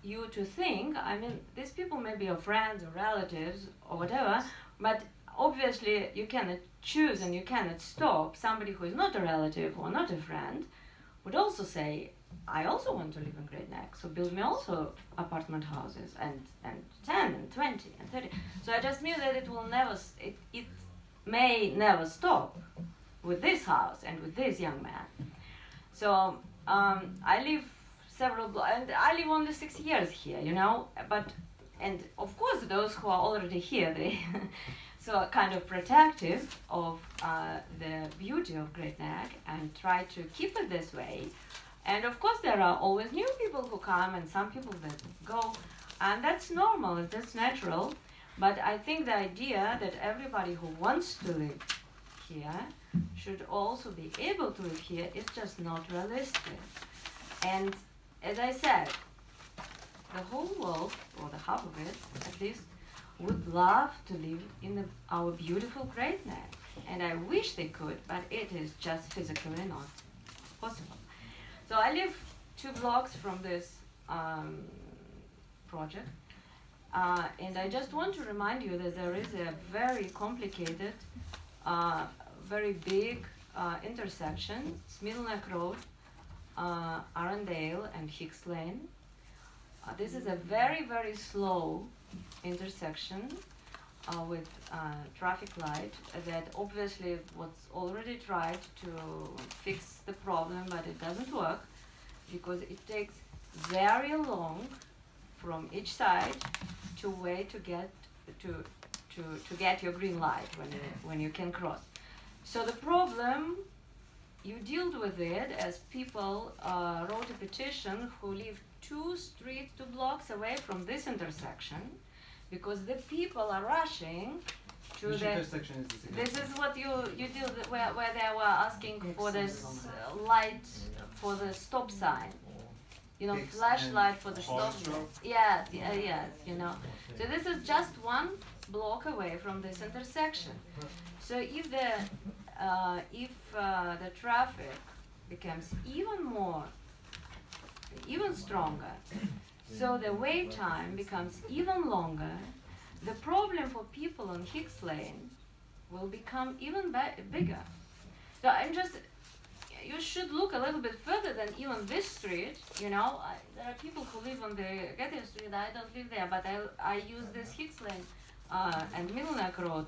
[SPEAKER 20] you to think, I mean, these people may be your friends or relatives or whatever, but obviously you cannot choose and you cannot stop. Somebody who is not a relative or not a friend would also say, I also want to live in Great Neck, so build me also apartment houses, and 10 and 20 and 30. So I just knew that it will never, it may never stop with this house and with this young man. So I live and I live only 6 years here, you know, and of course those who are already here, they so kind of protective of the beauty of Great Neck and try to keep it this way. And of course there are always new people who come and some people that go, and that's normal, that's natural. But I think the idea that everybody who wants to live here should also be able to live here is just not realistic. And as I said, the whole world, or the half of it at least, would love to live in our beautiful Great Neck. And I wish they could, but it is just physically not possible. So I live 2 blocks from this project, And I just want to remind you that there is a very complicated, very big intersection. It's Middle Neck Road, Arundel, and Hicks Lane. This is a very, very slow intersection with traffic light that obviously was already tried to fix the problem, but it doesn't work because it takes very long from each side to wait to get to get your green light when you can cross. So the problem, you dealt with it as people wrote a petition who live 2 blocks away from this intersection, because the people are rushing to
[SPEAKER 6] Which
[SPEAKER 20] the.
[SPEAKER 6] intersection is this again?
[SPEAKER 20] This is what you deal with, where they were asking for this light for the stop sign. You know,
[SPEAKER 6] Hicks
[SPEAKER 20] flashlight
[SPEAKER 6] and
[SPEAKER 20] for the stop
[SPEAKER 6] Hollis
[SPEAKER 20] sign.
[SPEAKER 6] Road?
[SPEAKER 20] Yes, yes, you know. So this is just 1 block away from this intersection. So if the traffic becomes even stronger, so the wait time becomes even longer, the problem for people on Hicks Lane will become even bigger. So you should look a little bit further than even this street, you know. There are people who live on the Getty Street, I don't live there, but I use this Hicks Lane and Middle Neck Road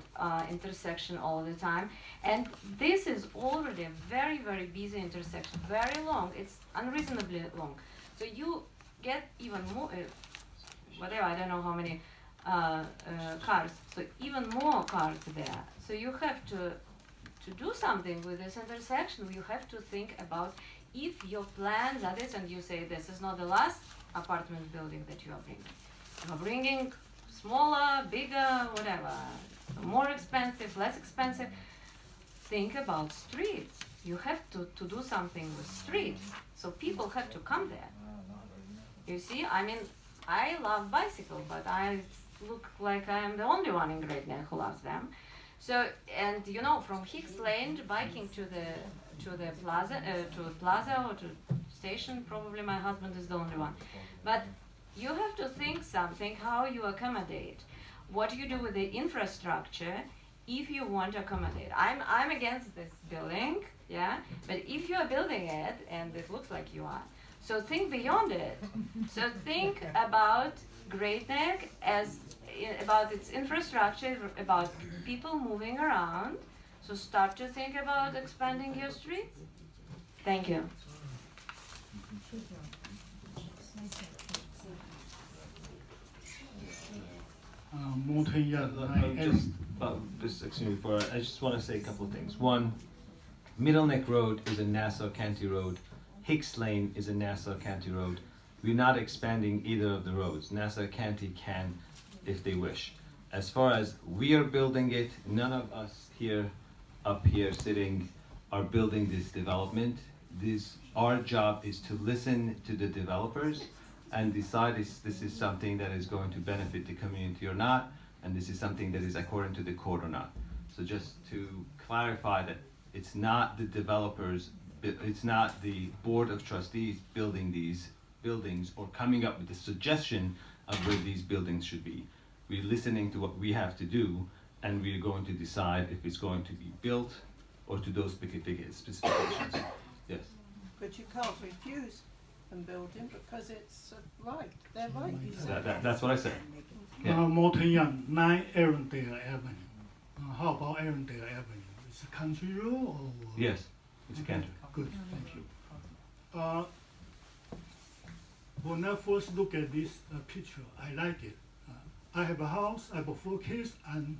[SPEAKER 20] intersection all the time. And this is already a very, very busy intersection, very long, it's unreasonably long. So you get even more, whatever, I don't know how many cars, so even more cars there. So you have to do something with this intersection. You have to think about if your plans are this, and you say this is not the last apartment building that you are bringing. You are bringing smaller, bigger, whatever, more expensive, less expensive. Think about streets. You have to do something with streets. So people have to come there. You see, I mean, I love bicycle, but I look like I am the only one in Great Neck who loves them. So, and you know, from Hicks Lane biking to the plaza, or to station, probably my husband is the only one. But you have to think something how you accommodate, what you do with the infrastructure if you want to accommodate. I'm against this building, yeah, but if you are building it, and it looks like you are, so think beyond it. So think about Great Neck about its infrastructure, about people moving around. So start to think about expanding your streets. Thank you.
[SPEAKER 6] I just want to say a couple of things. One, Middle Neck Road is a Nassau County road. Hicks Lane is a Nassau County road. We're not expanding either of the roads. Nassau County can if they wish. As far as we are building it, none of us up here sitting are building this development. Our job is to listen to the developers and decide if this is something that is going to benefit the community or not, and this is something that is according to the code or not. So just to clarify that it's not the developers, it's not the board of trustees building these buildings or coming up with a suggestion of where these buildings should be. We're listening to what we have to do, and we're going to decide if it's going to be built or to those specifications. Yes.
[SPEAKER 11] But you can't refuse them building because it's right, they're right.
[SPEAKER 6] That's what I said.
[SPEAKER 21] Morton Young, 9 Arundel Avenue. How about Arundel Avenue? It's a country road or?
[SPEAKER 6] Yes, it's a country.
[SPEAKER 21] Good, thank you. When I first look at this picture, I like it. I have a house, I have 4 kids, and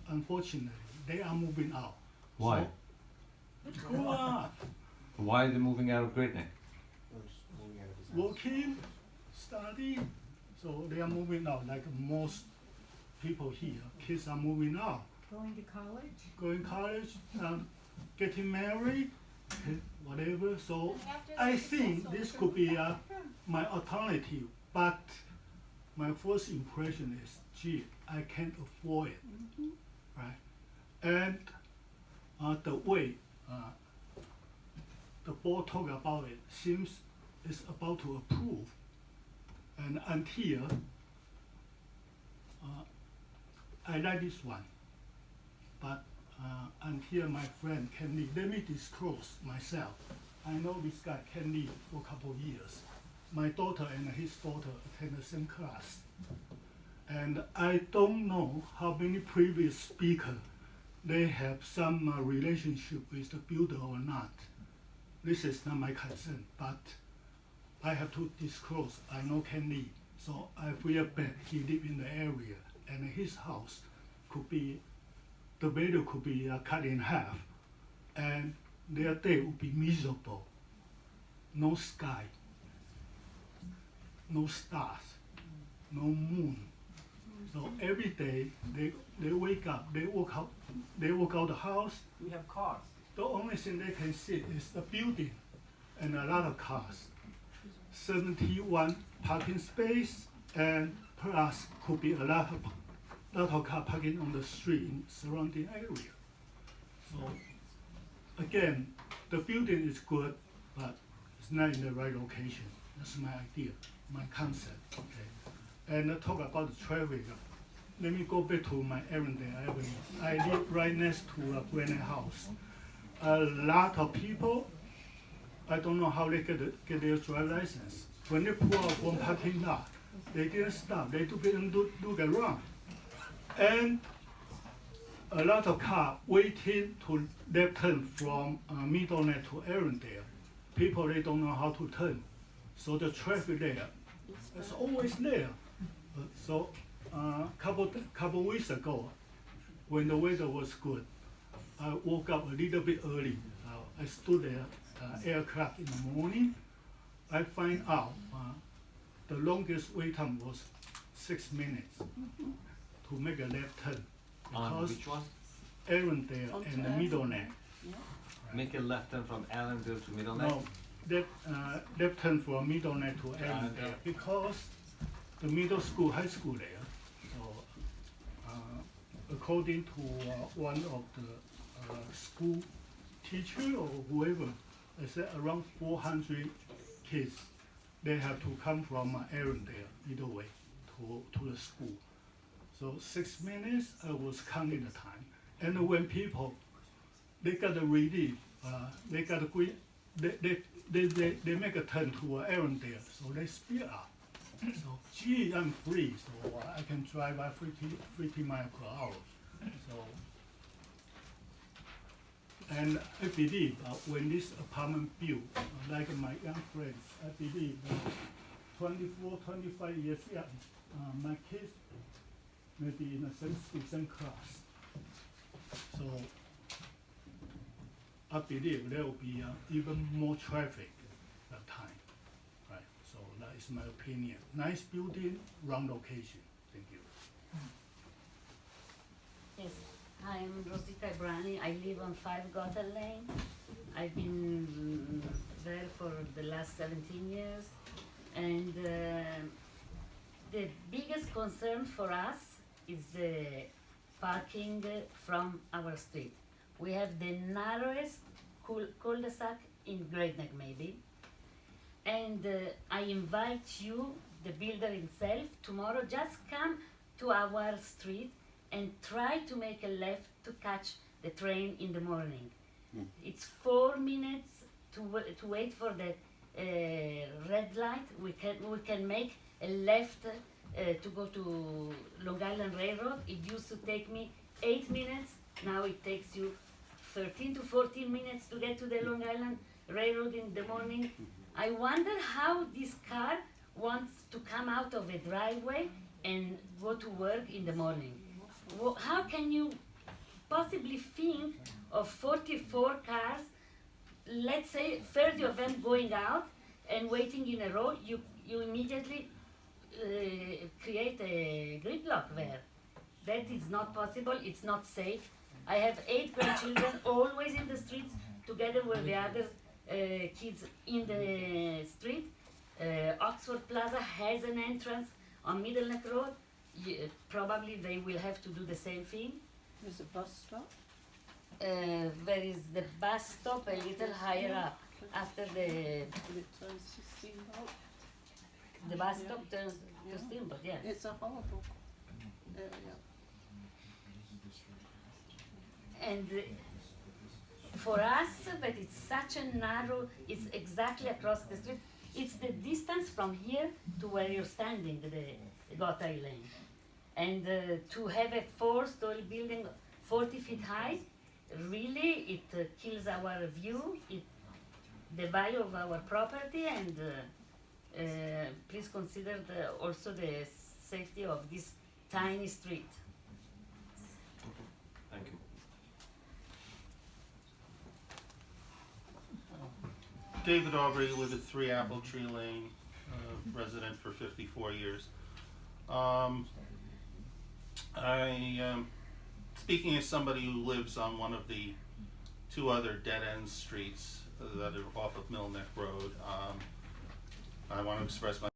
[SPEAKER 21] unfortunately, they are moving out.
[SPEAKER 6] Why?
[SPEAKER 21] Who are
[SPEAKER 6] Why are they moving out of Great Neck?
[SPEAKER 21] working, studying, so they are moving out like most people here. Kids are moving out,
[SPEAKER 2] Going to college?
[SPEAKER 21] going college, getting married, whatever. So I think this could be my alternative, but my first impression is, gee, I can't afford it, right? And the way the board talk about it seems it's about to approve, and until I like this one. But I'm here, my friend Ken Lee. Let me disclose myself. I know this guy Ken Lee for a couple of years. My daughter and his daughter attend the same class. And I don't know how many previous speakers they have some relationship with the builder or not. This is not my concern, but I have to disclose. I know Ken Lee, so I feel bad. He live in the area, and his house could be, the value could be cut in half, and their day would be miserable. No sky, no stars, no moon. So every day they wake up, they walk out the house.
[SPEAKER 18] We have cars.
[SPEAKER 21] The only thing they can see is the building and a lot of cars. 71 parking space, and plus could be a lot of car parking on the street in surrounding area. So again, the building is good, but it's not in the right location. That's my idea, my concept. Okay. And talk about the traffic. Let me go back to my Arundel Avenue. I live right next to a Granite House. A lot of people, I don't know how they get their driver's license. When they pull out one parking lot, they didn't stop. They didn't look around. And a lot of cars waiting to left turn from Middle Neck to Arundel. People, they don't know how to turn. So the traffic there is always there. So couple weeks ago, when the weather was good, I woke up a little bit early. I stood there 8 o'clock in the morning. I find out the longest wait time was 6 minutes to make a left turn.
[SPEAKER 6] On
[SPEAKER 21] Because
[SPEAKER 6] which one?
[SPEAKER 21] Arundel and the Middle Neck.
[SPEAKER 6] Make a left turn from Allendale to Middle Neck?
[SPEAKER 21] No, left turn from Middle Neck to Arundel because the middle school, high school there. So according to one of the school teacher or whoever, they said around 400 kids, they have to come from Arundel either way to the school. So 6 minutes, I was counting the time. And when people, they got a relief, they got a great, they make a turn to Arundel, so they speed up. So, gee, I'm free, so I can drive at 50 miles per hour. So, and I believe when this apartment built, like my young friends, I believe 24, 25 years young, my kids may be in the same school, same class. So, I believe there will be even more traffic that time. Right, so that is my opinion. Nice building, wrong location. Thank you.
[SPEAKER 8] Yes, I'm Rosita Brani. I live on 5 Gotham Lane. I've been there for the last 17 years. And the biggest concern for us is the parking from our street. We have the narrowest cul-de-sac in Great Neck, maybe. And I invite you, the builder himself, tomorrow, just come to our street and try to make a left to catch the train in the morning. It's 4 minutes to wait for the red light. We can make a left to go to Long Island Railroad. It used to take me 8 minutes. Now it takes you 13 to 14 minutes to get to the Long Island Railroad in the morning. I wonder how this car wants to come out of a driveway and go to work in the morning. How can you possibly think of 44 cars, let's say 30 of them going out and waiting in a row? You immediately create a gridlock there. That is not possible, it's not safe. I have 8 grandchildren always in the streets together with the other kids in the street. Oxford Plaza has an entrance on Middle Neck Road. Probably they will have to do the same thing.
[SPEAKER 11] There's a bus stop?
[SPEAKER 8] There is the bus stop a little higher up after the bus stop turns to Steamboat, yes.
[SPEAKER 11] It's a horrible area.
[SPEAKER 8] and for us, that it's such a narrow, it's exactly across the street. It's the distance from here to where you're standing, the Gotthard Lane. And to have a 4-story building 40 feet high, really it kills our view, the value of our property, and please consider also the safety of this tiny street.
[SPEAKER 6] Thank you.
[SPEAKER 4] David Aubrey, live at 3 Apple Tree Lane, resident for 54 years. Speaking as somebody who lives on one of the 2 other dead-end streets that are off of Mill Neck Road, I want to express my